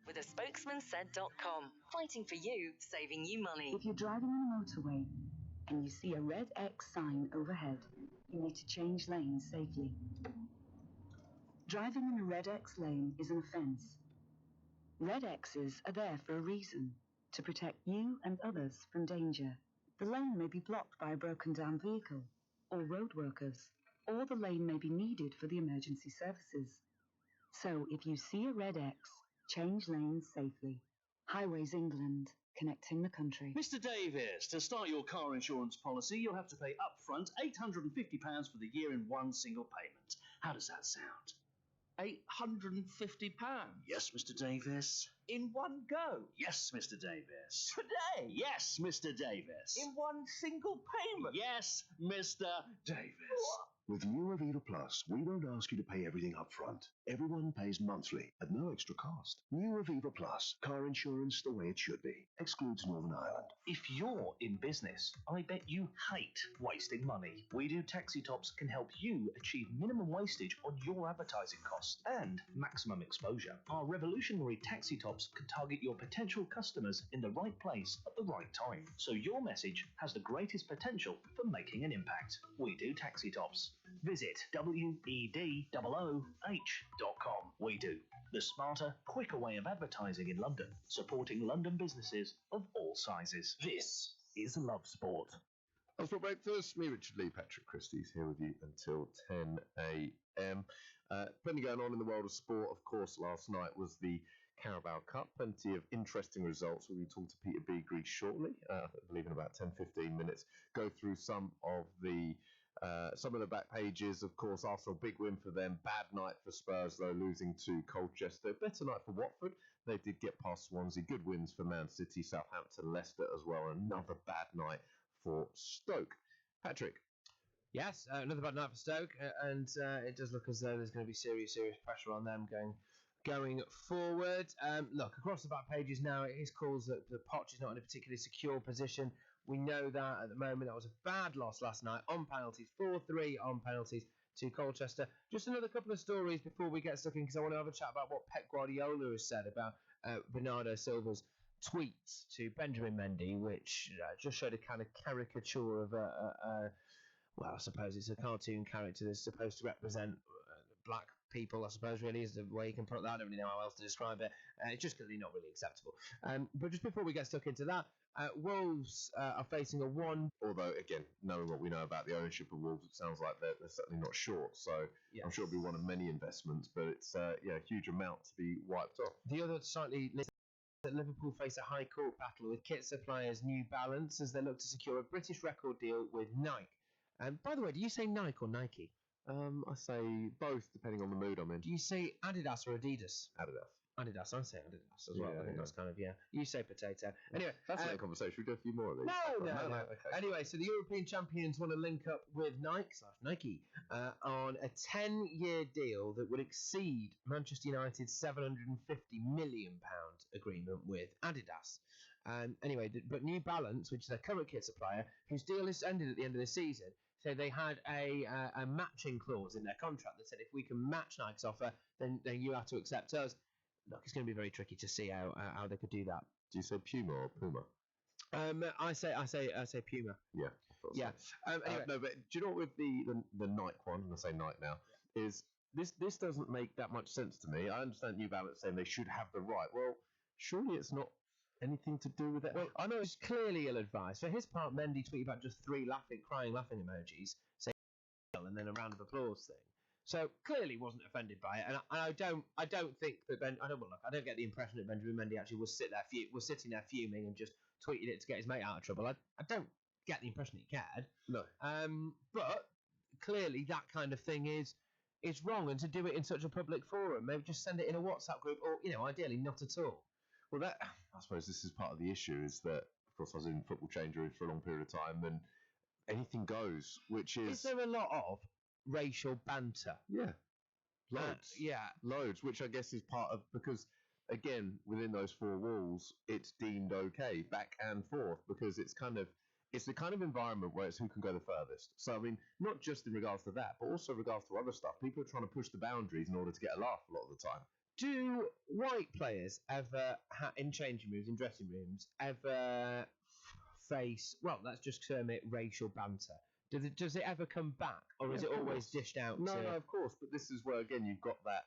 With spokesmansaid.com. Fighting for you, saving you money. If you're driving on a motorway and you see a red X sign overhead, you need to change lanes safely. Driving in a red X lane is an offence. Red X's are there for a reason, to protect you and others from danger. The lane may be blocked by a broken down vehicle or road workers, or the lane may be needed for the emergency services. So if you see a red X, change lanes safely. Highways England, connecting the country. Mr. Davis, to start your car insurance policy, you'll have to pay upfront £850 for the year in one single payment. How does that sound? £850? Yes, Mr. Davis. In one go? Yes, Mr. Davis. Today? Yes, Mr. Davis. In one single payment? Yes, Mr. Davis. With new Aviva Plus, we don't ask you to pay everything up front. Everyone pays monthly at no extra cost. New Aviva Plus, car insurance the way it should be. Excludes Northern Ireland. If you're in business, I bet you hate wasting money. We Do Taxi Tops can help you achieve minimum wastage on your advertising costs and maximum exposure. Our revolutionary taxi tops can target your potential customers in the right place at the right time, so your message has the greatest potential for making an impact. We Do Taxi Tops. Visit WEDOOH.com. We Do, the smarter, quicker way of advertising in London, supporting London businesses of all sizes. This is Love Sport. Love Sport Breakfast. Me, Richard Lee, Patrick Christys here with you until 10 a.m. Plenty going on in the world of sport. Of course, last night was the Carabao Cup. Plenty of interesting results. We'll be talking to Peter Beagrie shortly. I believe in about 10-15 minutes. Go through some of the back pages. Of course, Arsenal, big win for them. Bad night for Spurs, though, losing to Colchester. Better night for Watford. They did get past Swansea. Good wins for Man City, Southampton, Leicester as well. Another bad night for Stoke. Patrick. Yes, another bad night for Stoke, and it does look as though there's going to be serious pressure on them going forward. Look, across the back pages now, it is calls that Poch is not in a particularly secure position. We know that at the moment. That was a bad loss last night on penalties, 4-3 on penalties to Colchester. Just another couple of stories before we get stuck in, because I want to have a chat about what Pep Guardiola has said about Bernardo Silva's tweets to Benjamin Mendy, which just showed a kind of caricature of well, I suppose it's a cartoon character that's supposed to represent black people, I suppose, really, is the way you can put that. I don't really know how else to describe it. It's just clearly not really acceptable. But just before we get stuck into that, Wolves are facing a 1. Although, again, knowing what we know about the ownership of Wolves, it sounds like they're certainly not short. So yes. I'm sure it'll be one of many investments, but it's a huge amount to be wiped off. The other slightly that Liverpool face a high court battle with kit suppliers New Balance as they look to secure a British record deal with Nike. And by the way, do you say Nike or Nike? I say both, depending on the mood I'm in. Do you say Adidas or Adidas? Adidas. Adidas, I say Adidas as well. I think that's kind of, You say potato. Anyway. That's a conversation. We do a few more of these. No. Okay. Anyway, so the European champions want to link up with Nike on a 10-year deal that would exceed Manchester United's £750 million agreement with Adidas. Anyway, but New Balance, which is their current kit supplier, whose deal is ended at the end of the season, so they had a matching clause in their contract that said if we can match Nike's offer, then you have to accept us. Look, it's going to be very tricky to see how they could do that. Do you say Puma or Puma? I say Puma. Yeah. Yeah. Anyway. No, but do you know what with the Nike one? I'm going to say Nike now. Is this doesn't make that much sense to me. I understand New Balance saying they should have the right. Well, surely it's not anything to do with it. Well, I know it's clearly ill-advised. For his part, Mendy tweeted about just 3 crying laughing emojis, saying and then a round of applause thing. So clearly wasn't offended by it, and I don't think that I don't get the impression that Benjamin Mendy actually was sitting there fuming and just tweeted it to get his mate out of trouble. I don't get the impression he cared. No. But clearly that kind of thing is wrong, and to do it in such a public forum, maybe just send it in a WhatsApp group, or ideally not at all. Well, I suppose this is part of the issue, is that, of course, I was in football change room for a long period of time, and anything goes, which is... Is there a lot of racial banter? Yeah. Loads. Loads, which I guess is part of... Because, again, within those 4 walls, it's deemed okay, back and forth, because it's the kind of environment where it's who can go the furthest. So, I mean, not just in regards to that, but also in regards to other stuff. People are trying to push the boundaries in order to get a laugh a lot of the time. Do white players ever, in changing rooms, in dressing rooms, ever face, well, let's just term it racial banter? Does it ever come back, or is it always dished out? No, of course, but this is where, again, you've got that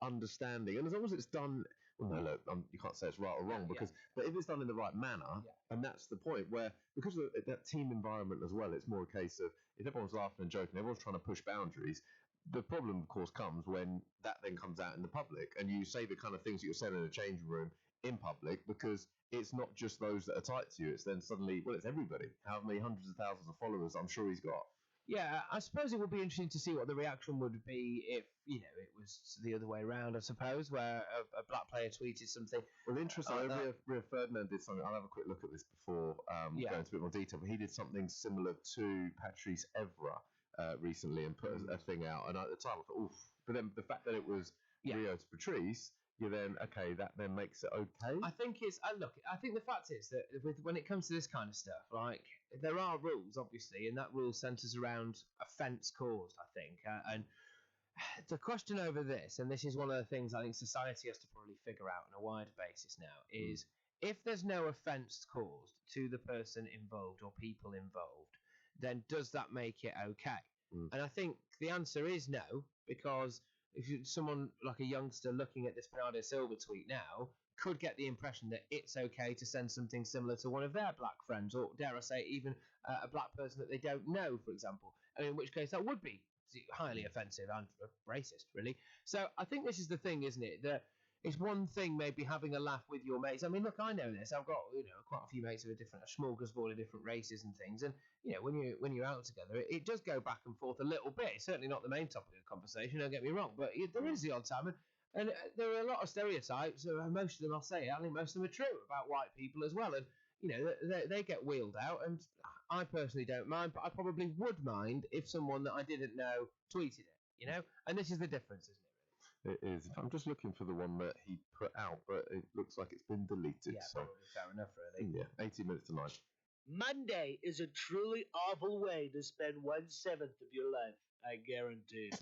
understanding. And as long as it's done, well, no, look, you can't say it's right or wrong, but if it's done in the right manner, and that's the point, where, because of that team environment as well, it's more a case of, if everyone's laughing and joking, everyone's trying to push boundaries, the problem, of course, comes when that then comes out in the public, and you say the kind of things that you're saying in a changing room in public, because it's not just those that are tight to you, it's then suddenly, well, it's everybody. How many hundreds of thousands of followers I'm sure he's got. Yeah, I suppose it would be interesting to see what the reaction would be if, it was the other way around, I suppose, where a black player tweeted something. Well, interesting. Rio Ferdinand did something. I'll have a quick look at this before going into a bit more detail, but he did something similar to Patrice Evra recently and put a thing out, and at the time I thought, oof. But then the fact that it was Rio to Patrice, that then makes it okay. I think I think the fact is that when it comes to this kind of stuff, like, there are rules, obviously, and that rule centres around offence caused, I think. And the question over this, and this is one of the things I think society has to probably figure out on a wider basis now, is if there's no offence caused to the person involved or people involved, then does that make it okay? And I think the answer is no, because if someone like a youngster looking at this Bernardo Silva tweet now could get the impression that it's okay to send something similar to one of their black friends, or dare I say even a black person that they don't know, for example, and in which case that would be highly offensive and racist, really. So I think this is the thing, isn't it, that it's one thing maybe having a laugh with your mates. I mean, look, I know this. I've got quite a few mates who are different, a smorgasbord of different races and things. And when you're out together, it does go back and forth a little bit. It's certainly not the main topic of conversation. Don't get me wrong, but there is the odd time, and there are a lot of stereotypes. Most of them, I'll say, I think most of them are true about white people as well. And they get wheeled out, and I personally don't mind, but I probably would mind if someone that I didn't know tweeted it. And this is the difference, isn't it? It is. I'm just looking for the one that he put out, but it looks like it's been deleted. Yeah, so probably fair enough, really. yeah, 18 minutes to 9. Monday is a truly awful way to spend 1/7 of your life, I guarantee.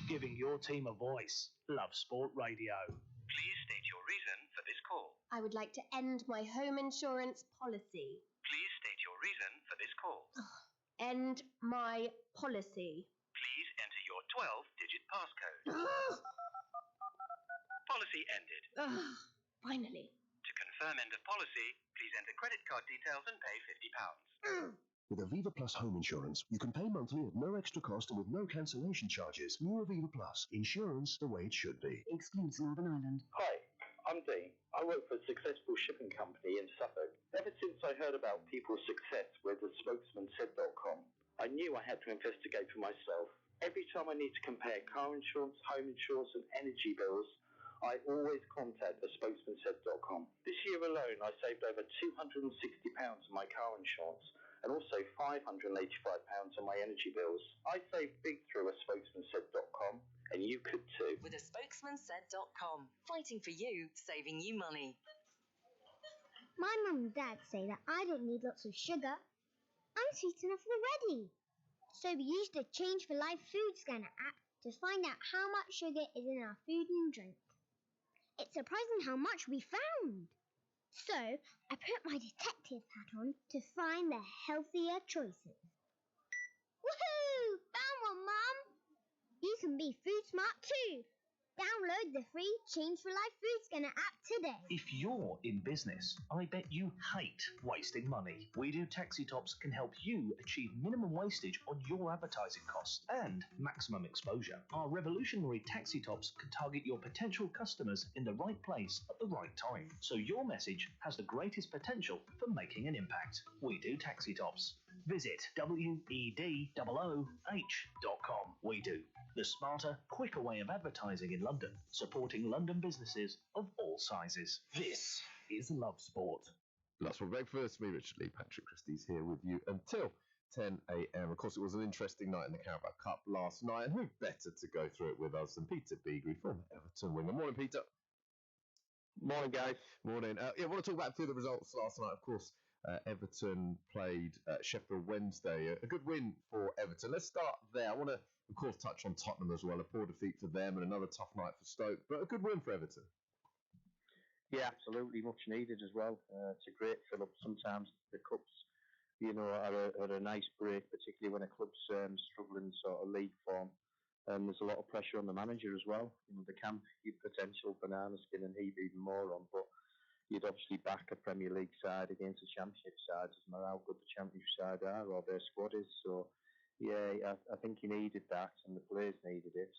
Giving your team a voice. Love Sport Radio. Please state your reason for this call. I would like to end my home insurance policy. Please state your reason for this call. End my policy. Please enter your 12-digit passcode. Policy ended. Finally. To confirm end of policy, please enter credit card details and pay £50. With Aviva Plus home insurance, you can pay monthly at no extra cost and with no cancellation charges. New Aviva Plus. Insurance the way it should be. Excludes Northern Ireland. Hi, I'm Dean. I work for a successful shipping company in Suffolk. Ever since I heard about people's success with the spokesmansaid.com, I knew I had to investigate for myself. Every time I need to compare car insurance, home insurance and energy bills, I always contact the spokesmansaid.com. This year alone, I saved over £260 on my car insurance and also £585 on my energy bills. I saved big through a spokesmansaid.com, and you could too. With a spokesmansaid.com. Fighting for you, saving you money. My mum and dad say that I don't need lots of sugar. I'm sweet enough already. So we used the Change for Life food scanner app to find out how much sugar is in our food and drink. It's surprising how much we found. So I put my detective hat on to find the healthier choices. Woohoo! Found one, Mum! You can be food smart too. Download the free Change for Life food scanner app today. If you're in business, I bet you hate wasting money. We Do Taxi Tops can help you achieve minimum wastage on your advertising costs and maximum exposure. Our revolutionary taxi tops can target your potential customers in the right place at the right time, so your message has the greatest potential for making an impact. We Do Taxi Tops. Visit WEDOOH.com. We Do. The smarter, quicker way of advertising in London, supporting London businesses of all sizes. This is Love Sport. Love Sport Breakfast. Me, Richard Lee, Patrick Christys here with you until 10 a.m. Of course, it was an interesting night in the Carabao Cup last night, and who better to go through it with us than Peter Beagrie from Everton winger. Morning, Peter. Morning, guys. Morning. I want to talk about a few of the results last night. Of course, Everton played Sheffield Wednesday. A good win for Everton. Let's start there. I want to, of course, touch on Tottenham as well. A poor defeat for them and another tough night for Stoke, but a good win for Everton. Yeah, absolutely. Much needed as well. It's a great fill-up. Sometimes the cups, are a nice break, particularly when a club's struggling sort of league form. There's a lot of pressure on the manager as well. They can keep potential banana skin and heap even more on, but you'd obviously back a Premier League side against a Championship side. Doesn't matter how good the Championship side are or their squad is. So, yeah, I think he needed that, and the players needed it.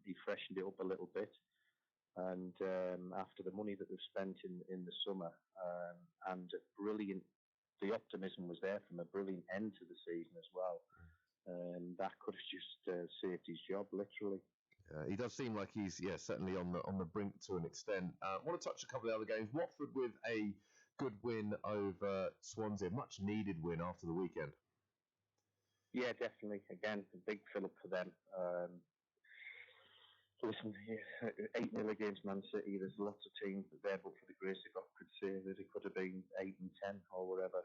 He freshened it up a little bit. And after the money that they've spent in the summer, and the optimism was there from a brilliant end to the season as well. That could have just saved his job, literally. He does seem like he's certainly on the brink to an extent. I want to touch a couple of other games. Watford with a good win over Swansea, much needed win after the weekend. Yeah, definitely. Again, a big fill-up for them. Listen, 8-0 against Man City. There's lots of teams there, but for the grace of God, could say that it could have been 8-10 or whatever.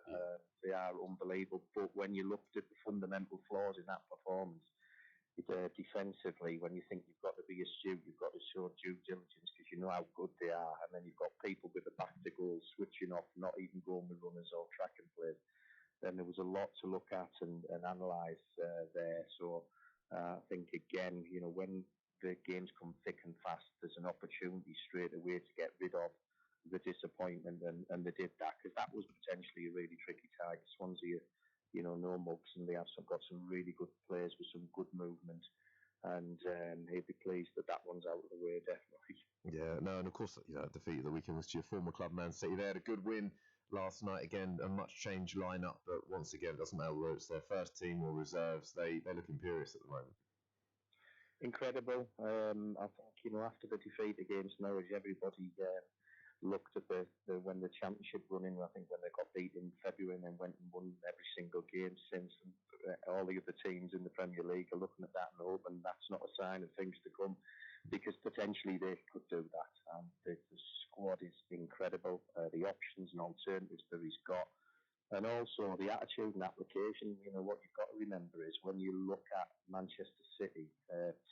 They are unbelievable. But when you looked at the fundamental flaws in that performance, defensively, when you think you've got to be astute, you've got to show due diligence because you know how good they are, and then you've got people with the back to goal switching off, not even going with runners or track and play. Then there was a lot to look at and analyse there. So I think again, when the games come thick and fast, there's an opportunity straight away to get rid of the disappointment, and they did that because that was potentially a really tricky target. Swansea, no mugs, and they have got some really good players with some good movement, and he'd be pleased that one's out of the way, definitely. Yeah, no, and of course, defeat of the weekend was to your former club, Man City. They had a good win last night. Again, a much changed lineup, but once again, it doesn't matter whether it's their first team or reserves. They look imperious at the moment. Incredible. I think, after the defeat against Norwich, everybody looked at the when the championship running, I think when they got beat in February and then went and won every single game since, and all the other teams in the Premier League are looking at that and hoping that's not a sign of things to come, because potentially they could do that. The squad is incredible, the options and alternatives that he's got, and also the attitude and application. You know, what you've got to remember is when you look at Manchester City,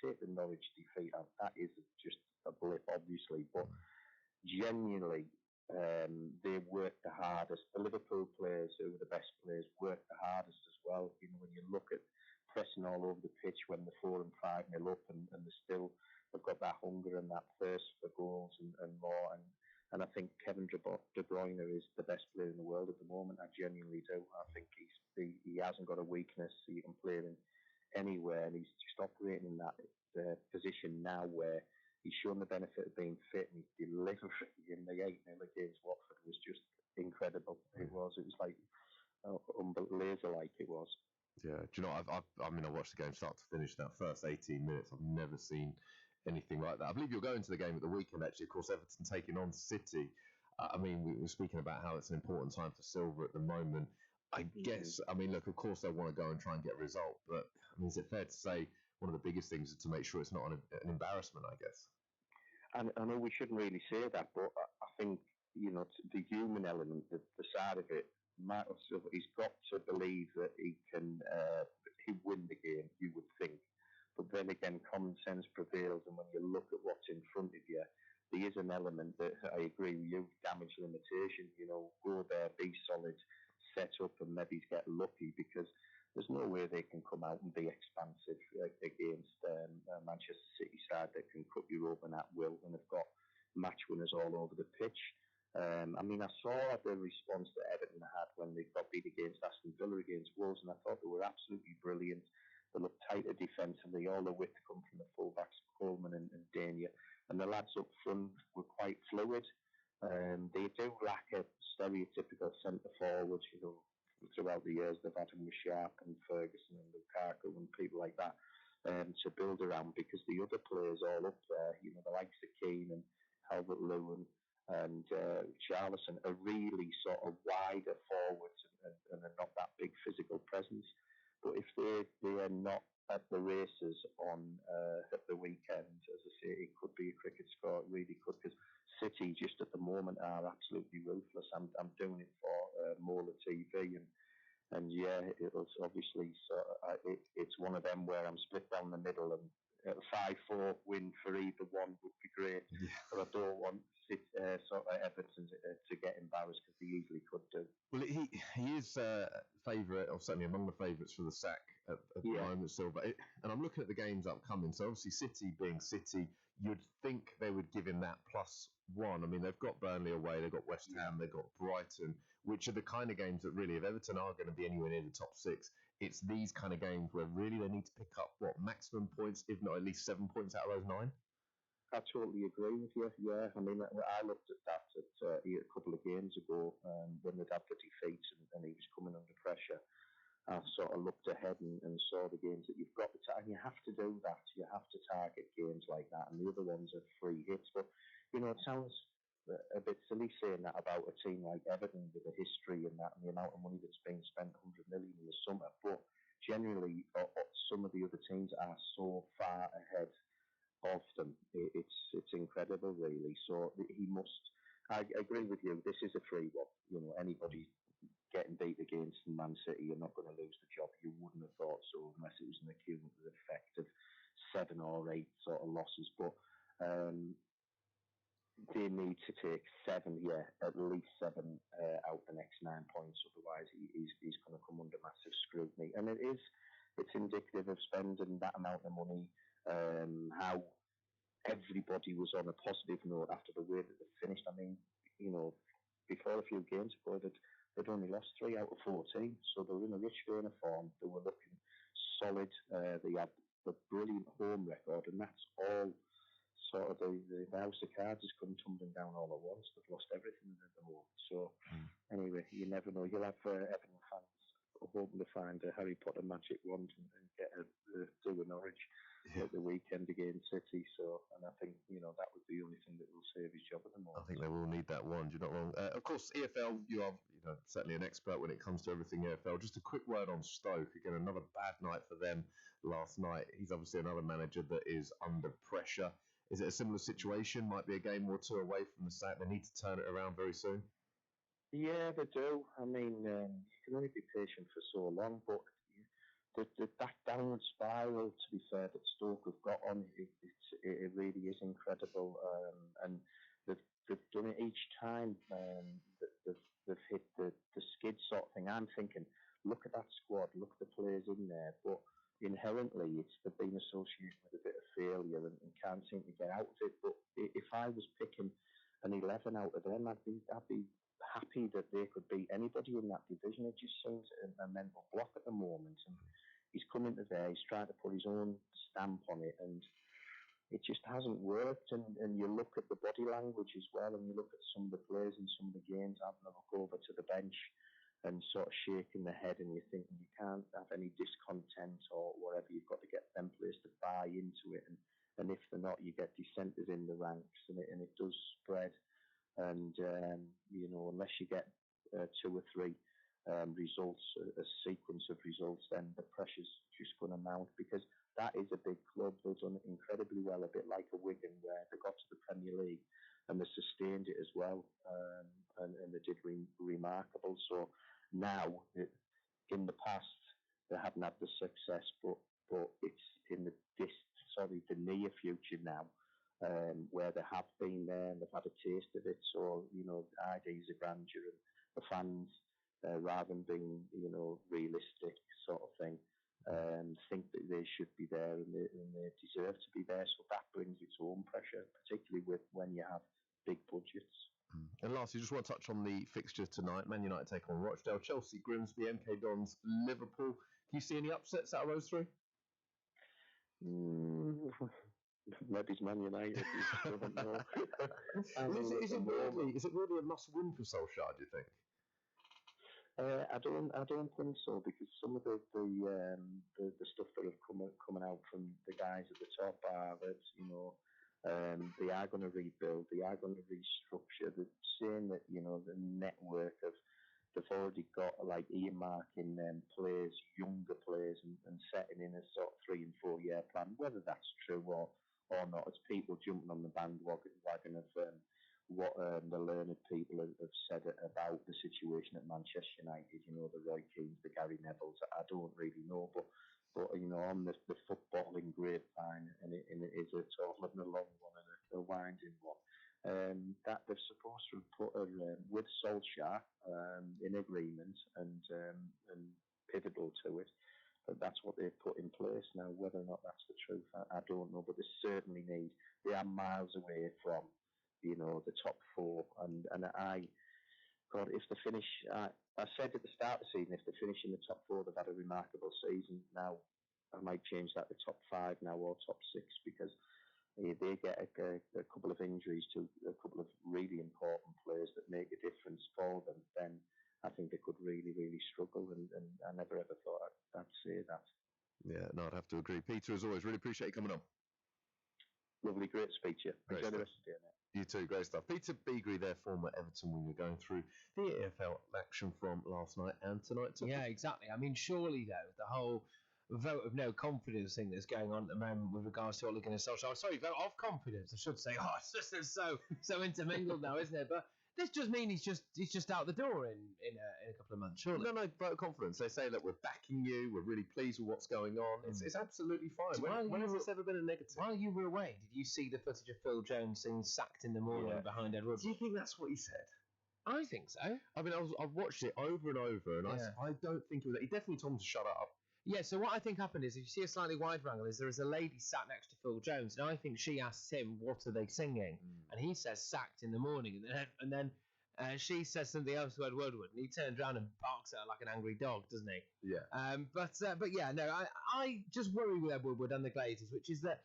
take the Norwich defeat out, that is just a blip, obviously, but genuinely, they work the hardest. The Liverpool players, who are the best players, work the hardest as well. You know, when you look at pressing all over the pitch when they're 4 and 5 nil up, and they've got that hunger and that thirst for goals and more. And I think Kevin De Bruyne is the best player in the world at the moment. I genuinely do. I think he hasn't got a weakness. You can play him anywhere, and he's just operating in that position now where he's shown the benefit of being fit, and his delivery in the 8-0 against Watford was just incredible. It was like laser-like it was. Yeah, do you know, I mean, I watched the game start to finish. That first 18 minutes, I've never seen anything like that. I believe you're going to the game at the weekend, actually. Of course, Everton taking on City. I mean, we were speaking about how it's an important time for Silver at the moment. I guess, I mean, look, of course they want to go and try and get a result, but I mean, is it fair to say one of the biggest things is to make sure it's not an embarrassment, I guess? And I know we shouldn't really say that, but I think, you know, the human element, the side of it, he's got to believe that he'll win the game, you would think. But then again, common sense prevails, and when you look at what's in front of you, there is an element that, I agree with you, damage limitation. You know, go there, be solid, set up, and maybe get lucky, because there's no way they can come out and be expansive against a Manchester City side that can cut you open at will, and have got match winners all over the pitch. I mean, I saw the response that Everton had when they got beat against Aston Villa against Wolves, and I thought they were absolutely brilliant. They looked tighter defensively, all the width come from the fullbacks, Coleman and Dania, and the lads up front were quite fluid. They do lack a stereotypical centre forward, you know. Throughout the years, they've had him with Sharp and Ferguson and Lukaku and people like that to build around, because the other players all up there, you know, the likes of Keane and Calvert-Lewin and Charlison, are really sort of wider forwards and are not that big physical presence. But if they are not at the races on at the weekend, as I say, it could be a cricket score. It really could, because City just at the moment are absolutely ruthless. I'm doing it for Mola TV, and yeah, it was obviously it's one of them where I'm split down the middle, and a 5-4 win for either one would be great. Yeah. But I don't want sort of Everton to get embarrassed, because they easily could do. Well, he is favourite, or certainly among the favourites for the sack at the moment, Silver. And I'm looking at the games upcoming. So obviously City being City, you'd think they would give him that +1. I mean, they've got Burnley away, they've got West Ham, they've got Brighton, which are the kind of games that really, if Everton are going to be anywhere near the top 6, it's these kind of games where really they need to pick up, maximum points, if not at least 7 points out of those 9? I totally agree with you. Yeah, I mean, I looked at that a couple of games ago when they'd had the defeats and he was coming under pressure. I sort of looked ahead and saw the games that you've got to and you have to do that. You have to target games like that, and the other ones are free hits. But, you know, it sounds a bit silly saying that about a team like Everton with the history and that, and the amount of money that's being spent, 100 million in the summer. But generally, some of the other teams are so far ahead of them. It's incredible, really. So he must. I agree with you. This is a free one. You know, anybody getting beat against Man City, you're not going to lose the job. You wouldn't have thought so unless it was an cumulative effect of 7 or 8 sort of losses. But they need to take 7, at least 7 out the next 9 points. Otherwise, he's going to come under massive scrutiny. And it's indicative of spending that amount of money. How everybody was on a positive note after the way that they finished. I mean, you know, before a few games ago, they'd only lost 3 out of 14, so they were in a rich vein of form. They were looking solid. They had the brilliant home record, and that's all sort of the house of cards has come tumbling down all at once. They've lost everything at the moment. So anyway, you never know. You'll have Everton fans hoping to find a Harry Potter magic wand and get do a Norwich. at the weekend against City. So, and I think that was the only thing that will save his job at the moment. I think they will need that one. You're not wrong. Of course, EFL, you are certainly an expert when it comes to everything EFL. Just a quick word on Stoke. Again, another bad night for them last night. He's obviously another manager that is under pressure. Is it a similar situation? Might be a game or two away from the sack. They need to turn it around very soon. Yeah, they do. I mean, you can only be patient for so long, but that downward spiral, to be fair, that Stoke have got on, it really is incredible. And they've done it each time that they've hit the skid sort of thing. I'm thinking, look at that squad, look at the players in there, but inherently they've been associated with a bit of failure and can't seem to get out of it. But if I was picking an 11 out of them, I'd be happy that they could beat anybody in that division. It just seems a mental block at the moment, and he's come into there, he's trying to put his own stamp on it, and it just hasn't worked. And you look at the body language as well, and you look at some of the players in some of the games having a look over to the bench and sort of shaking their head, and you're thinking you can't have any discontent or whatever. You've got to get them players to buy into it, and if they're not, you get dissenters in the ranks, and it does spread. And unless you get 2 or 3 results, a sequence of results, then the pressure's just going to mount, because that is a big club. They've done it incredibly well, a bit like a Wigan, where they got to the Premier League and they sustained it as well, and they did remarkable. So now, in the past, they haven't had the success, but it's in the near future now, where they have been there and they've had a taste of it. So, ideas of grandeur, and the fans, rather than being, realistic sort of thing, think that they should be there, and they deserve to be there. So that brings its own pressure, particularly when you have big budgets. And lastly, just want to touch on the fixture tonight. Man United take on Rochdale, Chelsea, Grimsby, MK Dons, Liverpool. Can you see any upsets out of those three? Maybe it's Man United. I don't know. Is it really a must-win for Solskjaer, do you think? I don't think so, because some of the stuff that have coming out from the guys at the top are that they are going to rebuild, they are going to restructure. They're saying that the network of they've already got like earmarking players, younger players, and setting in a sort of 3 and 4 year plan. Whether that's true or not, it's people jumping on the bandwagon of what the learned people have said about the situation at Manchester United. The Roy Keanes, the Gary Nevilles. I don't really know, but on the footballing grapevine, and it is a tall and a long one and a winding one. That they're supposed to have put with Solskjaer in agreement and pivotal to it. But that's what they've put in place now. Whether or not that's the truth, I don't know. But they certainly need. They are miles away from the top 4, and if they finish, I said at the start of the season, if they finish in the top 4, they've had a remarkable season. Now, I might change that to top 5 now, or top 6, because if they get a couple of injuries to a couple of really important players that make a difference for them, then I think they could really, really struggle, and I never ever thought I'd say that. Yeah, no, I'd have to agree. Peter, as always, really appreciate you coming on. Lovely, great to speak to you. Enjoy the rest of the day, mate. You too, great stuff. Peter Beagrie there, former Everton winger, going through the EFL action from last night and tonight too. Yeah, exactly. I mean, surely, though, the whole vote of no confidence thing that's going on at the moment with regards to Ole Gunnar Solskjaer. Sorry, vote of confidence, I should say. Oh, it's just so intermingled now, isn't it? But this just means he's just out the door in a couple of months, surely. No, vote of confidence. They say that we're backing you, we're really pleased with what's going on. It's absolutely fine. When has this ever been a negative? While you were away, did you see the footage of Phil Jones being sacked in the morning behind Ed Woodward? Do you think that's what he said? I think so. I mean, I've watched it over and over, and I don't think it was. He definitely told him to shut up. Yeah, so what I think happened is, if you see a slightly wide angle, is there is a lady sat next to Phil Jones, and I think she asks him, what are they singing? And he says, sacked in the morning, and then she says something else to Ed Woodward, and he turns around and barks at her like an angry dog, doesn't he? Yeah. But yeah, no, I just worry with Ed Woodward and the Glazers, which is that,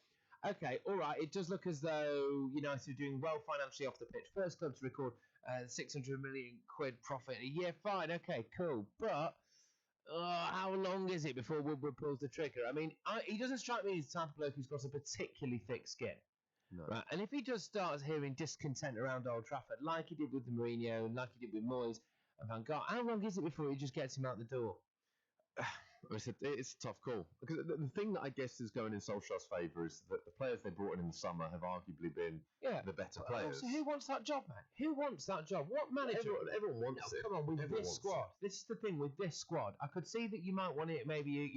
okay, all right, it does look as though United are doing well financially off the pitch. First club to record £600 million profit a year. Fine, okay, cool. But How long is it before Woodward pulls the trigger? I mean, he doesn't strike me as the type of bloke who's got a particularly thick skin. No. Right? And if he just starts hearing discontent around Old Trafford, like he did with Mourinho and like he did with Moyes and Van Gaal, how long is it before he just gets him out the door? It's a tough call. Because the thing that I guess is going in Solskjaer's favour is that the players they brought in the summer have arguably been the better players. So who wants that job, man? Who wants that job? What manager? Everyone wants it. Come on, with Everyone this squad. This is the thing with this squad. I could see that you might want it maybe,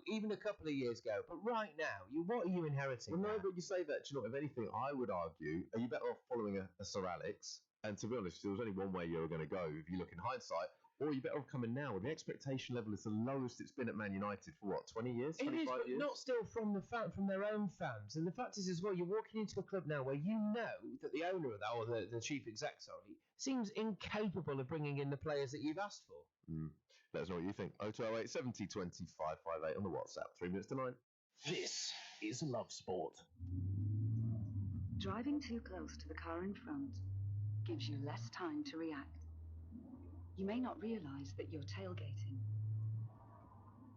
even a couple of years ago. But right now, what are you inheriting? Well, no, but you say that. Do you know, if anything, I would argue, are you better off following a Sir Alex? And to be honest, there was only one way you were going to go if you look in hindsight. Or you better off coming now. The expectation level is the lowest it's been at Man United for what, 20 years, 25 it is, but years? not still from their own fans. And the fact is as well, you're walking into a club now where you know that the owner of that, or the chief exec, seems incapable of bringing in the players that you've asked for. Let us know what you think. 0208 70 20 558 on the WhatsApp. 3 minutes to 9. This is Love Sport. Driving too close to the car in front gives you less time to react. You may not realize that you're tailgating.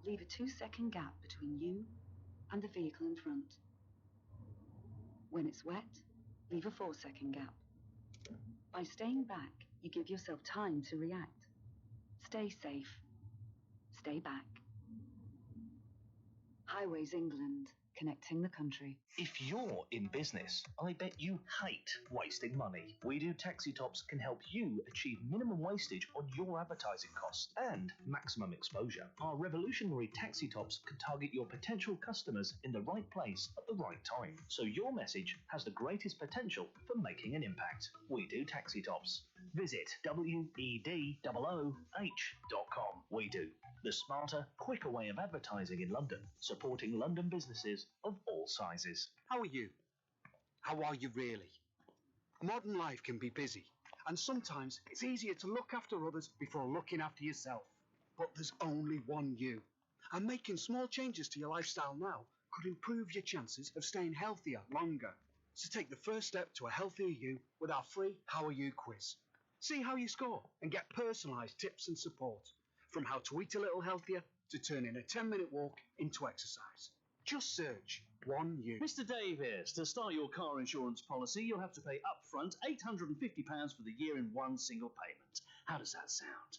Leave a 2-second gap between you and the vehicle in front. When it's wet, leave a 4-second gap. By staying back, you give yourself time to react. Stay safe. Stay back. Highways England, connecting the country. If you're in business, I bet you hate wasting money. We Do Taxi Tops can help you achieve minimum wastage on your advertising costs and maximum exposure. Our revolutionary taxi tops can target your potential customers in the right place at the right time, so your message has the greatest potential for making an impact. We Do Taxi Tops. Visit WEDOOH.com. We Do, the smarter, quicker way of advertising in London, supporting London businesses of all sizes. How are you? How are you really? Modern life can be busy, and sometimes it's easier to look after others before looking after yourself. But there's only one you, and making small changes to your lifestyle now could improve your chances of staying healthier longer. So take the first step to a healthier you with our free How Are You quiz. See how you score and get personalised tips and support, from how to eat a little healthier to turning a 10-minute walk into exercise. Just search One You. Mr. Davis, to start your car insurance policy, you'll have to pay upfront £850 for the year in one single payment. How does that sound?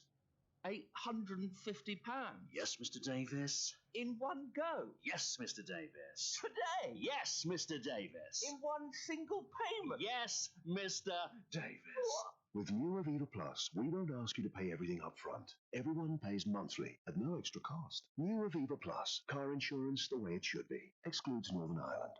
£850? Yes, Mr. Davis. In one go? Yes, Mr. Davis. Today? Yes, Mr. Davis. In one single payment? Yes, Mr. Davis. With new Aviva Plus, we don't ask you to pay everything up front. Everyone pays monthly at no extra cost. New Aviva Plus, car insurance the way it should be. Excludes Northern Ireland.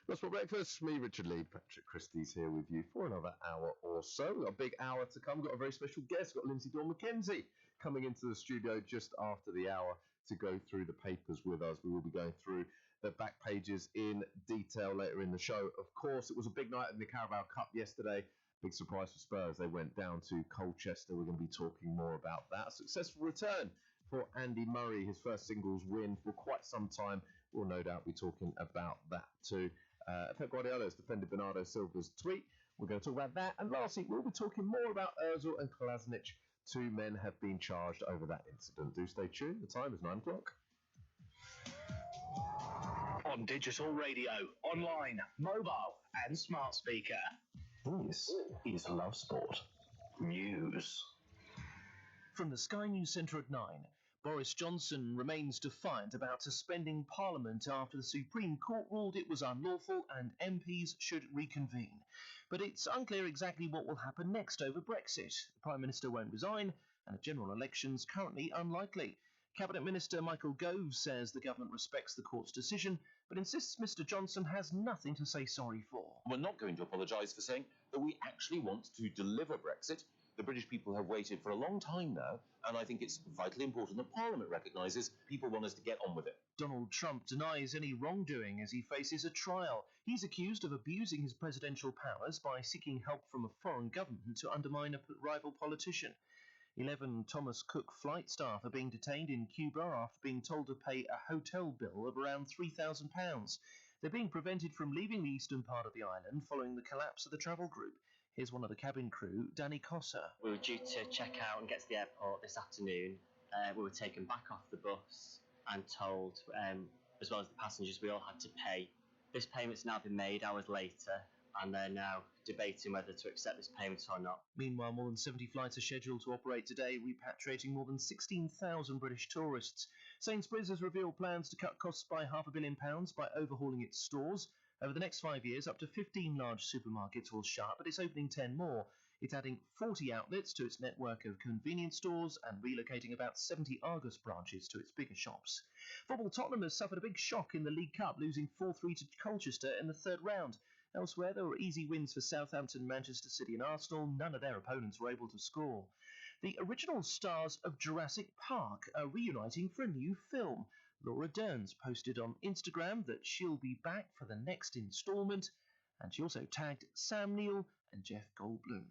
That's for breakfast. Me, Richard Lee, Patrick Christys here with you for another hour or so. We've got a big hour to come. We've got a very special guest. We've got Lindsay Dawn-McKenzie coming into the studio just after the hour to go through the papers with us. We will be going through the back pages in detail later in the show. Of course, it was a big night in the Carabao Cup yesterday. Big surprise for Spurs. They went down to Colchester. We're going to be talking more about that. A successful return for Andy Murray, his first singles win for quite some time. We'll no doubt be talking about that too. Pep Guardiola has defended Bernardo Silva's tweet. We're going to talk about that. And lastly, we'll be talking more about Ozil and Kolasinac. 2 men have been charged over that incident. Do stay tuned. The time is 9 o'clock. On digital radio, online, mobile and smart speaker. This is Love Sport News. From the Sky News Centre at 9, Boris Johnson remains defiant about suspending Parliament after the Supreme Court ruled it was unlawful and MPs should reconvene. But it's unclear exactly what will happen next over Brexit. The Prime Minister won't resign, and a general election's currently unlikely. Cabinet Minister Michael Gove says the government respects the court's decision, but insists Mr Johnson has nothing to say sorry for. We're not going to apologise for saying that we actually want to deliver Brexit. The British people have waited for a long time now, and I think it's vitally important that Parliament recognises people want us to get on with it. Donald Trump denies any wrongdoing as he faces a trial. He's accused of abusing his presidential powers by seeking help from a foreign government to undermine a rival politician. 11 Thomas Cook flight staff are being detained in Cuba after being told to pay a hotel bill of around £3,000. They're being prevented from leaving the eastern part of the island following the collapse of the travel group. Here's one of the cabin crew, Danny Cossa. We were due to check out and get to the airport this afternoon, we were taken back off the bus and told, as well as the passengers, we all had to pay. This payment's now been made hours later, and they're now debating whether to accept this payment or not. Meanwhile, more than 70 flights are scheduled to operate today, repatriating more than 16,000 British tourists. Sainsbury's has revealed plans to cut costs by £500 million by overhauling its stores. Over the next 5 years, up to 15 large supermarkets will shut, but it's opening 10 more. It's adding 40 outlets to its network of convenience stores and relocating about 70 Argos branches to its bigger shops. Football, Tottenham has suffered a big shock in the League Cup, losing 4-3 to Colchester in the third round. Elsewhere, there were easy wins for Southampton, Manchester City and Arsenal. None of their opponents were able to score. The original stars of Jurassic Park are reuniting for a new film. Laura Dern's posted on Instagram that she'll be back for the next instalment, and she also tagged Sam Neill and Jeff Goldblum.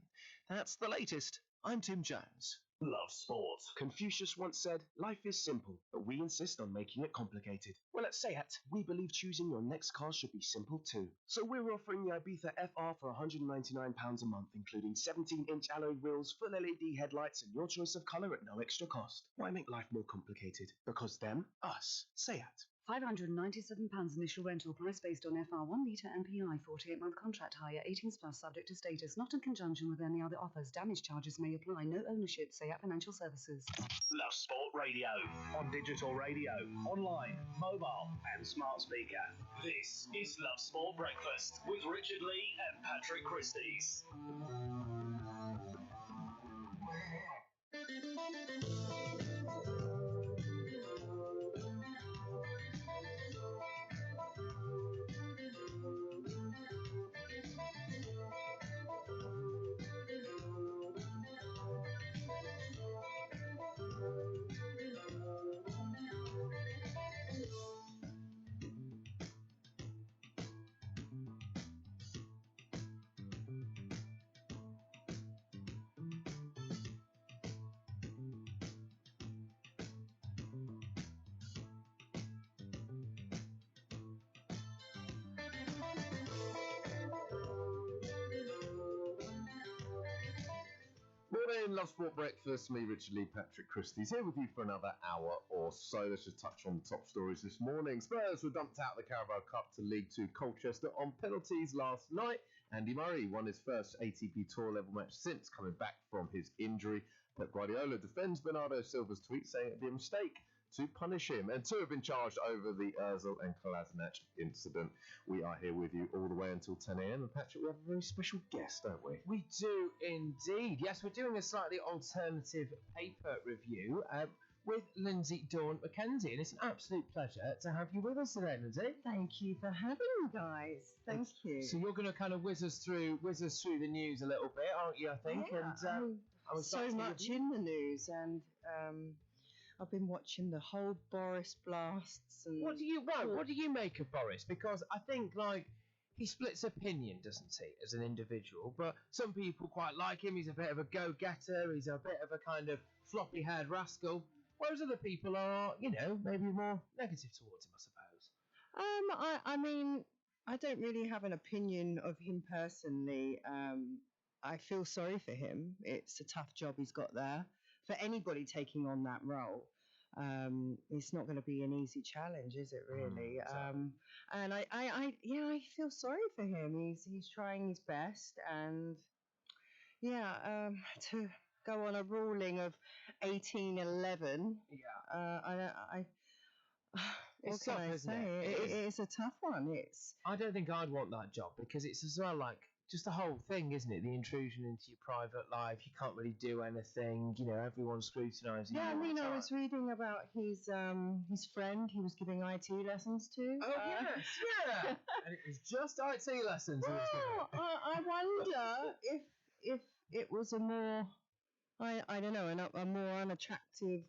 That's the latest. I'm Tim Jones. Love sport. Confucius once said, life is simple, but we insist on making it complicated. Well, at SEAT, we believe choosing your next car should be simple too. So we're offering the Ibiza FR for £199 a month, including 17-inch alloy wheels, full LED headlights, and your choice of colour at no extra cost. Why make life more complicated? Because them, us. SEAT. £597 initial rental price based on FR 1 litre MPI, 48-month contract hire, 18s plus subject to status, not in conjunction with any other offers. Damage charges may apply. No ownership. SEAT Financial Services. Love Sport Radio. On digital radio, online, mobile and smart speaker. This is Love Sport Breakfast with Richard Lee and Patrick Christys. Morning, Love Sport Breakfast. Me, Richard Lee, Patrick Christys, here with you for another hour or so. Let's just touch on the top stories this morning. Spurs were dumped out of the Carabao Cup to League Two Colchester on penalties last night. Andy Murray won his first ATP Tour level match since coming back from his injury. Pep Guardiola defends Bernardo Silva's tweet, saying it'd be a mistake to punish him. And two have been charged over the Ozil and Kolasinac incident. We are here with you all the way until 10 a.m. And Patrick, we have a very special guest, don't we? We do indeed. Yes, we're doing a slightly alternative paper review with Lindsay Dawn Mackenzie, and it's an absolute pleasure to have you with us today, Lindsay. Thank you for having me, guys. Thank you. So you're going to kind of whiz us through the news a little bit, aren't you? I think. Yeah, and I was so much in the news, and I've been watching the whole Boris blasts. And what do you make of Boris? Because I think he splits opinion, doesn't he, as an individual? But some people quite like him. He's a bit of a go-getter. He's a bit of a kind of floppy-haired rascal. Whereas other people are, maybe more negative towards him, I suppose. I mean, I don't really have an opinion of him personally. I feel sorry for him. It's a tough job he's got there. For anybody taking on that role, it's not going to be an easy challenge, is it really? And I feel sorry for him. He's trying his best, and to go on a ruling of 18-11. It's tough, isn't it? It's a tough one. I don't think I'd want that job, because it's as well just the whole thing, isn't it? The intrusion into your private life. You can't really do anything. Everyone's scrutinising you. Yeah, I was reading about his friend he was giving IT lessons to. Oh, yes, yeah. And it was just IT lessons. Well, I wonder if it was a more, I don't know, a more unattractive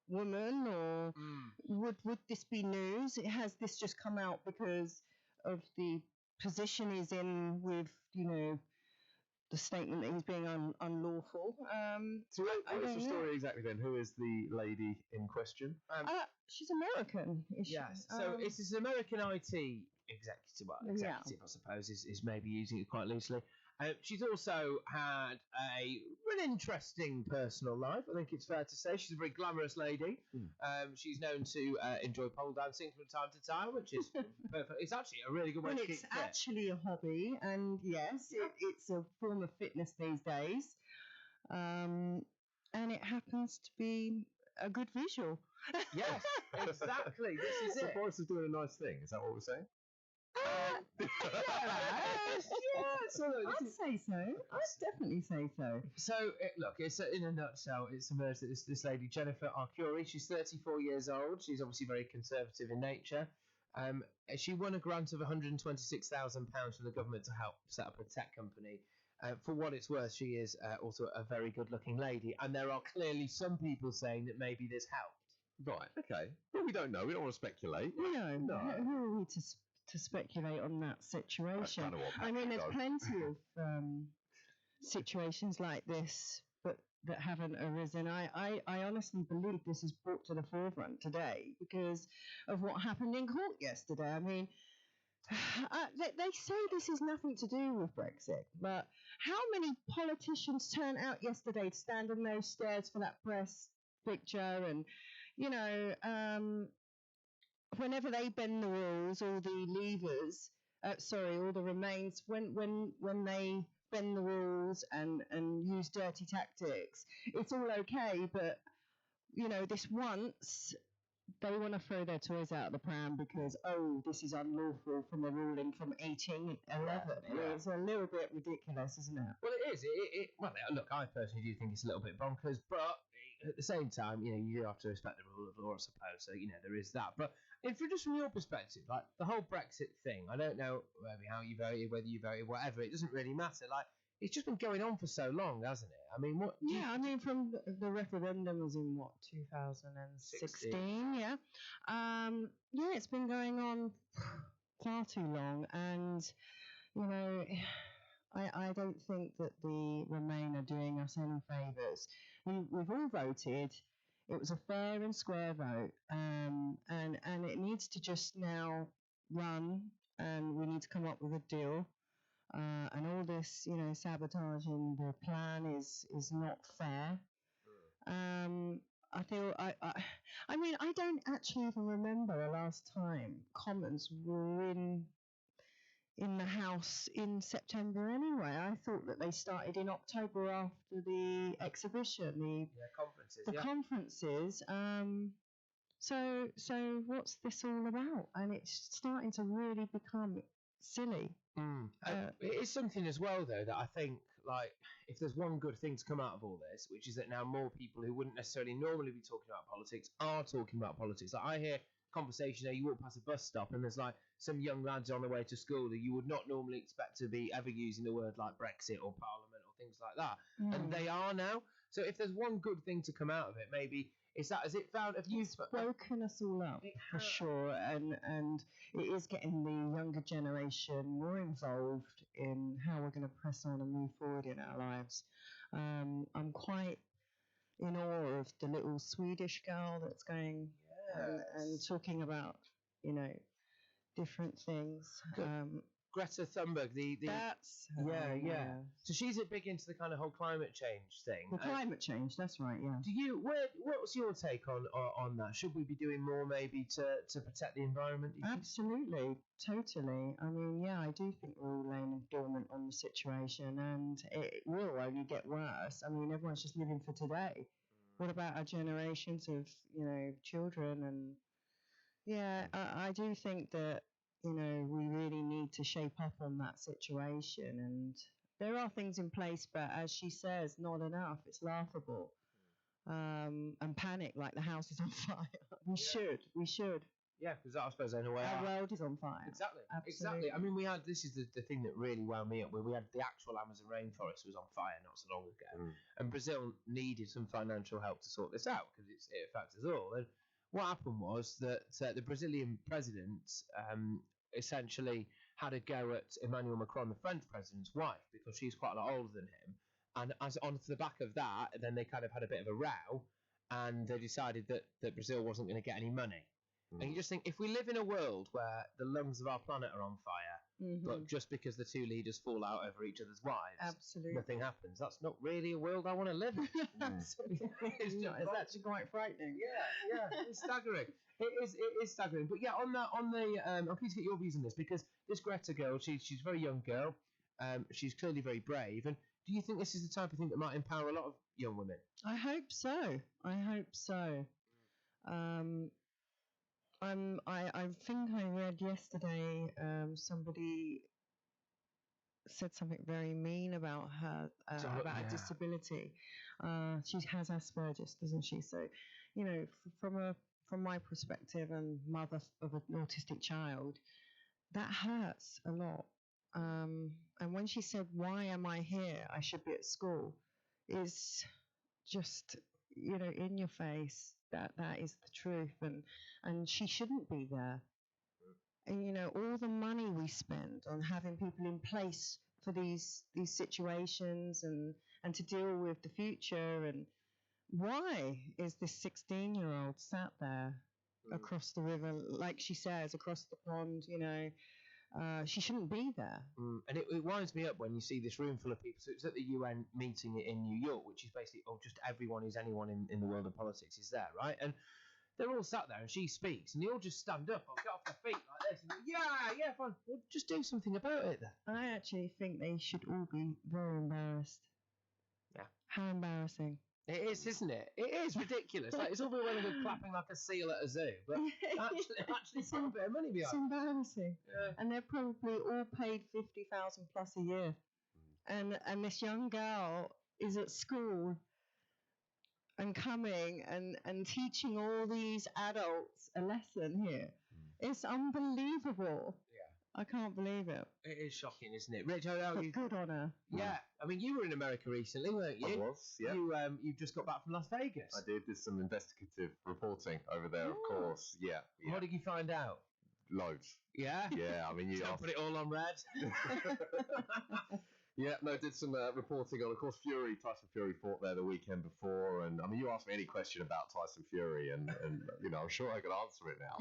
woman, or would this be news? Has this just come out because of the position he's in with, the statement that he's being unlawful? So what's the story exactly then? Who is the lady in question? She's American. Yes. So it's this American IT executive, I suppose, is maybe using it quite loosely. She's also had an interesting personal life, I think it's fair to say. She's a very glamorous lady. She's known to enjoy pole dancing from time to time, which is perfect. It's actually a really good way to keep It's fit. actually a hobby, and yes, it's a form of fitness these days. And it happens to be a good visual. Yes, exactly. This is So it. Boris is doing a nice thing. Is that what we're saying? I'd say so. I'd definitely say so. So, look, it's in a nutshell, it's emerged that this lady, Jennifer Arcuri, she's 34 years old. She's obviously very conservative in nature. She won a grant of £126,000 from the government to help set up a tech company. For what it's worth, she is also a very good-looking lady, and there are clearly some people saying that maybe this helped. Right, okay. Well, we don't know. We don't want to speculate. No. Who are we to speculate on that situation? That's kind of what I mean, there's does. plenty of situations like this, but that haven't arisen. I honestly believe this is brought to the forefront today because of what happened in court yesterday. I mean, they say this is nothing to do with Brexit, but how many politicians turned out yesterday to stand on those stairs for that press picture? And, you know, whenever they bend the rules, all the levers, all the remains, when they bend the rules and use dirty tactics, it's all okay. But, you know, this once, they want to throw their toys out of the pram because, this is unlawful from a ruling from 1811. Yeah. It's a little bit ridiculous, isn't it? Well, it is. Well, look, I personally do think it's a little bit bonkers, but at the same time, you know, you do have to respect the rule of law, I suppose. So, you know, there is that. But just from your perspective, like the whole Brexit thing, I don't know how you voted, whether you voted, whatever. It doesn't really matter. Like, it's just been going on for so long, hasn't it? I mean, what? Yeah, I mean, from the referendum was in what, 2016? Yeah. Yeah, it's been going on far too long, and you know, I don't think that the Remain are doing us any favours. We've all voted. It was a fair and square vote, and it needs to just now run, and we need to come up with a deal. And all this, you know, sabotaging the plan is not fair. I feel I mean, I don't actually even remember the last time Commons were in the House in September anyway. I thought that they started in October after the exhibition, the conferences. So what's this all about? And it's starting to really become silly. It is something as well, though, that I think, like, if there's one good thing to come out of all this, which is that now more people who wouldn't necessarily normally be talking about politics are talking about politics. Like, I hear conversation there, you walk past a bus stop and there's like some young lads on their way to school that you would not normally expect to be ever using the word like Brexit or Parliament or things like that. And they are now. So if there's one good thing to come out of it, maybe it's that, has it found, have you woken us all up for sure, and it is getting the younger generation more involved in how we're going to press on and move forward in our lives. I'm quite in awe of the little Swedish girl that's going and talking about, you know, different things. Greta Thunberg, that's yeah. So she's big into the kind of whole climate change thing. The climate change, that's right, yeah. Do you? What's your take on that? Should we be doing more maybe to protect the environment? Absolutely, totally. I mean, yeah, I do think we're all laying dormant on the situation, and it will only get worse. I mean, everyone's just living for today. What about our generations of, you know, children? And yeah, I do think that, you know, we really need to shape up on that situation. And there are things in place, but as she says, not enough. It's laughable. And panic like the house is on fire. We should. Yeah, because I suppose in a way our world is on fire. Exactly. I mean, this is the thing that really wound me up. Where we had the actual Amazon rainforest was on fire not so long ago, and Brazil needed some financial help to sort this out because it affects us all. And what happened was that the Brazilian president essentially had a go at Emmanuel Macron, the French president's wife, because she's quite a lot older than him. And as onto the back of that, then they kind of had a bit of a row, and they decided that Brazil wasn't going to get any money. And you just think, if we live in a world where the lungs of our planet are on fire, But just because the two leaders fall out over each other's wives, Absolutely. nothing happens. That's not really a world I want to live in. Absolutely. It's actually quite frightening. Yeah, it's staggering. It is staggering. But yeah, on the I'm keen to get your views on this, because this Greta girl, she's a very young girl. She's clearly very brave. And do you think this is the type of thing that might empower a lot of young women? I hope so. I think I read yesterday somebody said something very mean about her, about her disability. She has Asperger's, doesn't she? So, you know, from my perspective and mother of an autistic child, that hurts a lot. And when she said, "Why am I here? I should be at school," is just, you know, in your face. That is the truth, and she shouldn't be there. And you know, all the money we spend on having people in place for these situations and to deal with the future, and why is this 16-year-old sat there across the river, like she says, across the pond? You know, she shouldn't be there. And it winds me up when you see this room full of people. So it's at the UN meeting in New York, which is basically just everyone who's anyone in the world of politics is there, right? And they're all sat there and she speaks and they all just stand up or get off their feet like this and go, yeah, fine. Well, just do something about it then. I actually think they should all be very embarrassed. Yeah. How embarrassing. It is, isn't it? It is ridiculous. Like, it's all very well and good clapping like a seal at a zoo, but actually it's got a bit of money behind it. It's embarrassing. Yeah. And they're probably all paid 50,000 plus a year. And this young girl is at school and coming and teaching all these adults a lesson here. It's unbelievable. Yeah. I can't believe it. It is shocking, isn't it? Rich, how are you? Good on her. Yeah. I mean, you were in America recently, weren't you? I was, yeah. You just got back from Las Vegas. I did some investigative reporting over there, of course. Yeah. What did you find out? Loads. Yeah? Yeah, I mean, you Don't put it all on red. Yeah, no, did some reporting on, of course, Tyson Fury fought there the weekend before, and I mean, you asked me any question about Tyson Fury, and you know, I'm sure I can answer it now.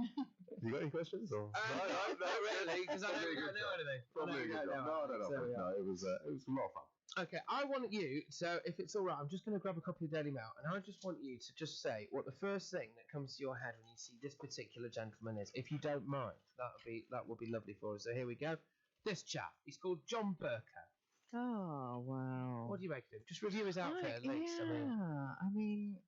You got any questions? Or? No, not really, because I don't know anything. Probably a good job. No, it was a lot of fun. Okay, I want you, so if it's all right, I'm just going to grab a copy of Daily Mail, and I just want you to just say what the first thing that comes to your head when you see this particular gentleman is, if you don't mind. That would be lovely for us. So here we go. This chap, he's called John Burker. Oh, wow. What do you make of him? Just review his outfit at least. Yeah, I mean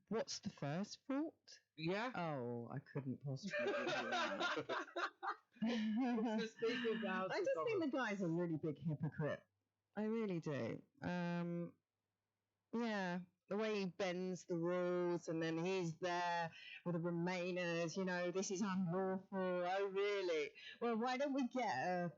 what's the first thought? Yeah? Oh, I couldn't possibly do that. I just think the guy's a really big hypocrite. I really do. Yeah, the way he bends the rules, and then he's there with the Remainers, you know, this is unlawful. Oh, really? Well, why don't we get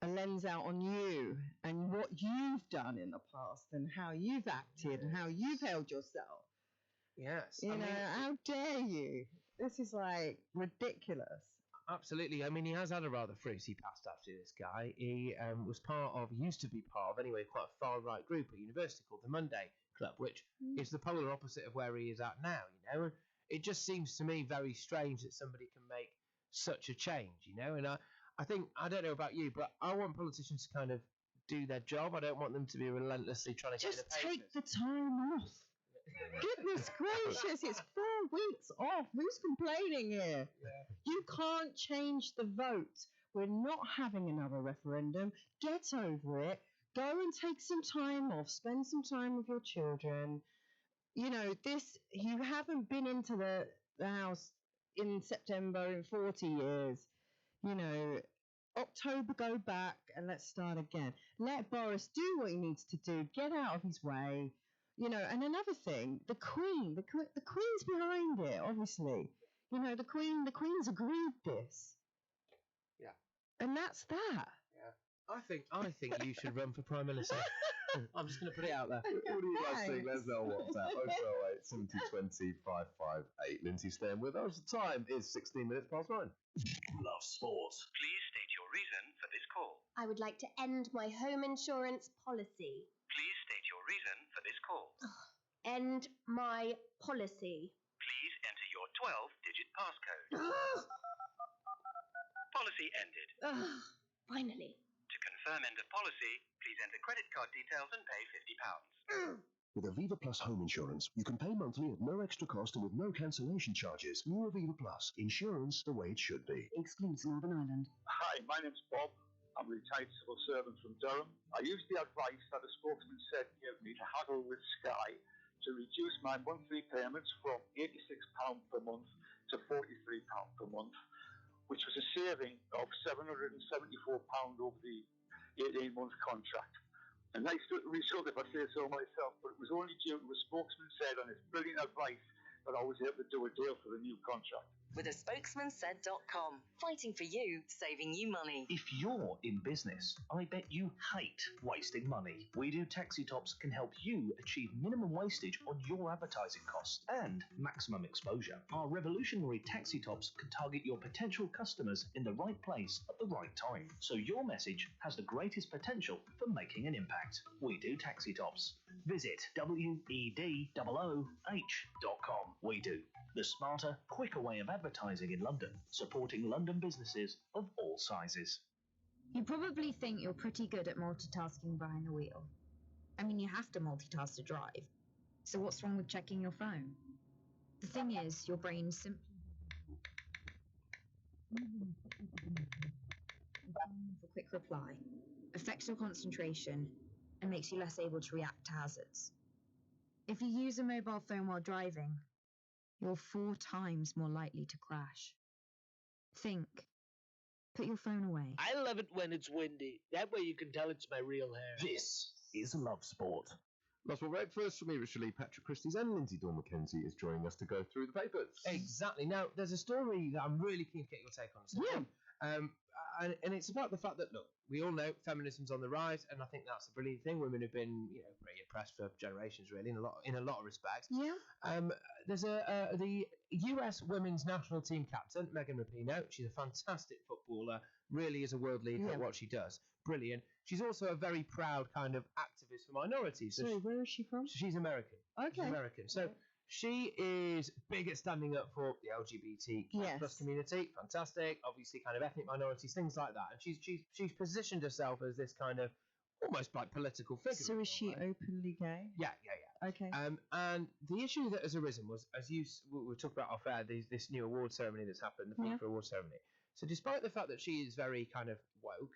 a lens out on you and what you've done in the past and how you've acted and how you've held yourself. Yes. You know, how dare you? This is like ridiculous. Absolutely. I mean, he has had a rather fruity past, actually, this guy. He used to be part of, anyway, quite a far-right group at university called the Monday Club, which is the polar opposite of where he is at now, you know. And it just seems to me very strange that somebody can make such a change, you know. And I think, I don't know about you, but I want politicians to kind of do their job. I don't want them to be relentlessly trying to just get in the take the time off. Goodness gracious, it's 4 weeks off. Who's complaining here? Yeah. You can't change the vote. We're not having another referendum. Get over it. Go and take some time off. Spend some time with your children. You know, you haven't been into the house in September in 40 years. You know, October, go back and let's start again. Let Boris do what he needs to do. Get out of his way. You know, and another thing, the Queen's behind it, obviously. You know, the Queen's agreed this. Yeah. And that's that. Yeah. I think you should run for Prime Minister. I'm just going to put it out there. What do you guys think? Let us know on WhatsApp. 0408 70 20 558. Lindsay staying with us. The time is 16 minutes past 9. Love sports. Please state your reason for this call. I would like to end my home insurance policy. Please state your reason for this call. End my policy. Please enter your 12-digit passcode. ended. Finally. To confirm end of policy, please enter credit card details and pay £50. With Aviva Plus home insurance, you can pay monthly at no extra cost and with no cancellation charges. New Aviva Plus. Insurance the way it should be. Excludes Northern Ireland. Hi, my name's Bob. I'm a retired civil servant from Durham. I used the advice that a spokesman said gave me to haggle with Sky to reduce my monthly payments from £86 per month to £43 per month, which was a saving of £774 over the 18-month contract. A nice result, if I say so myself, but it was only due to a spokesman said on his brilliant advice that I was able to do a deal for the new contract. With a spokesmansaid.com. Fighting for you, saving you money. If you're in business, I bet you hate wasting money. We Do Taxi Tops can help you achieve minimum wastage on your advertising costs and maximum exposure. Our revolutionary taxi tops can target your potential customers in the right place at the right time, so your message has the greatest potential for making an impact. We Do Taxi Tops. Visit WEDOOH.com. We Do. The smarter, quicker way of advertising in London, supporting London businesses of all sizes. You probably think you're pretty good at multitasking behind the wheel. I mean, you have to multitask to drive. So what's wrong with checking your phone? The thing is, your brain simply for quick reply, affects your concentration, and makes you less able to react to hazards. If you use a mobile phone while driving, you're 4 times more likely to crash. Think. Put your phone away. I love it when it's windy. That way you can tell it's my real hair. This is Love Sport. Love Sport breakfast from me, Richard Lee, Patrick Christys, and Lindsay Dawn McKenzie is joining us to go through the papers. Exactly. Now, there's a story that I'm really keen to get your take on. Yeah. And it's about the fact that, look, we all know feminism's on the rise, and I think that's a brilliant thing. Women have been, pretty oppressed for generations, really, in a lot of respects. Yeah. There's the US women's national team captain, Megan Rapinoe. She's a fantastic footballer, really is a world leader at what she does. Brilliant. She's also a very proud kind of activist for minorities. Sorry, where is she from? She's American. Okay. She's American. So she is big at standing up for the LGBT plus community. Fantastic. Obviously, kind of ethnic minorities, things like that. And she's positioned herself as this kind of almost like political figure. So is she openly gay? Yeah. Okay. And the issue that has arisen was, as we talked about off air, this new award ceremony that's happened, the FIFA award ceremony. So despite the fact that she is very kind of woke,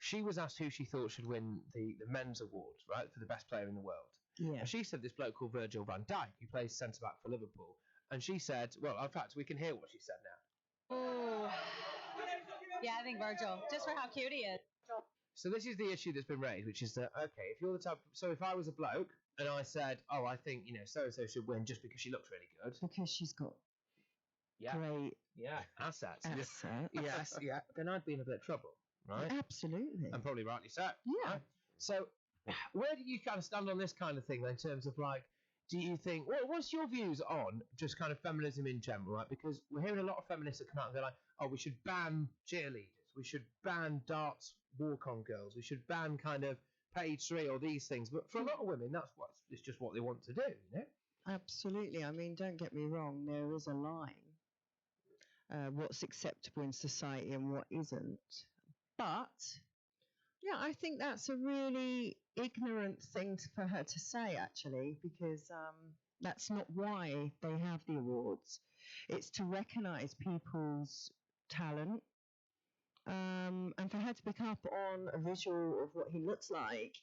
she was asked who she thought should win the men's award, right, for the best player in the world. Yeah. And she said this bloke called Virgil van Dijk, who plays centre-back for Liverpool. And she said, well, in fact, we can hear what she said now. Oh, yeah, I think Virgil, just for how cute he is. So this is the issue that's been raised, which is that, okay, if you're the type... So if I was a bloke and I said, oh, I think, so-and-so should win just because she looks really good. Because she's got great assets. Yes, then I'd be in a bit of trouble, right? Absolutely. And probably rightly so. Yeah. Right? So where do you kind of stand on this kind of thing, then, in terms of, like, do you think... what's your views on just kind of feminism in general, right? Because we're hearing a lot of feminists that come out and go like, oh, we should ban cheerleaders. We should ban darts walk-on girls. We should ban kind of page 3 or these things. But for a lot of women, it's just what they want to do, Absolutely. I mean, don't get me wrong. There is a line. What's acceptable in society and what isn't. But, yeah, I think that's a really ignorant thing for her to say, actually, because that's not why they have the awards. It's to recognise people's talent. And for her to pick up on a visual of what he looks like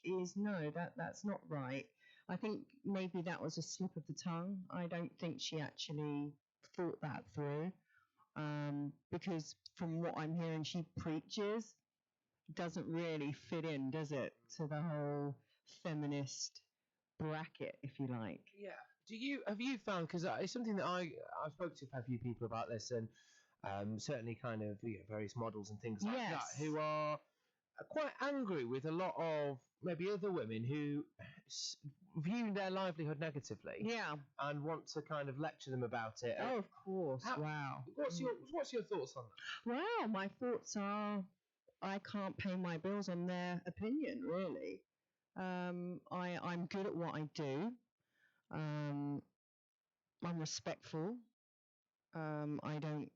that's not right. I think maybe that was a slip of the tongue. I don't think she actually thought that through. Because from what I'm hearing, she preaches, doesn't really fit in, does it, to the whole feminist bracket, if you like. Yeah. Have you found, because it's something that I spoke to a few people about this, and certainly kind of various models and things like that, who are quite angry with a lot of maybe other women who view their livelihood negatively, and want to kind of lecture them about it. Oh, of course. Wow. What's your thoughts on that? Well, my thoughts are, I can't pay my bills on their opinion, really. I'm good at what I do. I'm respectful. I don't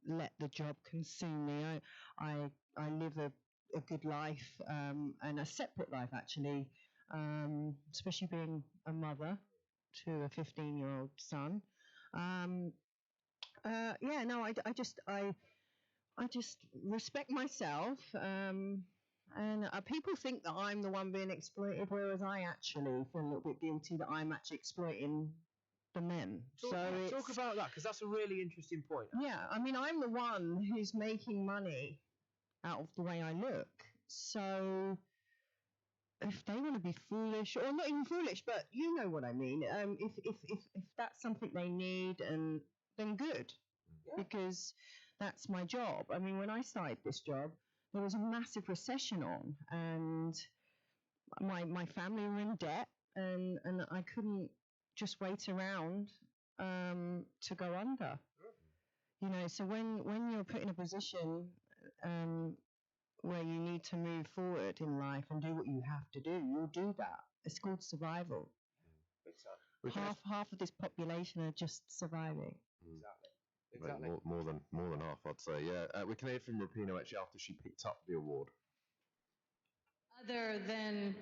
let the job consume me. I live a good life, and a separate life actually, especially being a mother to a 15-year-old son. I just respect myself, and people think that I'm the one being exploited, whereas I actually feel a little bit guilty that I'm actually exploiting the men. Talk about that, because that's a really interesting point. Yeah, I mean, I'm the one who's making money out of the way I look. So if they want to be foolish, or not even foolish, but you know what I mean. If that's something they need, and then good, because that's my job. I mean, when I started this job, there was a massive recession on, and my family were in debt, and I couldn't just wait around to go under. You know, so when you're put in a position where you need to move forward in life and do what you have to do, you'll do that. It's called survival. Half of this population are just surviving. Exactly. More than half, I'd say. Yeah, we can hear from Rapinoe actually after she picked up the award. Other than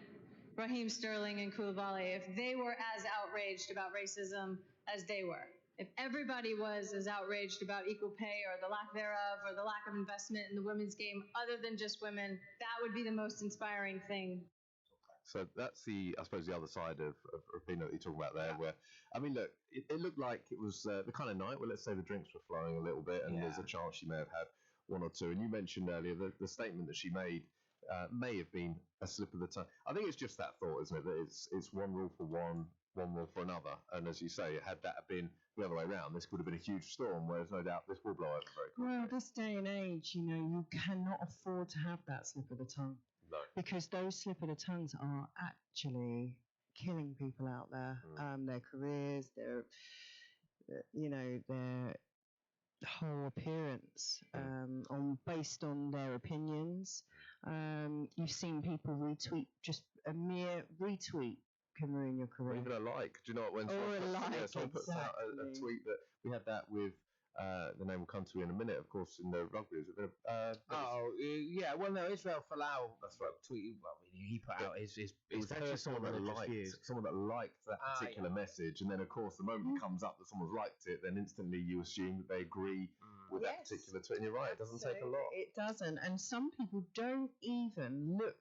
Raheem Sterling and Koulibaly, if they were as outraged about racism as they were, if everybody was as outraged about equal pay or the lack thereof or the lack of investment in the women's game other than just women, that would be the most inspiring thing. So that's I suppose the other side of Rapinoe that you talk about there, where, I mean, look, it looked like it was the kind of night where, let's say, the drinks were flowing a little bit, and there's a chance she may have had one or two. And you mentioned earlier the statement that she made may have been a slip of the tongue. I think it's just that thought, isn't it? That it's one rule for one rule for another. And as you say, had that been the other way around, this would have been a huge storm, whereas no doubt this will blow over very quickly. Well, this day and age, you know, you cannot afford to have that slip of the tongue. No. Because those slip of the tongues are actually killing people out there. Their careers, their whole appearance, based on their opinions. You've seen people retweet, just a mere retweet can ruin your career. Or even a like. Do you know what? When someone puts out a tweet that we had that with. The name will come to me in a minute, of course, in the rugby. Yeah. Well, no, Israel Folau. That's right. Tweeted. Well, he put out his it was actually someone that liked that particular message, and then of course the moment it comes up that someone's liked it, then instantly you assume that they agree with that particular tweet. And you're right, it doesn't take a lot. It doesn't, and some people don't even look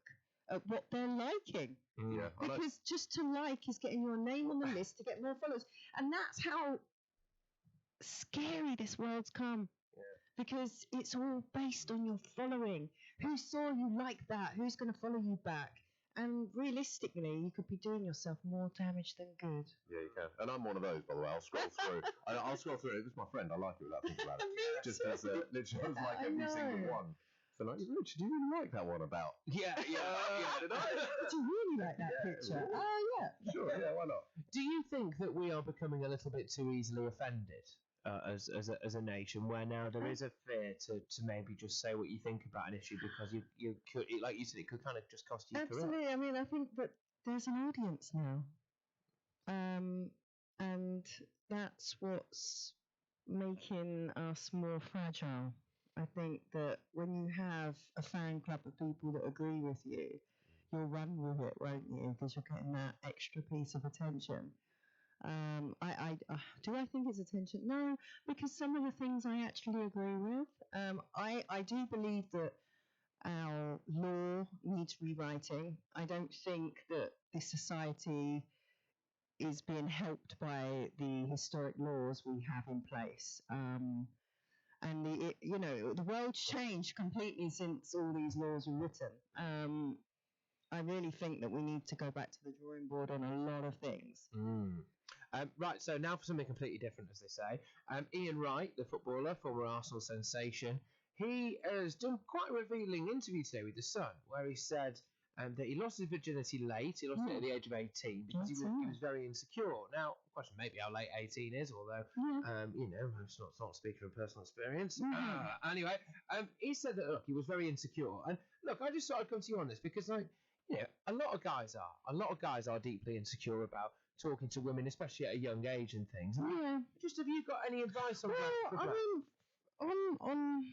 at what they're liking. Yeah, because just to like is getting your name on the list to get more followers, and that's how scary this world's come. Because it's all based on your following. Who saw you like that? Who's going to follow you back? And realistically, you could be doing yourself more damage than good. Yeah, you can. And I'm one of those, by the way. I'll scroll through. I'll scroll through. This is my friend. I like it without thinking about it. Just as literally like every single one. So like, Richard, do you really like that one about? Yeah. Did you really like that picture? Yeah. Sure, yeah, why not? Do you think that we are becoming a little bit too easily offended as a nation, where now there is a fear to maybe just say what you think about an issue because you could, like you said, it could kind of just cost you your career? Absolutely. I mean, I think that there's an audience now, and that's what's making us more fragile. I think that when you have a fan club of people that agree with you, you'll run with it, won't you? Because you're getting that extra piece of attention. Do I think it's attention? No, because some of the things I actually agree with. I do believe that our law needs rewriting. I don't think that this society is being helped by the historic laws we have in place. And the world's changed completely since all these laws were written. I really think that we need to go back to the drawing board on a lot of things. Right, so now for something completely different, as they say. Ian Wright, the footballer, former Arsenal sensation, he has done quite a revealing interview today with The Sun, where he said that he lost his virginity late. He lost it at the age of 18 because he was very insecure. Now, question maybe how late 18 is, although, it's not speaking from personal experience. Anyway, he said that, look, he was very insecure. And look, I just thought I'd come to you on this because, like, a lot of guys are deeply insecure about talking to women, especially at a young age and things. Just have you got any advice on that? I mean, on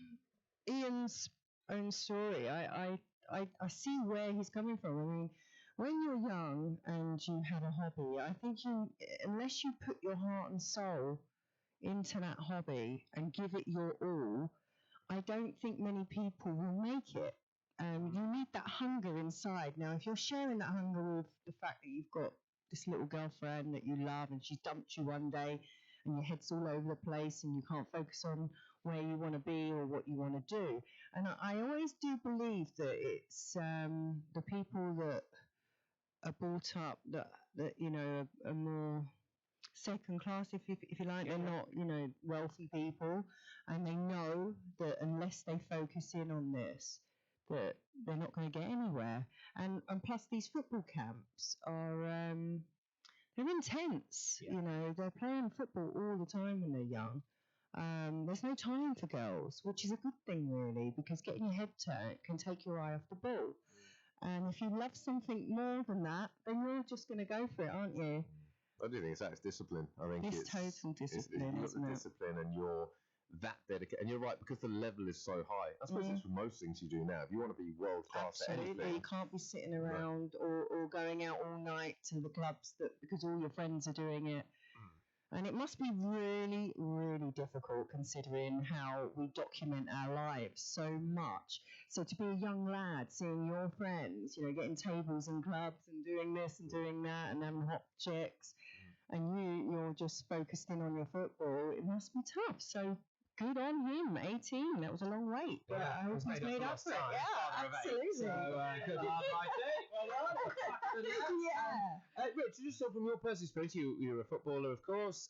Ian's own story, I see where he's coming from. I mean, when you're young and you have a hobby, I think unless you put your heart and soul into that hobby and give it your all, I don't think many people will make it. You need that hunger inside. Now, if you're sharing that hunger with the fact that you've got this little girlfriend that you love and she dumped you one day and your head's all over the place and you can't focus on where you want to be or what you want to do. And I always do believe that it's the people that are brought up that you know are more second class, if you like. They're not, you know, wealthy people, and they know that unless they focus in on this, that they're not going to get anywhere. And plus these football camps are they're intense. You know, they're playing football all the time when they're young. There's no time for girls, which is a good thing really, because getting your head turned can take your eye off the ball. And if you love something more than that, then you're just going to go for it, aren't you? I do think it's discipline. I think it's total discipline, you've got isn't the it? discipline, and you're that dedicated. And you're right, because the level is so high. I suppose it's with most things you do now. If you want to be world class at anything, You can't be sitting around or going out all night to the clubs because all your friends are doing it. And it must be really, really difficult considering how we document our lives so much. So to be a young lad, seeing your friends, you know, getting tables in clubs and doing this and doing that and having hot chicks, and you're just focused in on your football, it must be tough. So good on him, 18. That was a long wait. But I hope he's made up for it. Yeah, absolutely. So, good lad, Rich, just so from your personal experience, you're a footballer, of course.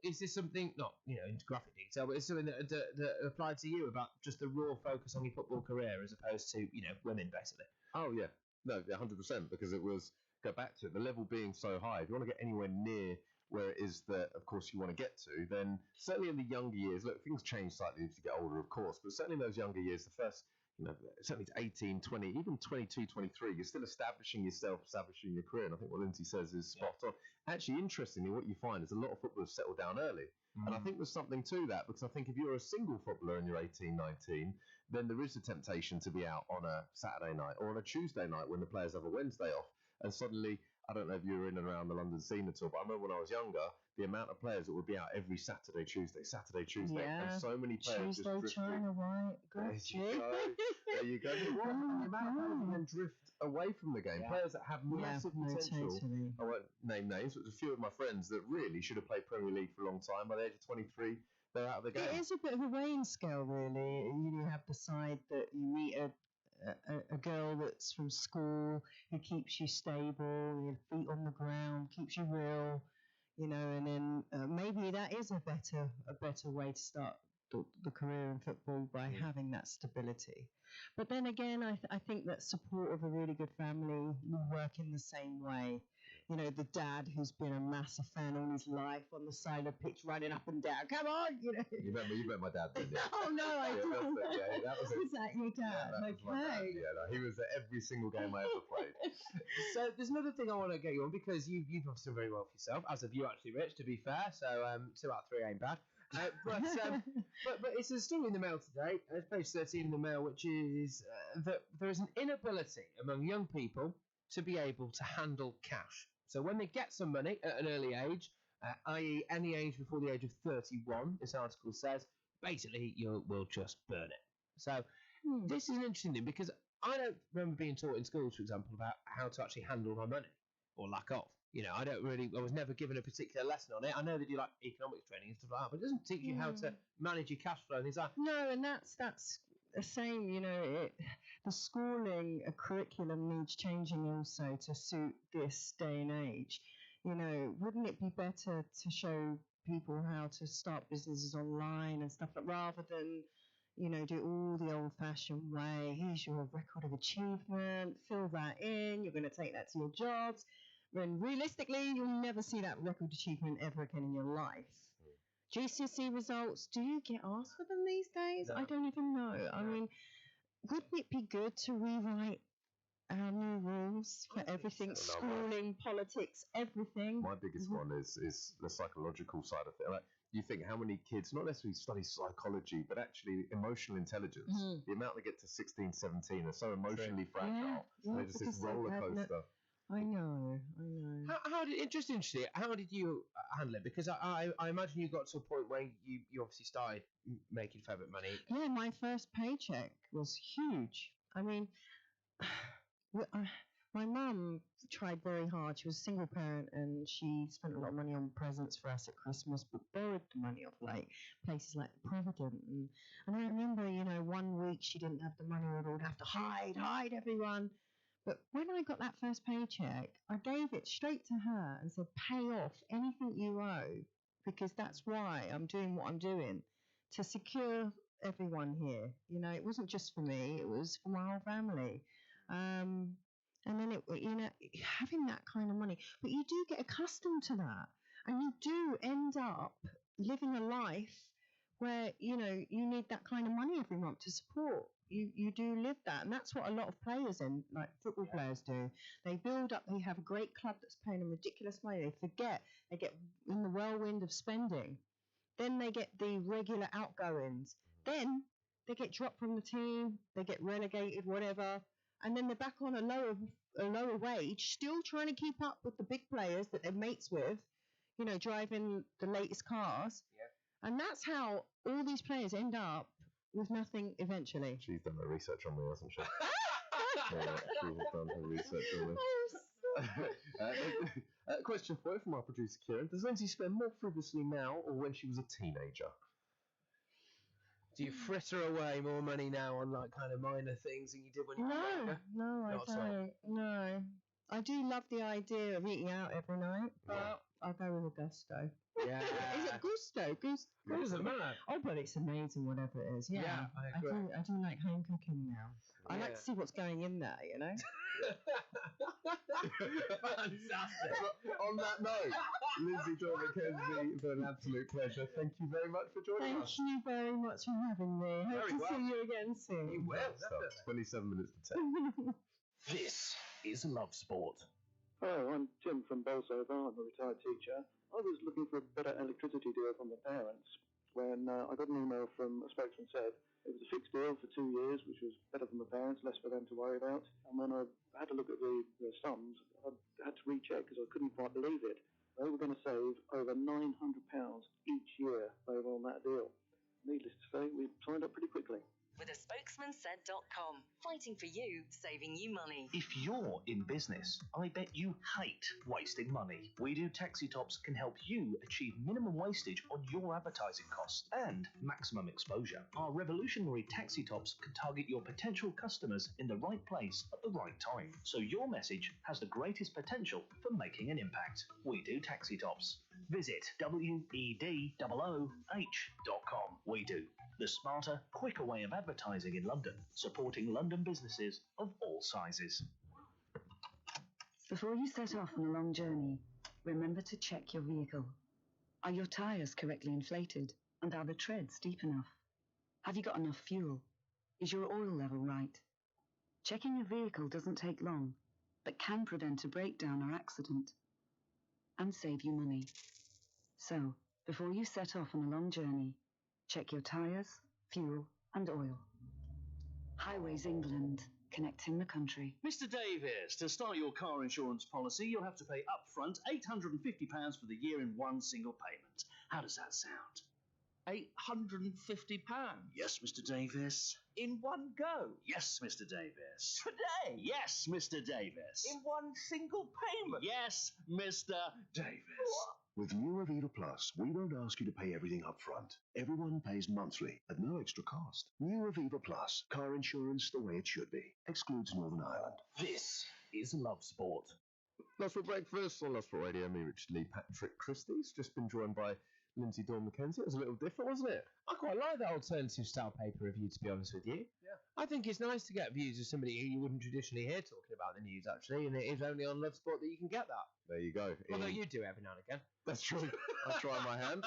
Is this something, not into graphic detail, but it's something that applied to you about just the raw focus on your football career as opposed to women, basically? Oh yeah, no, 100%, because it was, go back to it, the level being so high. If you want to get anywhere near where it is that, of course, you want to get to, then certainly in the younger years, look, things change slightly as you get older, of course, but certainly in those younger years, the first, certainly to 18, 20, even 22, 23, you're still establishing yourself, establishing your career. And I think what Lindsay says is spot on. Actually, interestingly, what you find is a lot of footballers settle down early. And I think there's something to that, because I think if you're a single footballer and you're 18, 19, then there is a temptation to be out on a Saturday night or on a Tuesday night when the players have a Wednesday off. And suddenly, I don't know if you were in and around the London scene at all, but I remember when I was younger, the amount of players that would be out every Saturday, Tuesday, Yeah. and so many players Tuesday, just drift. China, right? Good. There you go. The amount of players that then drift away from the game. Players that have massive potential. Totally. I won't name names, but there's a few of my friends that really should have played Premier League for a long time. By the age of 23, they're out of the game. It is a bit of a weighing scale, really. You have the side that you meet a girl that's from school who keeps you stable, your feet on the ground, keeps you real, and then maybe that is a better way to start the career in football, by having that stability. But then again, I think that support of a really good family will work in the same way. The dad who's been a massive fan all his life on the side of the pitch, running up and down. Come on, You met my dad then, yeah. Oh no, I didn't. That was it. Was that your dad? Yeah, that was my dad. Yeah, no, he was at every single game I ever played. So there's another thing I want to get you on, because you've obviously done very well for yourself, as have you actually, Rich, to be fair. So 2 out of 3 ain't bad. But it's a story in the Mail today. It's page 13 in the Mail, which is that there is an inability among young people to be able to handle cash. So when they get some money at an early age, i.e. any age before the age of 31, this article says, basically you will just burn it. So this is an interesting thing, because I don't remember being taught in schools, for example, about how to actually handle my money, or lack of. I was never given a particular lesson on it. I know they do like economics training and stuff like that, but it doesn't teach you how to manage your cash flow and things like that. No, and that's the same, the schooling curriculum needs changing also to suit this day and age. Wouldn't it be better to show people how to start businesses online and stuff, rather than, do it all the old-fashioned way? Here's your record of achievement, fill that in, you're going to take that to your jobs. When realistically, you'll never see that record achievement ever again in your life. GCSE results, do you get asked for them these days? No. I don't even know. I mean, wouldn't it be good to rewrite our new rules for everything? Schooling, politics, everything. My biggest one is the psychological side of it. Like, you think how many kids, not necessarily study psychology, but actually emotional intelligence, the amount they get to 16, 17 are so emotionally fragile. Yeah, and they're just this roller coaster. I know. How did, just interesting, how did you handle it? Because I imagine you got to a point where you obviously started making fair bit of money. Yeah, my first paycheck was huge. I mean, my mum tried very hard. She was a single parent and she spent a lot of money on presents for us at Christmas, but borrowed the money off like places like the Provident. And I remember, 1 week she didn't have the money, we would have to hide everyone. But when I got that first paycheck, I gave it straight to her and said, pay off anything you owe, because that's why I'm doing what I'm doing, to secure everyone here. It wasn't just for me, it was for my whole family. And then having that kind of money, but you do get accustomed to that, and you do end up living a life where you need that kind of money every month to support. You do live that, and that's what a lot of players like football players do. They build up, they have a great club that's paying them ridiculous money, they forget, they get in the whirlwind of spending, then they get the regular outgoings, then they get dropped from the team, they get relegated, whatever, and then they're back on a lower wage, still trying to keep up with the big players that they're mates with, driving the latest cars. And that's how all these players end up with nothing eventually. She's done her research on me, hasn't she? Yeah, she has done her research on me. Question for you from our producer Kieran. Does Lindsay spend more frivolously now or when she was a teenager? Do you fritter away more money now on like kind of minor things than you did when you were younger? No, I don't. No. I do love the idea of eating out every night, but I'll go with a gusto. Yeah. Is it gusto? It doesn't matter. Oh, but it's amazing, whatever it is. Yeah, I agree. I do like home cooking now. I like to see what's going in there, Fantastic. On that note, Lindsay Dawn McKenzie, it's been an absolute pleasure. Thank you very much for joining us. Thank you very much for having me. Hope to see you again soon. You will. 27 minutes to 10. This is Love Sport. Hello, I'm Tim from Bolsover. I'm a retired teacher. I was looking for a better electricity deal from the parents when I got an email from a spokesman said it was a fixed deal for 2 years, which was better for my parents, less for them to worry about. And when I had to look at the sums, I had to recheck because I couldn't quite believe it. They were going to save over £900 each year over on that deal. Needless to say, we signed up pretty quickly. With a spokesmansaid.com. Fighting for you, saving you money. If you're in business, I bet you hate wasting money. We Do Taxi Tops can help you achieve minimum wastage on your advertising costs and maximum exposure. Our revolutionary taxi tops can target your potential customers in the right place at the right time, so your message has the greatest potential for making an impact. We Do Taxi Tops. Visit WEDOOH.com. We Do. The smarter, quicker way of advertising in London, supporting London businesses of all sizes. Before you set off on a long journey, remember to check your vehicle. Are your tyres correctly inflated? And are the treads deep enough? Have you got enough fuel? Is your oil level right? Checking your vehicle doesn't take long, but can prevent a breakdown or accident and save you money. So, before you set off on a long journey, check your tyres, fuel and oil. Highways England, connecting the country. Mr. Davis, to start your car insurance policy, you'll have to pay upfront £850 for the year in one single payment. How does that sound? £850? Yes, Mr. Davis. In one go? Yes, Mr. Davis. Today? Yes, Mr. Davis. In one single payment? Yes, Mr. Davis. With new Aviva Plus, we won't ask you to pay everything up front. Everyone pays monthly at no extra cost. New Aviva Plus, car insurance the way it should be. Excludes Northern Ireland. This is Love Sport. Love for breakfast on Love Sport Radio. Me, Richard Lee, Patrick Christys. Just been joined by Lindsay Dawn McKenzie. It was a little different, wasn't it? I quite like that alternative style paper review, to be honest with you. Yeah. I think it's nice to get views of somebody who you wouldn't traditionally hear talking about the news, actually, and it is only on Love Sport that you can get that. There you go. Although you do every now and again. That's true. I try my hand.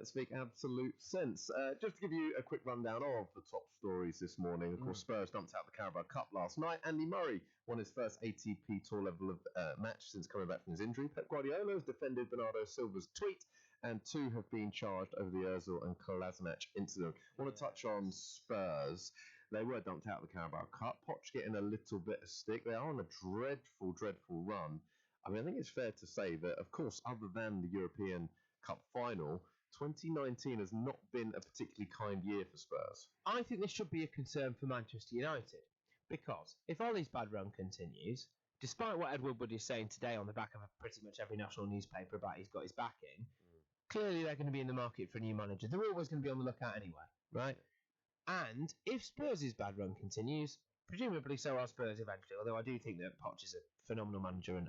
Speak absolute sense. Just to give you a quick rundown of the top stories this morning. Of course, Spurs dumped out the Carabao Cup last night. Andy Murray won his first ATP Tour level of match since coming back from his injury. Pep Guardiola has defended Bernardo Silva's tweet and 2 have been charged over the Ozil and Kolasinac incident. I want to touch on Spurs. They were dumped out of the Carabao Cup. Poch getting a little bit of stick. They are on a dreadful, dreadful run. I mean, I think it's fair to say that, of course, other than the European Cup final, 2019 has not been a particularly kind year for Spurs. I think this should be a concern for Manchester United, because if Ollie's bad run continues, despite what Ed Woodward is saying today on the back of pretty much every national newspaper about he's got his back in, clearly they're going to be in the market for a new manager. They're always going to be on the lookout anyway, right? And if Spurs' bad run continues, presumably so are Spurs eventually, although I do think that Poch is a phenomenal manager, and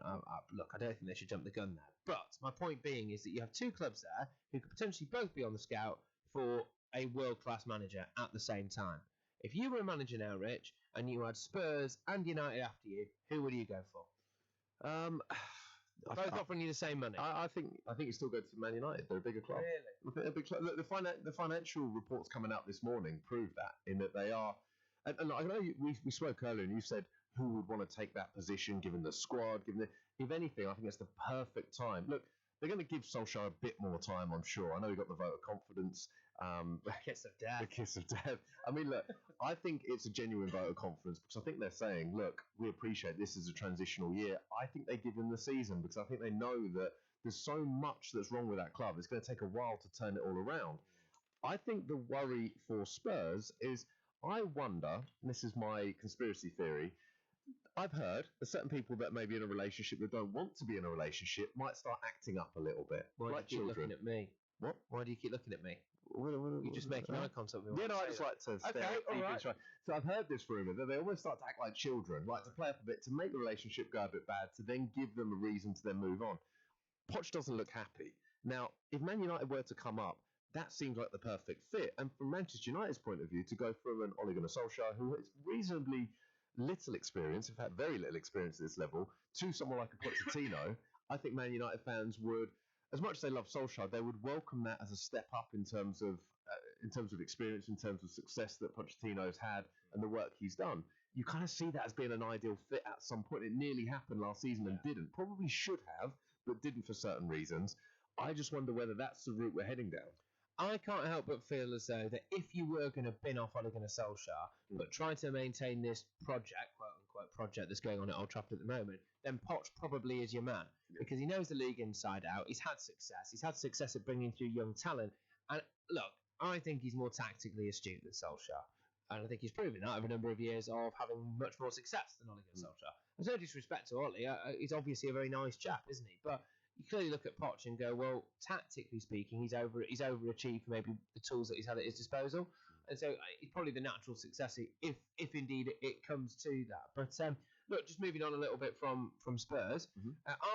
look, I don't think they should jump the gun there. But my point being is that you have 2 clubs there who could potentially both be on the scout for a world-class manager at the same time. If you were a manager now, Rich, and you had Spurs and United after you, who would you go for? Both offering you the same money. I think you still go to Man United. They're a bigger club. Really? They're a big club. Look, the financial reports coming out this morning prove that, in that they are. And I know we spoke earlier, and you said who would want to take that position, given the squad, if anything, I think it's the perfect time. Look, they're going to give Solskjaer a bit more time, I'm sure. I know he got the vote of confidence. The kiss of death. The kiss of death. I mean, look, I think it's a genuine vote of confidence, because I think they're saying, look, we appreciate this is a transitional year. I think they give him the season, because I think they know that there's so much that's wrong with that club. It's going to take a while to turn it all around. I think the worry for Spurs is, I wonder, and this is my conspiracy theory, I've heard that certain people that may be in a relationship that don't want to be in a relationship might start acting up a little bit. Why like do you keep children. looking at me? What? Why do you keep looking at me? You're just making eye contact with me. Yeah, no, I just like to stare at all people. right. So I've heard this rumour that they almost start to act like children, like to play up a bit, to make the relationship go a bit bad, to then give them a reason to then move on. Poch doesn't look happy. Now, if Man United were to come up, that seems like the perfect fit. And from Manchester United's point of view, to go from an Ole Gunnar Solskjaer, who has reasonably little experience, in fact, very little experience at this level, to someone like a Pochettino, I think Man United fans would, as much as they love Solskjaer, they would welcome that as a step up in terms of experience, in terms of success that Pochettino's had and the work he's done. You kind of see that as being an ideal fit at some point. It nearly happened last season and didn't. Probably should have, but didn't for certain reasons. I just wonder whether that's the route we're heading down. I can't help but feel as though that if you were going to bin off Ole Gunnar Solskjaer, but try to maintain this project, quote-unquote project that's going on at Old Trafford at the moment, then Poch probably is your man, because he knows the league inside out. He's had success. He's had success at bringing through young talent. And look, I think he's more tactically astute than Solskjaer. And I think he's proven that over a number of years of having much more success than Ole Gunnar Solskjaer. There's no disrespect to Ole. He's obviously a very nice chap, isn't he? But you clearly look at Poch and go, well, tactically speaking, he's overachieved for maybe the tools that he's had at his disposal. And so he's probably the natural successor if indeed it comes to that. But look, just moving on a little bit from Spurs,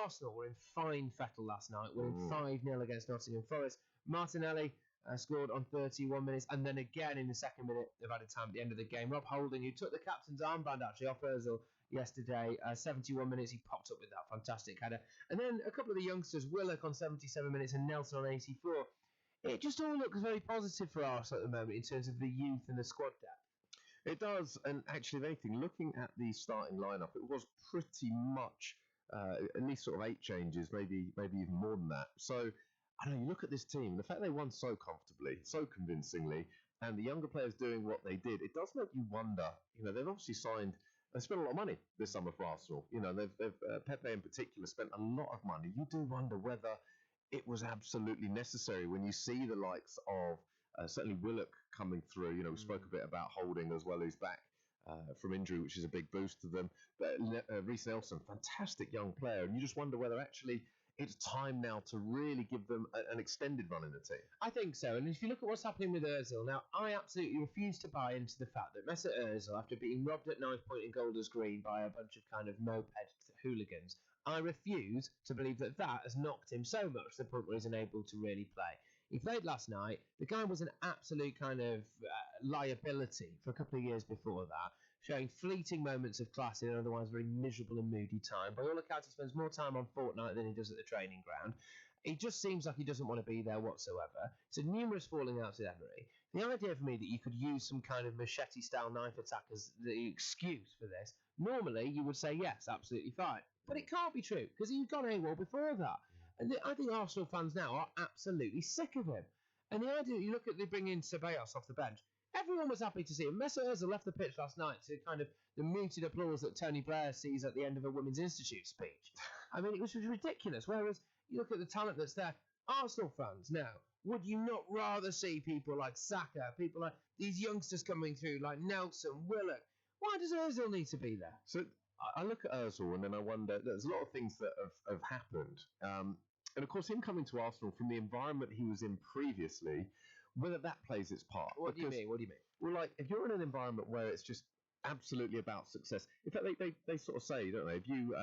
Arsenal were in fine fettle last night, winning 5-0 against Nottingham Forest. Martinelli scored on 31 minutes, and then again in the second minute of added time at the end of the game. Rob Holding, who took the captain's armband actually off Ozil yesterday, 71 minutes, he popped up with that fantastic header. And then a couple of the youngsters, Willock on 77 minutes and Nelson on 84. It just all looks very positive for Arsenal at the moment in terms of the youth and the squad depth. It does, and actually, if anything, looking at the starting lineup, it was pretty much at least sort of 8 changes, maybe even more than that. So, I don't know, you look at this team, the fact they won so comfortably, so convincingly, and the younger players doing what they did, it does make you wonder. You know, they've obviously they spent a lot of money this summer for Arsenal. You know, they've Pepe in particular spent a lot of money. You do wonder whether it was absolutely necessary when you see the likes of certainly Willock coming through. You know, we spoke a bit about Holding as well, who's back from injury, which is a big boost to them. But Reece Nelson, fantastic young player, and you just wonder whether actually it's time now to really give them an extended run in the team. I think so. And if you look at what's happening with Ozil, now I absolutely refuse to buy into the fact that Mesut Ozil, after being robbed at knife point in Golders Green by a bunch of kind of moped hooligans, I refuse to believe that has knocked him so much to the point where he's unable to really play. He played last night. The guy was an absolute kind of liability for a couple of years before that, showing fleeting moments of class in an otherwise very miserable and moody time. By all accounts, he spends more time on Fortnite than he does at the training ground. He just seems like he doesn't want to be there whatsoever. So numerous falling outs with Emery. The idea for me that you could use some kind of machete-style knife attack as the excuse for this, normally you would say yes, absolutely fine. But it can't be true, because he's gone AWOL before that. And I think Arsenal fans now are absolutely sick of him. And the idea, you look at they bring in Ceballos off the bench. Everyone was happy to see him. Mesut Ozil left the pitch last night to kind of the muted applause that Tony Blair sees at the end of a Women's Institute speech. I mean, it was ridiculous. Whereas you look at the talent that's there. Arsenal fans now, would you not rather see people like Saka, people like these youngsters coming through, like Nelson, Willock? Why does Ozil need to be there? So I look at Ozil and then I wonder, there's a lot of things that have happened. And of course, him coming to Arsenal from the environment he was in previously, whether that plays its part. What do you mean? Well, like, if you're in an environment where it's just absolutely about success, in fact, they sort of say, don't they, if you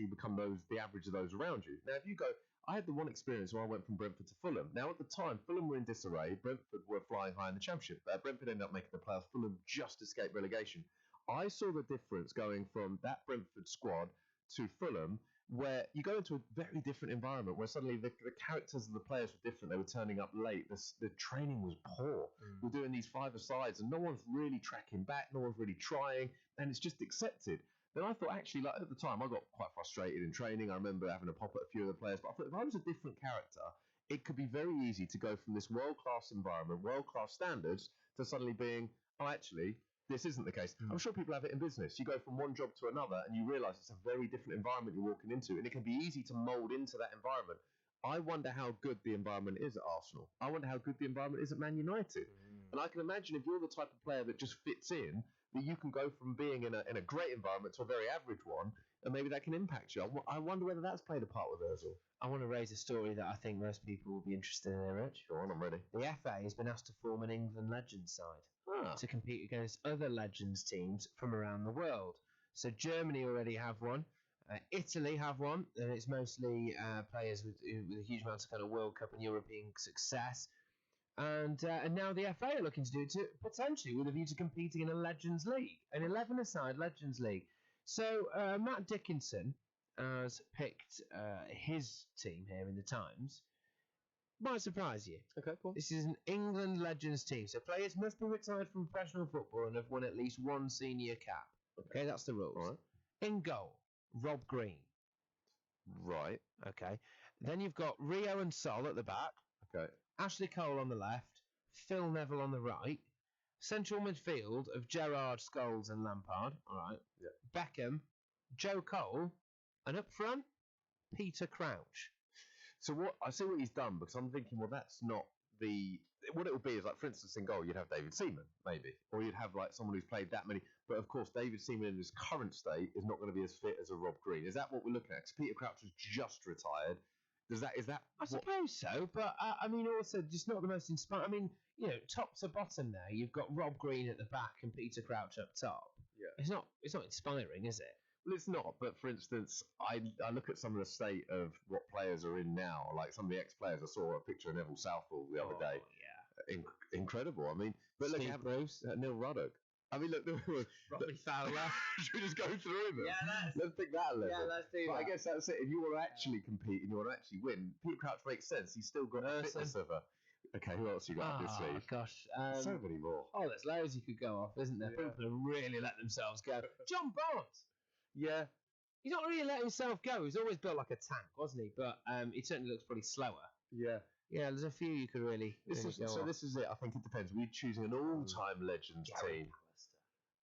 become the average of those around you. Now, if you go, I had the one experience where I went from Brentford to Fulham. Now, at the time, Fulham were in disarray. Brentford were flying high in the Championship. Brentford ended up making the playoffs. Fulham just escaped relegation. I saw the difference going from that Brentford squad to Fulham, where you go into a very different environment, where suddenly the characters of the players were different. They were turning up late. The training was poor. We're doing these five-a-sides, and no one's really tracking back. No one's really trying, and it's just accepted. Then I thought, actually, like at the time, I got quite frustrated in training. I remember having a pop at a few of the players, but I thought if I was a different character, it could be very easy to go from this world-class environment, world-class standards, to suddenly being, oh, actually, this isn't the case. I'm sure people have it in business. You go from one job to another and you realise it's a very different environment you're walking into, and it can be easy to mould into that environment. I wonder how good the environment is at Arsenal. I wonder how good the environment is at Man United. And I can imagine if you're the type of player that just fits in, that you can go from being in a great environment to a very average one, and maybe that can impact you. I wonder whether that's played a part with Ozil. I want to raise a story that I think most people will be interested in, Rich. Go on, I'm ready. The FA has been asked to form an England Legends side to compete against other Legends teams from around the world. So Germany already have one. Italy have one, and it's mostly players with a huge amount of kind of World Cup and European success. And now the FA are looking to do it potentially with a view to competing in a Legends League, an 11-a-side Legends League. So Matt Dickinson has picked his team here in the Times. Might surprise you. Okay, cool. This is an England Legends team. So players must be retired from professional football and have won at least one senior cap. Okay, that's the rules. All right. In goal, Rob Green. Right. Okay. Then you've got Rio and Sol at the back. Okay. Ashley Cole on the left, Phil Neville on the right, central midfield of Gerrard, Scholes and Lampard, all right, Beckham, Joe Cole, and up front, Peter Crouch. So I see what he's done, because I'm thinking, well, that's not what it would be is, like, for instance, in goal, you'd have David Seaman, maybe, or you'd have like someone who's played that many. But of course, David Seaman in his current state is not going to be as fit as a Rob Green. Is that what we're looking at? Because Peter Crouch has just retired. Is that? I suppose so, but I mean, also just not the most inspiring. I mean, you know, top to bottom there, you've got Rob Green at the back and Peter Crouch up top. Yeah, it's not inspiring, is it? Well, it's not. But for instance, I look at some of the state of what players are in now, like some of the ex-players. I saw a picture of Neville Southall the other day. Yeah, incredible. I mean, but Steve look, Bruce, Neil Ruddock. I mean, look, Robbie Fowler. Should we just go through them? Yeah, let's pick that level. Yeah, let's do but that. I guess that's it. If you want to actually compete and you want to actually win, Peter Crouch makes sense. He's still got the fitness of a. Okay, who else you got up your sleeve? Gosh, so many more. Oh, there's loads you could go off, isn't there? Yeah. People have really let themselves go. John Barnes. Yeah. He's not really letting himself go. He's always built like a tank, wasn't he? But he certainly looks pretty slower. Yeah. Yeah, there's a few you could really. This is it. I think it depends. We're choosing an all-time Legends team.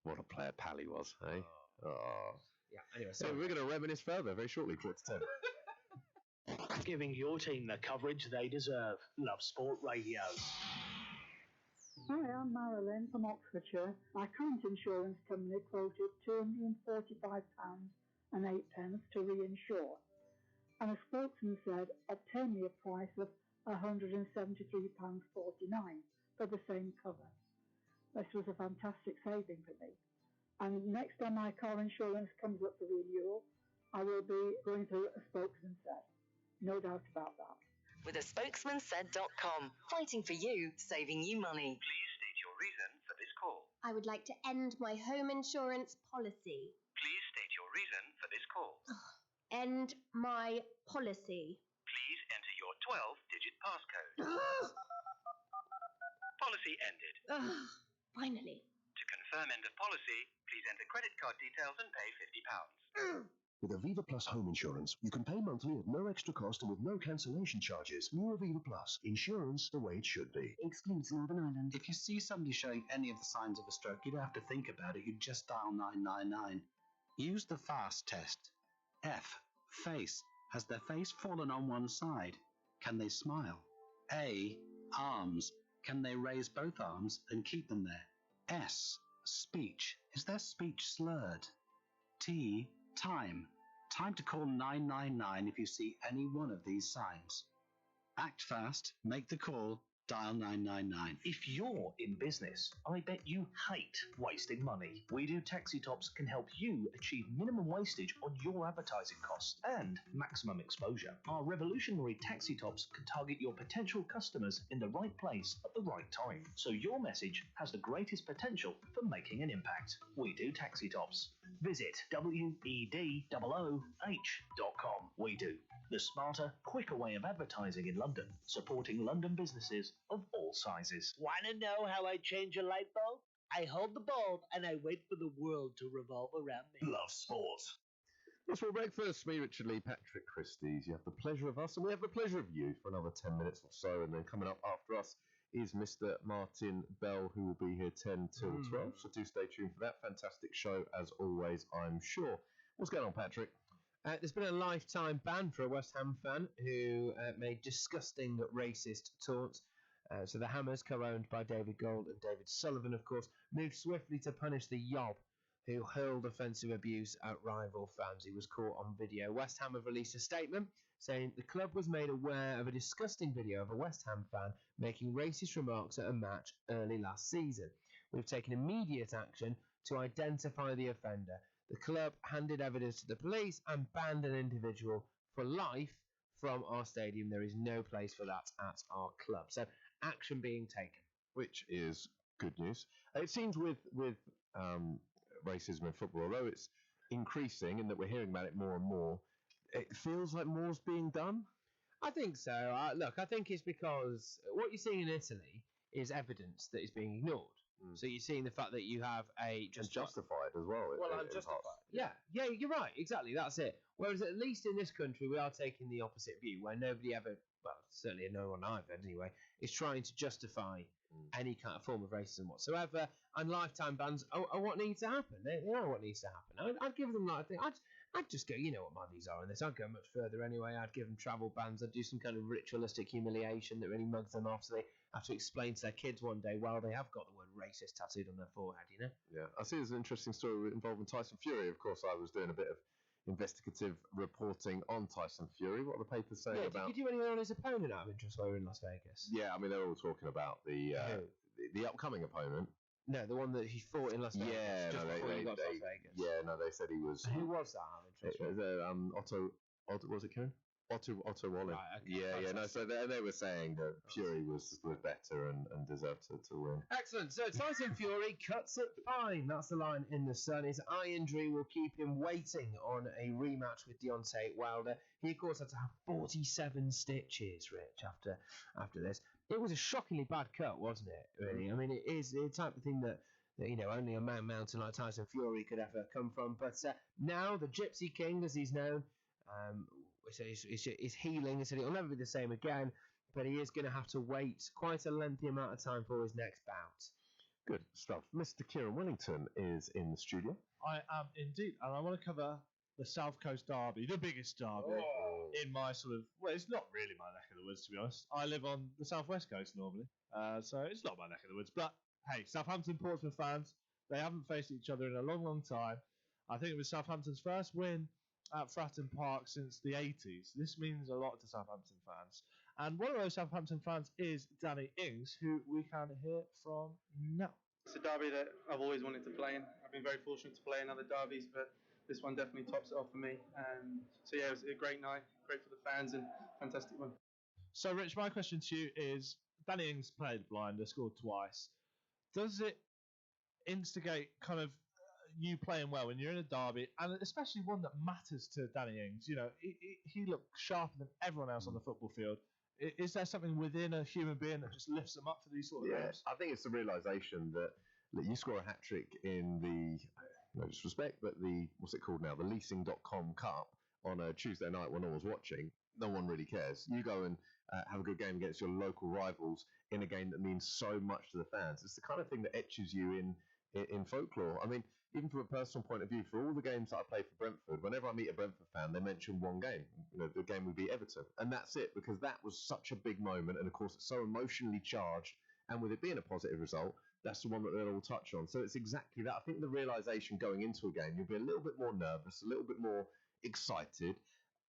What a player Pally was, eh? Oh. Yeah. Anyway, so we're going to reminisce further very shortly. 9:45. Giving your team the coverage they deserve. Love Sport Radio. Hi, I'm Marilyn from Oxfordshire. My current insurance company quoted £245.08 to reinsure, and a spokesman said obtain me a price of £173.49 for the same cover. This was a fantastic saving for me. And next time my car insurance comes up for renewal, I will be going through a spokesman set. No doubt about that. With a spokesmansaid.com. Fighting for you, saving you money. Please state your reason for this call. I would like to end my home insurance policy. Please state your reason for this call. End my policy. Please enter your 12-digit passcode. Policy ended. Finally. To confirm end of policy, please enter credit card details and pay £50. With Aviva Plus home insurance, you can pay monthly at no extra cost and with no cancellation charges. New Aviva Plus. Insurance the way it should be. Excludes Northern Ireland. If you see somebody showing any of the signs of a stroke, you don't have to think about it. You just dial 999. Use the FAST test. F. Face. Has their face fallen on one side? Can they smile? A. Arms. Can they raise both arms and keep them there? S. Speech. Is their speech slurred? T. Time. Time to call 999 if you see any one of these signs. Act fast, make the call, dial 999. If you're in business, I bet you hate wasting money. We Do Taxi Tops can help you achieve minimum wastage on your advertising costs and maximum exposure. Our revolutionary taxi tops can target your potential customers in the right place at the right time, so your message has the greatest potential for making an impact. We Do Taxi Tops. Visit wedooh.com. We Do, the smarter, quicker way of advertising in London, supporting London businesses of all sizes. Want to know how I change a light bulb? I hold the bulb and I wait for the world to revolve around me. Love sport. Well, for breakfast, me, Richard Lee, Patrick Christys. You have the pleasure of us, and we have the pleasure of you for another 10 minutes or so. And then coming up after us is Mr. Martin Bell, who will be here 10 till 12. So do stay tuned for that. Fantastic show, as always, I'm sure. What's going on, Patrick? There's been a lifetime ban for a West Ham fan who made disgusting racist taunts. So the Hammers, co-owned by David Gold and David Sullivan, of course, moved swiftly to punish the yob who hurled offensive abuse at rival fans. He was caught on video. West Ham have released a statement saying the club was made aware of a disgusting video of a West Ham fan making racist remarks at a match early last season. We've taken immediate action to identify the offender. The club handed evidence to the police and banned an individual for life from our stadium. There is no place for that at our club. So action being taken. Which is good news. It seems with racism in football, although it's increasing and that we're hearing about it more and more, it feels like more's being done. I think so. Look, I think it's because what you're seeing in Italy is evidence that is being ignored. So you're seeing the fact that you have a justified as well. Well, unjustified. Yeah, you're right. Exactly, that's it. Whereas at least in this country, we are taking the opposite view, where nobody ever, well, certainly no one I've heard anyway, is trying to justify any kind of form of racism whatsoever. And lifetime bans are what needs to happen. They are what needs to happen. I'd give them like, I'd just go, you know what my views are on this. I'd go much further anyway. I'd give them travel bans. I'd do some kind of ritualistic humiliation that really mugs them off, so they have to explain to their kids one day, well, they have got the word racist tattooed on their forehead, you know? Yeah, I see there's an interesting story involving Tyson Fury. Of course, I was doing a bit of investigative reporting on Tyson Fury. What are the papers saying about... Did you do anything on his opponent out of interest while we were in Las Vegas? Yeah, I mean, they're all talking about the upcoming opponent. No, the one that he fought in Las Vegas. Yeah, just before he got to Las Vegas. Yeah, no, they said he was... Who was that out of interest? Otto, was it Karen? Otto Wallin. Right, okay. Yeah, no. So they were saying that Fury was better and deserved to win. Excellent. So Tyson Fury cuts it fine. That's the line in the Sun. His eye injury will keep him waiting on a rematch with Deontay Wilder. He, of course, had to have 47 stitches, Rich, after this. It was a shockingly bad cut, wasn't it? Really. I mean, it is the type of thing that you know only a mountain like Tyson Fury could ever come from. But now the Gypsy King, as he's known. Is healing. He said it'll never be the same again, but he is going to have to wait quite a lengthy amount of time for his next bout. Good stuff. Mr. Kieran Wellington is in the studio. I am indeed, and I want to cover the South Coast Derby, the biggest derby in my sort of, well, it's not really my neck of the woods, to be honest. I live on the Southwest Coast normally, so it's not my neck of the woods. But hey, Southampton Portsmouth fans, they haven't faced each other in a long, long time. I think it was Southampton's first win at Fratton Park since the 80s. This means a lot to Southampton fans. And one of those Southampton fans is Danny Ings, who we can hear from now. It's a derby that I've always wanted to play in. I've been very fortunate to play in other derbies, but this one definitely tops it off for me. So yeah, it was a great night, great for the fans, and fantastic one. So Rich, my question to you is, Danny Ings played blinder, scored twice. Does it instigate kind of you playing well when you're in a derby, and especially one that matters to Danny Ings? You know, he looked sharper than everyone else on the football field. Is there something within a human being that just lifts them up for these sort of games? I think it's the realisation that you score a hat-trick in the no disrespect, but the, what's it called now, the leasing.com Cup on a Tuesday night when no one's watching, no one really cares. You go and have a good game against your local rivals in a game that means so much to the fans. It's the kind of thing that etches you in folklore. I mean, even from a personal point of view, for all the games that I play for Brentford, whenever I meet a Brentford fan, they mention one game. You know, the game would be Everton, and that's it, because that was such a big moment, and of course it's so emotionally charged. And with it being a positive result, that's the one that they'll all touch on. So it's exactly that. I think the realization going into a game, you'll be a little bit more nervous, a little bit more excited,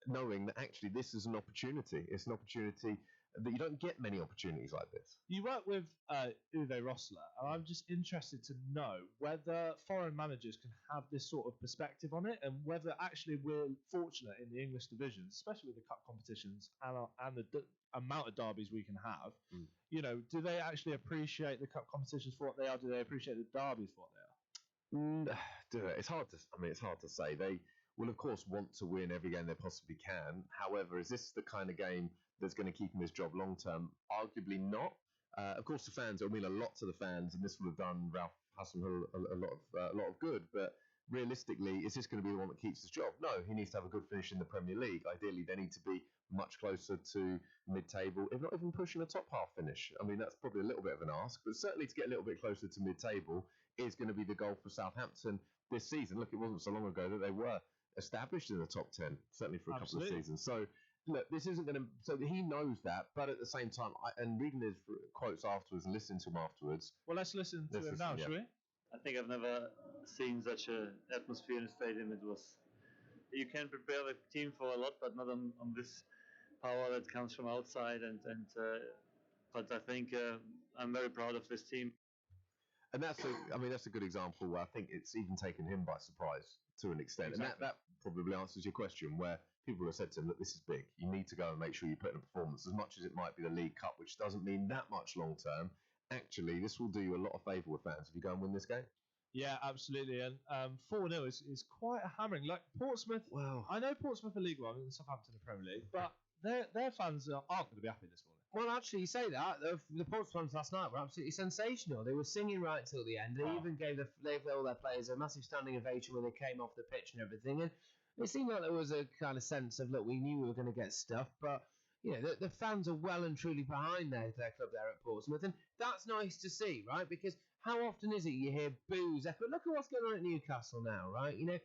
knowing that actually this is an opportunity. It's an opportunity that you don't get many opportunities like this. You work with Uwe Rosler, and I'm just interested to know whether foreign managers can have this sort of perspective on it, and whether actually we're fortunate in the English divisions, especially with the cup competitions and the amount of derbies we can have. You know, do they actually appreciate the cup competitions for what they are? Do they appreciate the derbies for what they are? It's hard to say. They will, of course, want to win every game they possibly can. However, is this the kind of game that's going to keep him his job long term? Arguably not. Of course, the fans, it'll mean a lot to the fans, and this will have done Ralph Hasenhüttl a lot of good. But realistically, is this going to be the one that keeps his job? No, he needs to have a good finish in the Premier League. Ideally, they need to be much closer to mid-table, if not even pushing a top half finish. I mean, that's probably a little bit of an ask, but certainly to get a little bit closer to mid-table is going to be the goal for Southampton this season. Look, it wasn't so long ago that they were established in the top 10, certainly for a couple of seasons. So, look, this isn't going to... So he knows that, but at the same time, and reading his quotes afterwards and listening to him afterwards... Well, let's listen to him now, shall we? I think I've never seen such an atmosphere in a stadium. It was... You can prepare the team for a lot, but not on this power that comes from outside. But I think I'm very proud of this team. And that's a good example where I think it's even taken him by surprise to an extent. Exactly. And that probably answers your question, where people have said to him, look, this is big. You need to go and make sure you put in a performance. As much as it might be the League Cup, which doesn't mean that much long term, actually, this will do you a lot of favour with fans if you go and win this game. Yeah, absolutely. And 4-0 is quite a hammering. Like Portsmouth, wow. I know Portsmouth are League One and Southampton are Premier League, but their fans aren't going to be happy this morning. Well, actually, you say that. The Portsmouth fans last night were absolutely sensational. They were singing right till the end. They even gave all their players a massive standing ovation when they came off the pitch and everything. And it seemed like there was a kind of sense of, look, we knew we were going to get stuff, but you know, the fans are well and truly behind their club there at Portsmouth, and that's nice to see, right? Because how often is it you hear boos echo? Look at what's going on at Newcastle now, right? You know,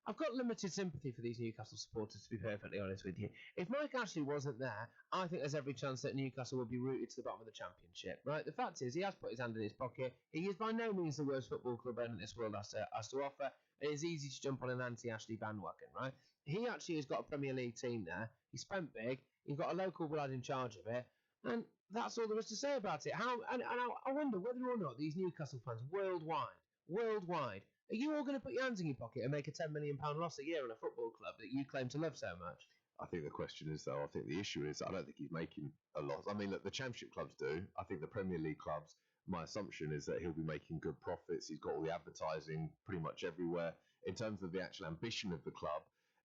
I've got limited sympathy for these Newcastle supporters, to be perfectly honest with you. If Mike Ashley wasn't there, I think there's every chance that Newcastle would be rooted to the bottom of the Championship, right? The fact is, he has put his hand in his pocket. He is by no means the worst football club in this world has to offer. It is easy to jump on an anti-Ashley bandwagon, right? He actually has got a Premier League team there. He spent big. He's got a local lad in charge of it. And that's all there is to say about it. I wonder whether or not these Newcastle fans worldwide, are you all going to put your hands in your pocket and make a £10 million loss a year on a football club that you claim to love so much? I think the question is, though, I think the issue is, I don't think he's making a loss. I mean, look, the Championship clubs do. I think the Premier League clubs, my assumption is that he'll be making good profits. He's got all the advertising pretty much everywhere. In terms of the actual ambition of the club,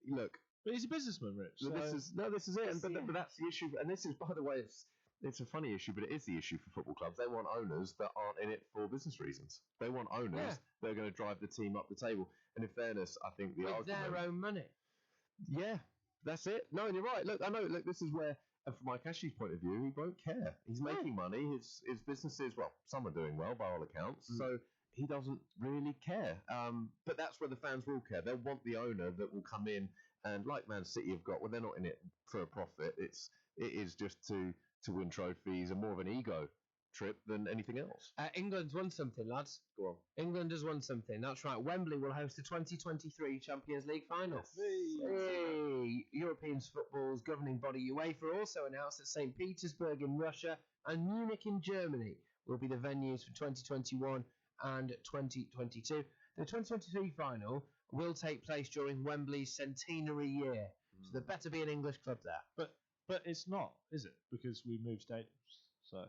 look... But he's a businessman, Rich. So this is it. But that's the issue. And this is, by the way, it's a funny issue, but it is the issue for football clubs. They want owners that aren't in it for business reasons. They want owners that are going to drive the team up the table. And in fairness, I think the argument... With their own money. Yeah, that's it. No, and you're right. Look, I know. Look, this is where, from Mike Ashley's point of view, he won't care. He's making money. His businesses, well, some are doing well by all accounts. So he doesn't really care. But that's where the fans will care. They'll want the owner that will come in. And like Man City have got, well, they're not in it for a profit. It is just to win trophies and more of an ego trip than anything else. England's won something, lads. Go on. England has won something. That's right. Wembley will host the 2023 Champions League final. European football's governing body UEFA also announced that St. Petersburg in Russia and Munich in Germany will be the venues for 2021 and 2022. The 2023 final will take place during Wembley's centenary year. So there better be an English club there. But it's not, is it? Because we moved stadiums. So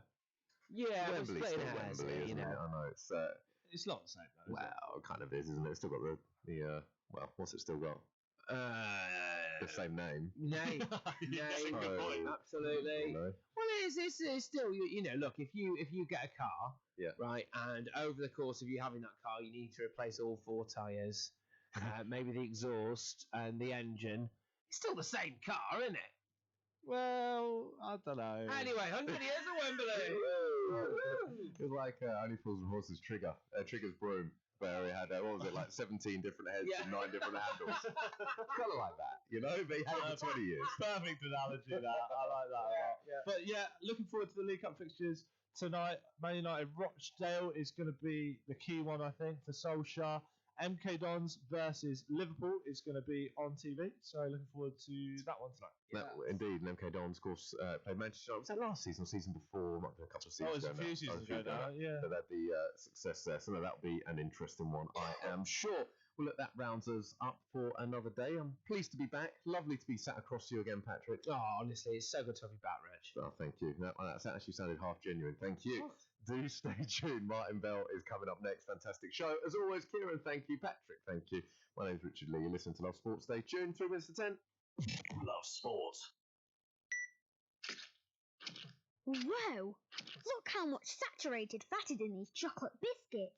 yeah, Wembley's still Wembley, isn't it? I know it's not the same though. Well, it kind of is, isn't it? It's still got the well, what's it still got? The same name. Name. Absolutely. No. Well, it's still, you know, look, if you get a car, right, and over the course of you having that car, you need to replace all 4 tyres, maybe the exhaust and the engine. It's still the same car, isn't it? Well, I don't know. Anyway, 100 years of Wembley. It was like Only Fools and Horses Trigger's broom, where he had, what was it, like 17 different heads and 9 different handles. Kind of like that, you know, but he had it for 20 years. Perfect analogy, that. I like that a lot. But yeah, looking forward to the League Cup fixtures tonight. Man United Rochdale is going to be the key one, I think, for Solskjaer. MK Dons versus Liverpool is going to be on TV, so looking forward to that one tonight. Indeed, and MK Dons, of course, played Manchester United. Was that last season or season before? Might have been a couple of seasons ago. Oh, it's a few seasons ago now, yeah. So they had the success there. So that'll be an interesting one, I am sure. Well, look, that rounds us up for another day. I'm pleased to be back. Lovely to be sat across you again, Patrick. Oh, honestly, it's so good to have you back, Reg. Oh, thank you. That actually sounded half genuine. Thank you. Do stay tuned. Martin Bell is coming up next. Fantastic show. As always, Kieran, thank you. Patrick, thank you. My name's Richard Lee. You listen to Love Sports. Stay tuned. 3 minutes to 10. Love Sports. Whoa! Look how much saturated fat is in these chocolate biscuits.